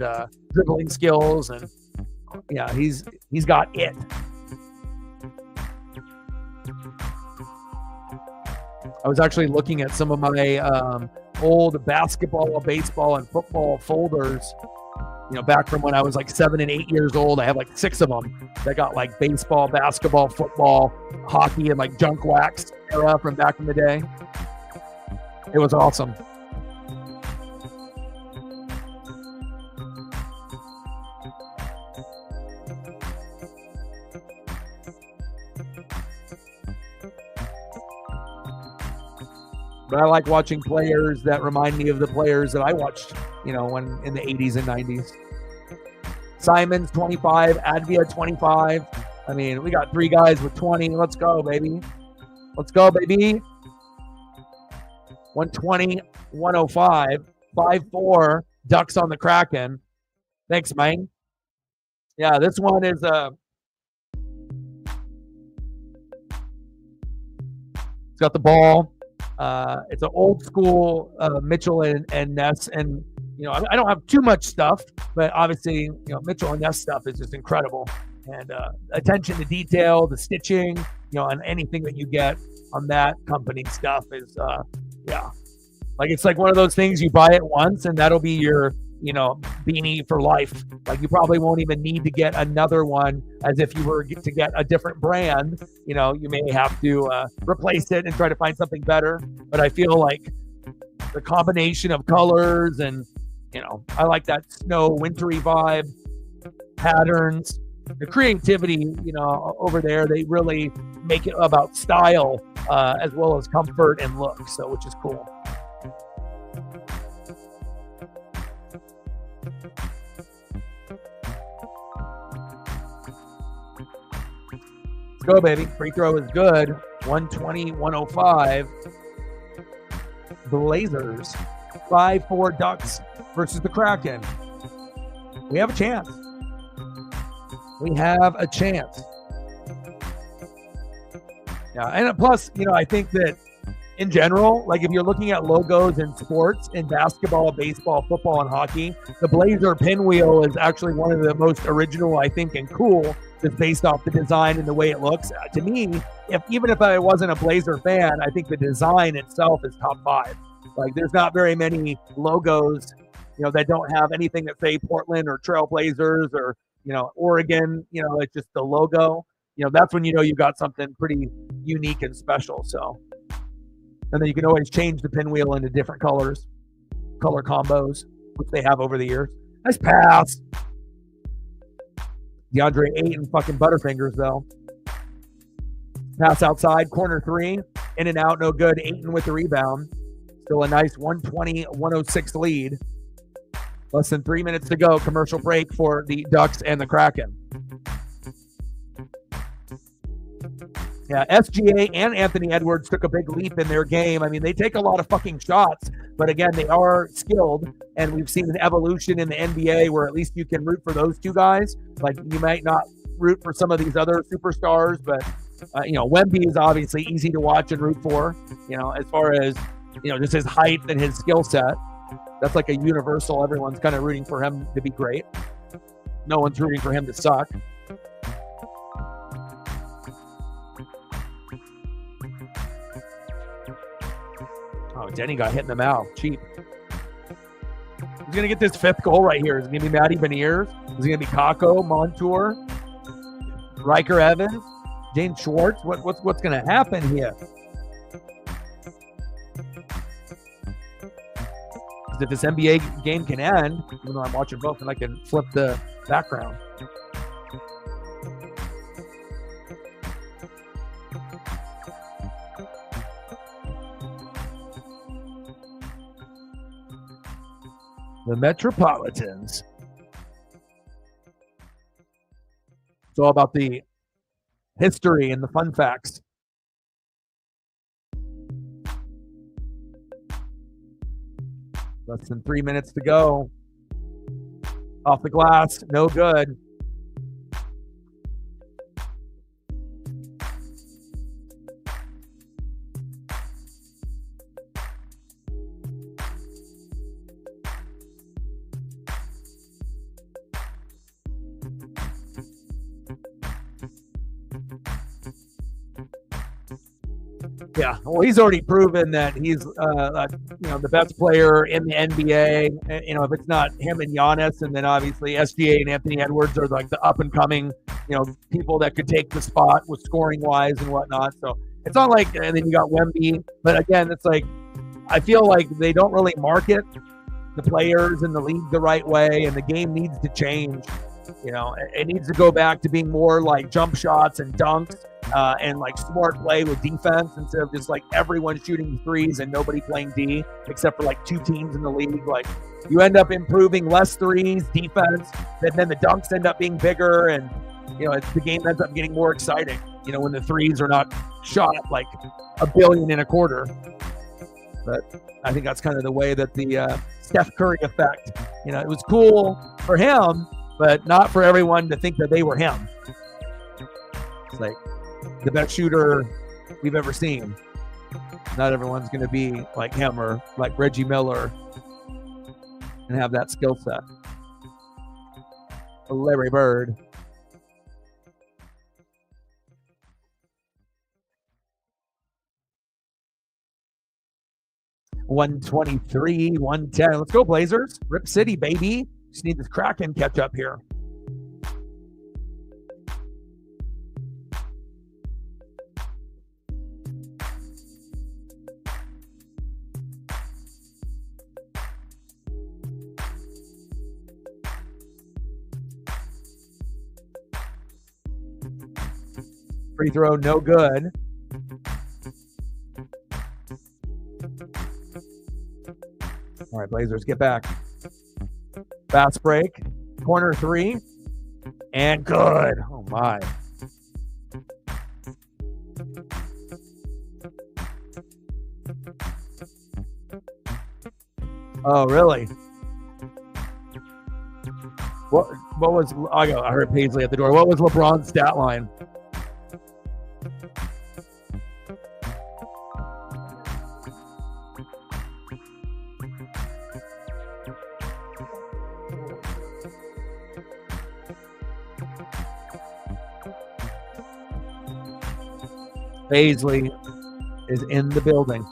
dribbling skills, and he's got it. I was actually looking at some of my old basketball, baseball, and football folders, back from when I was like 7 and 8 years old. I have like 6 of them that got like baseball, basketball, football, hockey, and like junk wax era from back in the day. It was awesome. But I like watching players that remind me of the players that I watched, when in the 80s and 90s. Simon's 25, Advia 25. I mean, we got 3 guys with 20. Let's go, baby. Let's go, baby. 120, 105, 5-4, Ducks on the Kraken. Thanks, man. Yeah, this one is it's got the ball. It's an old school Mitchell and Ness, and I don't have too much stuff, but obviously Mitchell and Ness stuff is just incredible, and attention to detail, the stitching, and anything that you get on that company stuff is like it's like one of those things you buy it once and that'll be your beanie for life. Like you probably won't even need to get another one, as if you were to get a different brand. You may have to replace it and try to find something better. But I feel like the combination of colors and, I like that snow wintry vibe, patterns, the creativity, over there. They really make it about style as well as comfort and look, so which is cool. Go, baby. Free throw is good. 120, 105. Blazers. 5-4 Ducks versus the Kraken. We have a chance. We have a chance. Yeah, and plus, I think that in general, like if you're looking at logos in sports, in basketball, baseball, football, and hockey, the Blazer pinwheel is actually one of the most original, I think, and cool, just based off the design and the way it looks. To me, even if I wasn't a Blazer fan, I think the design itself is top 5. Like there's not very many logos, that don't have anything that say Portland or Trailblazers or, Oregon, it's just the logo. That's when you got something pretty unique and special. So, and then you can always change the pinwheel into different color combos, which they have over the years. Nice pass. DeAndre Ayton fucking Butterfingers, though. Pass outside, corner 3. In and out, no good. Ayton with the rebound. Still a nice 120-106 lead. Less than 3 minutes to go. Commercial break for the Ducks and the Kraken. Yeah, SGA and Anthony Edwards took a big leap in their game. I mean, they take a lot of fucking shots, but again, they are skilled, and we've seen an evolution in the NBA where at least you can root for those 2 guys. Like, you might not root for some of these other superstars, but, Wemby is obviously easy to watch and root for, as far as, just his height and his skill set. That's like a universal. Everyone's kind of rooting for him to be great. No one's rooting for him to suck. Oh, Denny got hit in the mouth. Cheap. He's going to get this 5th goal right here. Is it going to be Matty Beniers? Is it going to be Kako, Montour, Riker Evans, James Schwartz? What's going to happen here? If this NBA game can end, even though I'm watching both, and I can flip the background. The Metropolitans. It's all about the history and the fun facts. Less than 3 minutes to go. Off the glass, no good. Yeah, well, he's already proven that he's, the best player in the NBA. If it's not him and Giannis, and then obviously SGA and Anthony Edwards are like the up and coming, people that could take the spot with scoring wise and whatnot. So it's not like, and then you got Wemby, but again, it's like I feel like they don't really market the players in the league the right way, and the game needs to change. It needs to go back to being more like jump shots and dunks. And like smart play with defense instead of just like everyone shooting threes and nobody playing D except for like 2 teams in the league. Like you end up improving less threes, defense, and then the dunks end up being bigger, and the game ends up getting more exciting. When the threes are not shot like a billion in a quarter. But I think that's kind of the way that the Steph Curry effect. It was cool for him, but not for everyone to think that they were him. It's like the best shooter we've ever seen. Not everyone's going to be like him or like Reggie Miller and have that skill set. Larry Bird. $123, $110. Let's go, Blazers. Rip City, baby. Just need this Kraken catch up here. Free throw, no good. All right, Blazers, get back. Fast break. Corner 3. And good. Oh, my. Oh, really? What was... I heard Paisley at the door. What was LeBron's stat line? Paisley is in the building.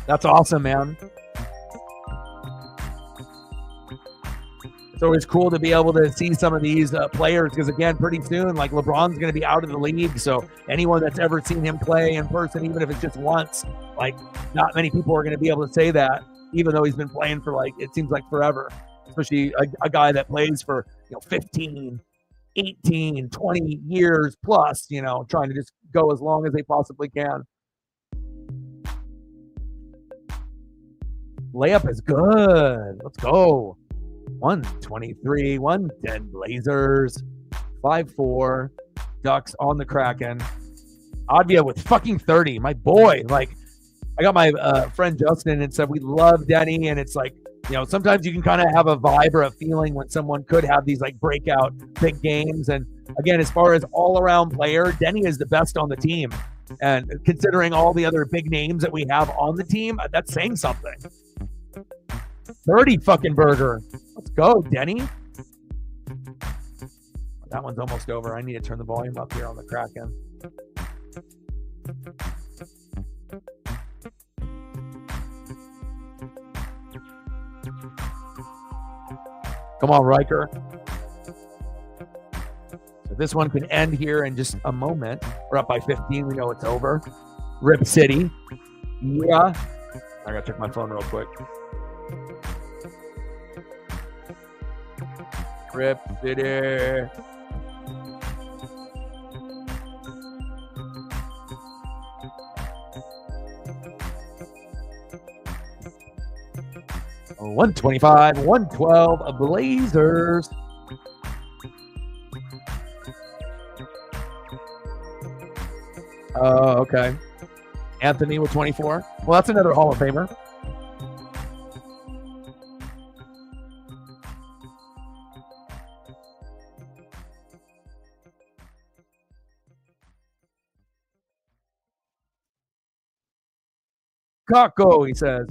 That's awesome, man. It's always cool to be able to see some of these players because, again, pretty soon, like LeBron's going to be out of the league. So anyone that's ever seen him play in person, even if it's just once, like not many people are going to be able to say that, even though he's been playing for like, it seems like forever, especially a guy that plays for 15, 18, 20 years plus, trying to just go as long as they possibly can. Layup is good. Let's go. 123, 110 Blazers. 5-4. Ducks on the Kraken. Advia with fucking 30. My boy. Like, I got my friend Justin and said we love Denny, and it's like, sometimes you can kind of have a vibe or a feeling when someone could have these like breakout big games. And again, as far as all around player, Denny is the best on the team. And considering all the other big names that we have on the team, that's saying something. 30 fucking burger. Let's go, Denny. That one's almost over. I need to turn the volume up here on the Kraken. Come on, Riker. So this one can end here in just a moment. We're up by 15. We know it's over. Rip City. Yeah. I gotta check my phone real quick. Rip City. Oh, 125, 112 Blazers. Oh, okay. Anthony with 24. Well, that's another Hall of Famer. Kako, he says.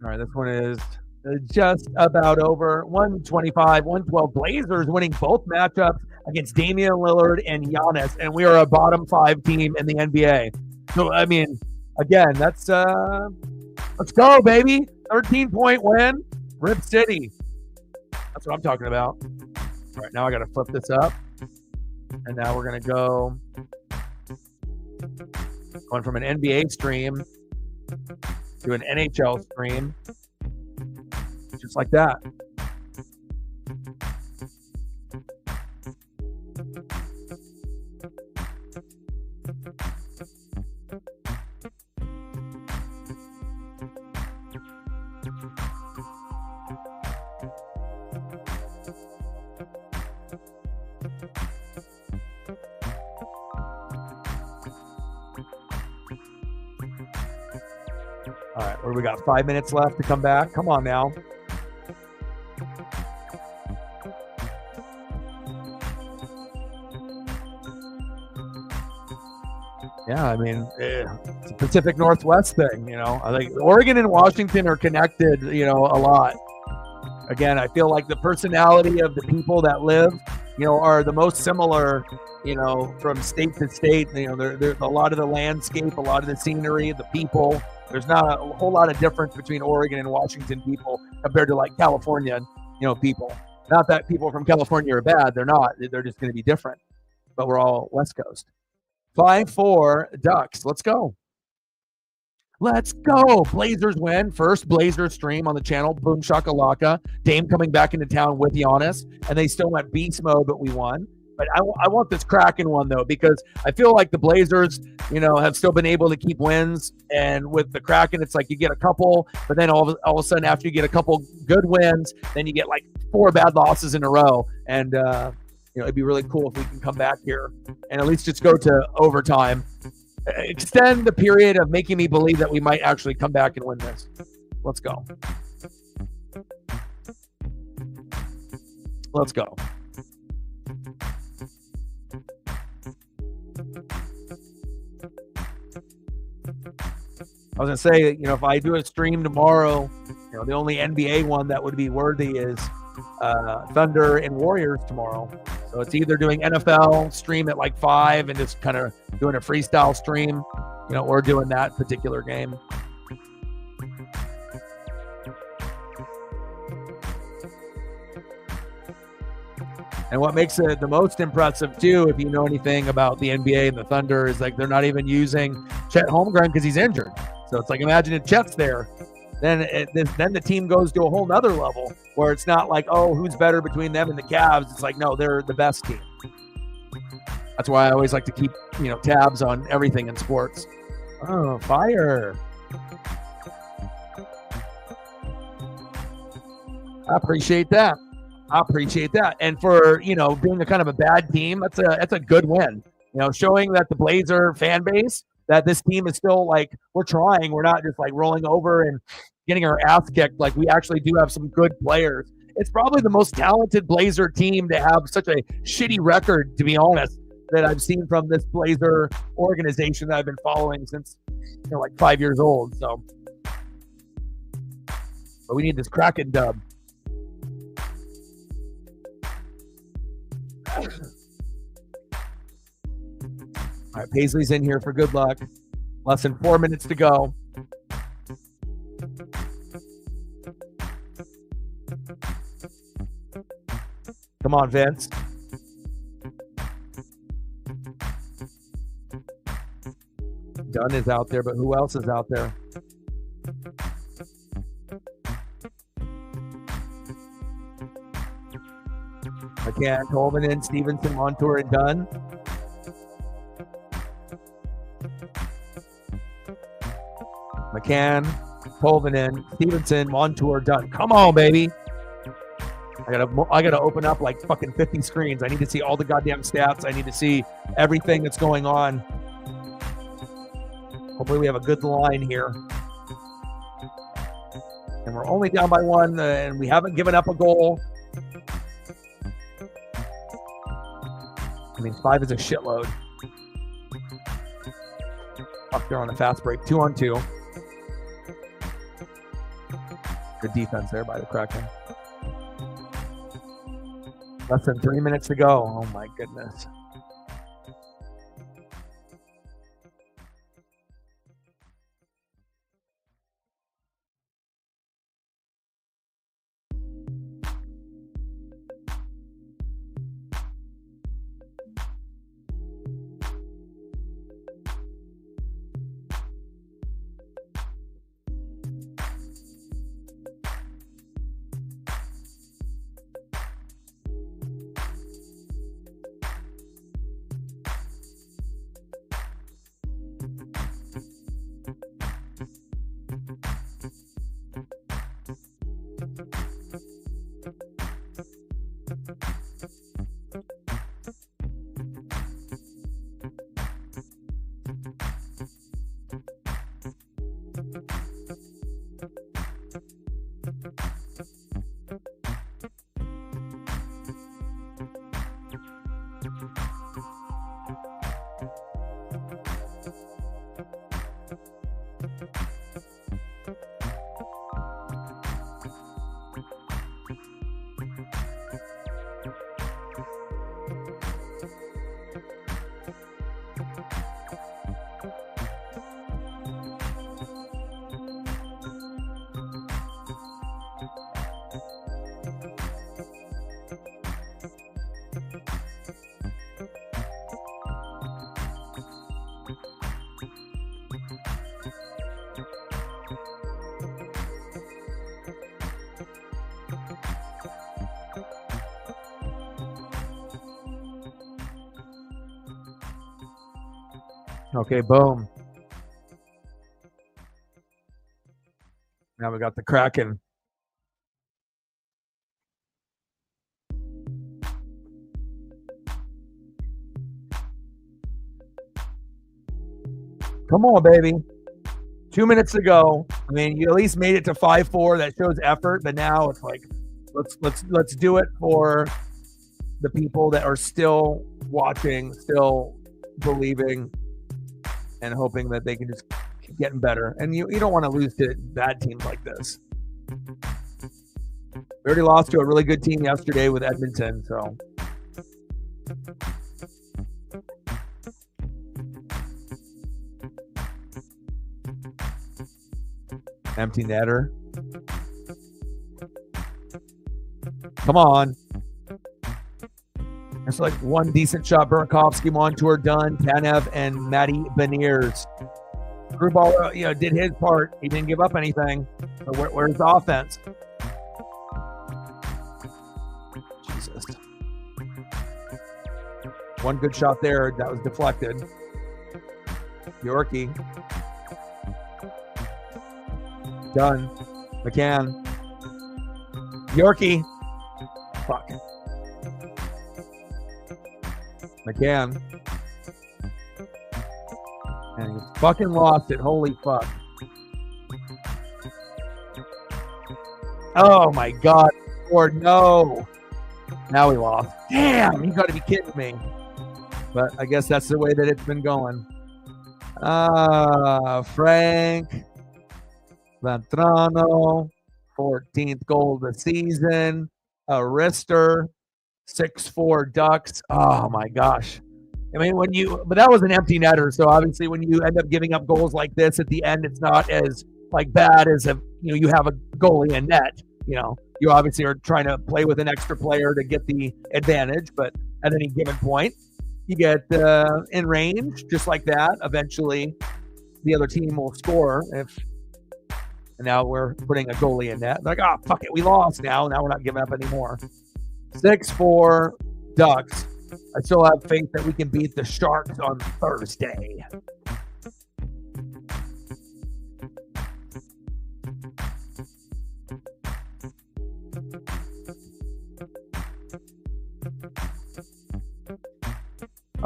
All right, this one is just about over. 125, 112. Blazers winning both matchups against Damian Lillard and Giannis, and we are a bottom 5 team in the NBA. So, I mean, again, that's let's go, baby. 13-point win. Rip City. That's what I'm talking about. All right, now I got to flip this up. And now we're going to go going from an NBA stream to an NHL stream. Just like that. All right, what do we got? 5 minutes left to come back. Come on now. Yeah, I mean, it's a Pacific Northwest thing, you know. I think Oregon and Washington are connected, you know, a lot. Again, I feel like the personality of the people that live, you know, are the most similar, you know, from state to state. You know, there's a lot of the landscape, a lot of the scenery, the people. There's not a whole lot of difference between Oregon and Washington people compared to like California, you know, people. Not that people from California are bad. They're not. They're just going to be different. But we're all West Coast. 5-4 Ducks. Let's go. Let's go. Blazers win. First Blazers stream on the channel. Boom shakalaka. Dame coming back into town with Giannis. And they still went beast mode, but we won. But I want this Kraken one, though, because I feel like the Blazers, you know, have still been able to keep wins. And with the Kraken, it's like you get a couple, but then all of a sudden, after you get a couple good wins, then you get like 4 bad losses in a row. And, you know, it'd be really cool if we can come back here and at least just go to overtime. Extend the period of making me believe that we might actually come back and win this. Let's go. Let's go. I was going to say, you know, if I do a stream tomorrow, you know, the only NBA one that would be worthy is Thunder and Warriors tomorrow. So it's either doing NFL stream at like 5 and just kind of doing a freestyle stream, you know, or doing that particular game. And what makes it the most impressive, too, if you know anything about the NBA and the Thunder, is like they're not even using Chet Holmgren because he's injured. So it's like, imagine if Chet's there. Then the team goes to a whole nother level where it's not like, oh, who's better between them and the Cavs. It's like, no, they're the best team. That's why I always like to keep, you know, tabs on everything in sports. Oh, fire. I appreciate that. And for, you know, being a kind of a bad team, that's a good win. You know, showing that the Blazer fan base, that this team is still like, we're trying. We're not just like rolling over and getting our ass kicked. Like, we actually do have some good players. It's probably the most talented Blazer team to have such a shitty record, to be honest, that I've seen from this Blazer organization that I've been following since, you know, like 5 years old. So, but we need this Kraken dub. All right, Paisley's in here for good luck. Less than 4 minutes to go. Come on, Vince. Dunn is out there, but who else is out there? McCann, Tolman, and Stevenson, Montour, and Dunn. McCann, Tolvanen, Stevenson, Montour, Dunn. Come on, baby. I gotta open up like fucking 50 screens. I need to see all the goddamn stats. I need to see everything that's going on. Hopefully we have a good line here. And we're only down by one, and we haven't given up a goal. I mean, 5 is a shitload. Fuck, they're on a fast break. 2-on-2. Good defense there by the Kraken. Less than 3 minutes to go. Oh my goodness. Okay, boom. Now we got the Kraken. Come on, baby. 2 minutes to go. I mean, you at least made it to 5-4. That shows effort, but now it's like, let's do it for the people that are still watching, still believing, and hoping that they can just keep getting better. And you don't want to lose to bad teams like this. We already lost to a really good team yesterday with Edmonton, so. Empty netter. Come on. It's like one decent shot. Burakovsky, Montour, done. Tanev and Matty Beniers. Grubauer, did his part. He didn't give up anything. So where's the offense? Jesus. One good shot there. That was deflected. Yorkie. Done. McCann. Yorkie. Fuck. McCann. And he fucking lost it. Holy fuck. Oh my God. Or no. Now we lost. Damn, you got to be kidding me. But I guess that's the way that it's been going. Frank Ventrano, 14th goal of the season. Arister, 6-4 Ducks. Oh my gosh. I mean, but that was an empty netter. So obviously when you end up giving up goals like this at the end, it's not as bad as if, you have a goalie in net. You obviously are trying to play with an extra player to get the advantage, but at any given point, you get in range just like that. Eventually, the other team will score. And now we're putting a goalie in net. Like, fuck it, we lost now. Now we're not giving up anymore. 6-4 Ducks. I still have faith that we can beat the Sharks on Thursday.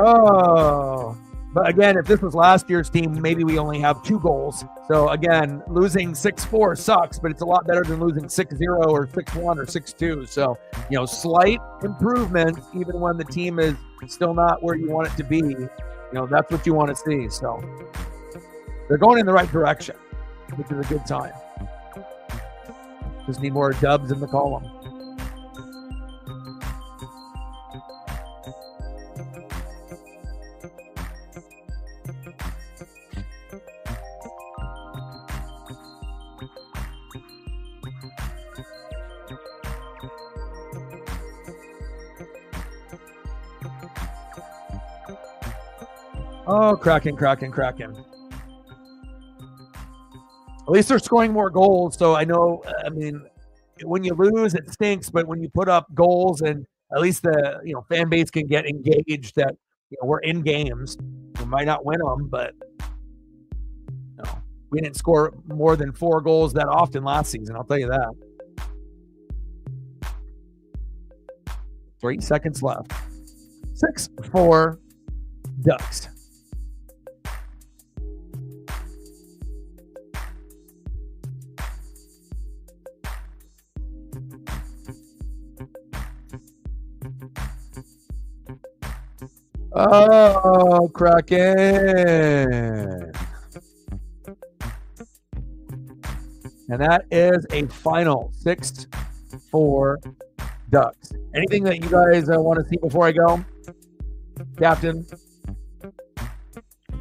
Oh, but again, if this was last year's team, maybe we only have 2 goals. So again, losing 6-4 sucks, but it's a lot better than losing 6-0 or 6-1 or 6-2. So, slight improvement, even when the team is still not where you want it to be. That's what you want to see. So they're going in the right direction, which is a good sign. Just need more dubs in the column. Oh, Kraken. At least they're scoring more goals. So I know, when you lose, it stinks. But when you put up goals and at least the fan base can get engaged that we're in games. We might not win them, but we didn't score more than 4 goals that often last season. I'll tell you that. 3 seconds left. 6-4 Ducks. Oh, Kraken. And that is a final 6-4 Ducks. Anything that you guys want to see before I go? Captain?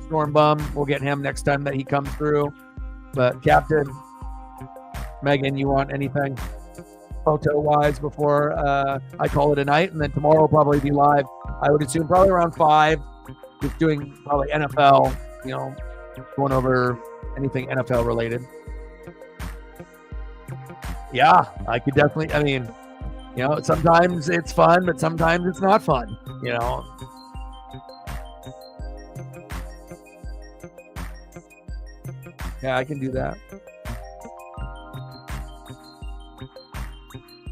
Storm Bum. We'll get him next time that he comes through. But Captain, Megan, you want anything photo-wise before I call it a night? And then tomorrow will probably be live. I would assume probably around 5, just doing probably NFL, going over anything NFL related. Yeah, I could definitely, sometimes it's fun, but sometimes it's not fun, Yeah, I can do that.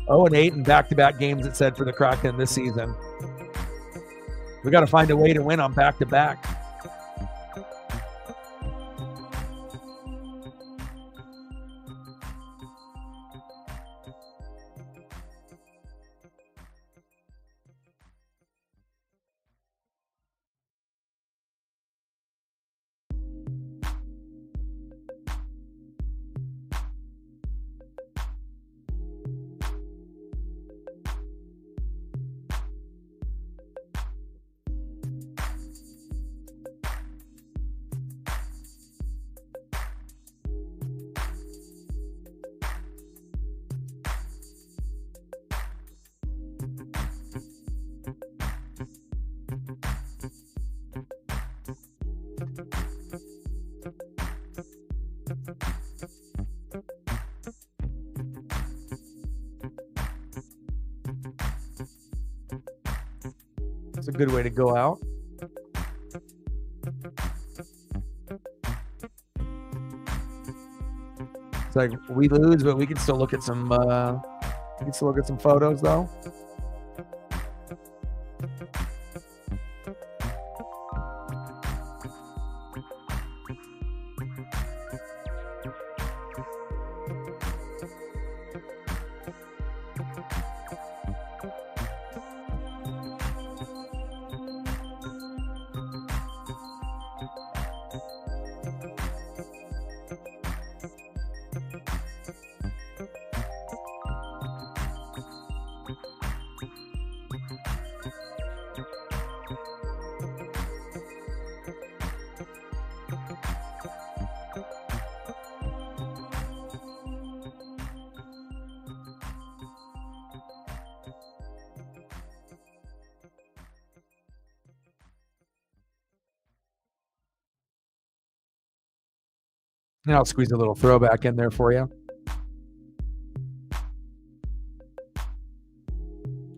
0-8 in back-to-back games, it said, for the Kraken this season. We got to find a way to win on back-to-back. That's a good way to go out. It's like we lose, but we can still look at some. Photos though. And I'll squeeze a little throwback in there for you.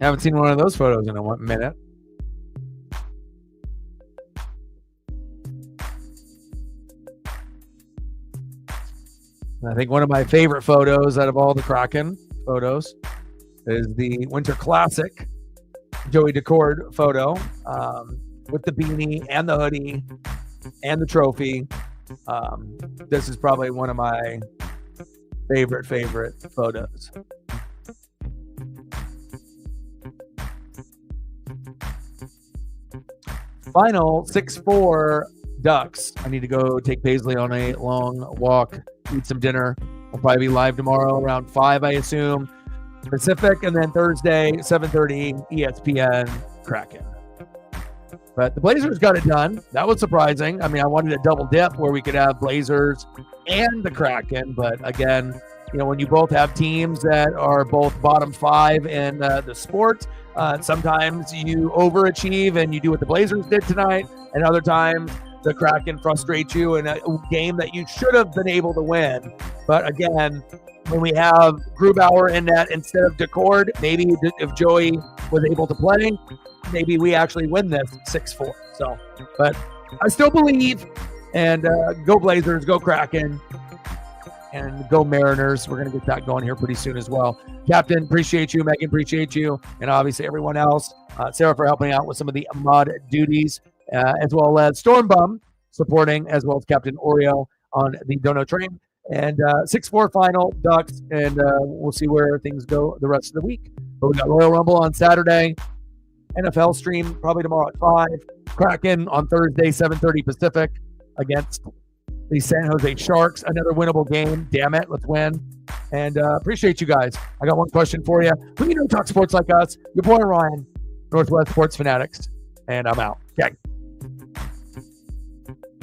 Haven't seen one of those photos in a minute. I think one of my favorite photos out of all the Kraken photos is the Winter Classic Joey Decord photo. with the beanie and the hoodie and the trophy. This is probably one of my favorite photos. Final 6-4 Ducks. I need to go take Paisley on a long walk, eat some dinner. We'll probably be live tomorrow around 5, I assume, Pacific, and then Thursday, 7:30, ESPN, Kraken. But the Blazers got it done. That was surprising. I mean, I wanted a double dip where we could have Blazers and the Kraken. But again, when you both have teams that are both bottom 5 in the sport, sometimes you overachieve and you do what the Blazers did tonight. And other times the Kraken frustrates you in a game that you should have been able to win. But again, when we have Grubauer in net instead of Decord, maybe if Joey was able to play, maybe we actually win this 6-4. So, but I still believe, and go Blazers, go Kraken, and go Mariners. We're going to get that going here pretty soon as well. Captain, appreciate you. Megan, appreciate you. And obviously everyone else. Sarah for helping out with some of the mod duties, as well as Stormbum supporting, as well as Captain Oreo on the Dono train. And 6-4 final, Ducks, and we'll see where things go the rest of the week. But we got Royal Rumble on Saturday, NFL stream probably tomorrow at 5, Kraken on Thursday, 7:30 Pacific against the San Jose Sharks. Another winnable game. Damn it, let's win. And appreciate you guys. I got one question for you. Who you know talk sports like us? Your boy Ryan, Northwest Sports Fanatics, and I'm out. Okay.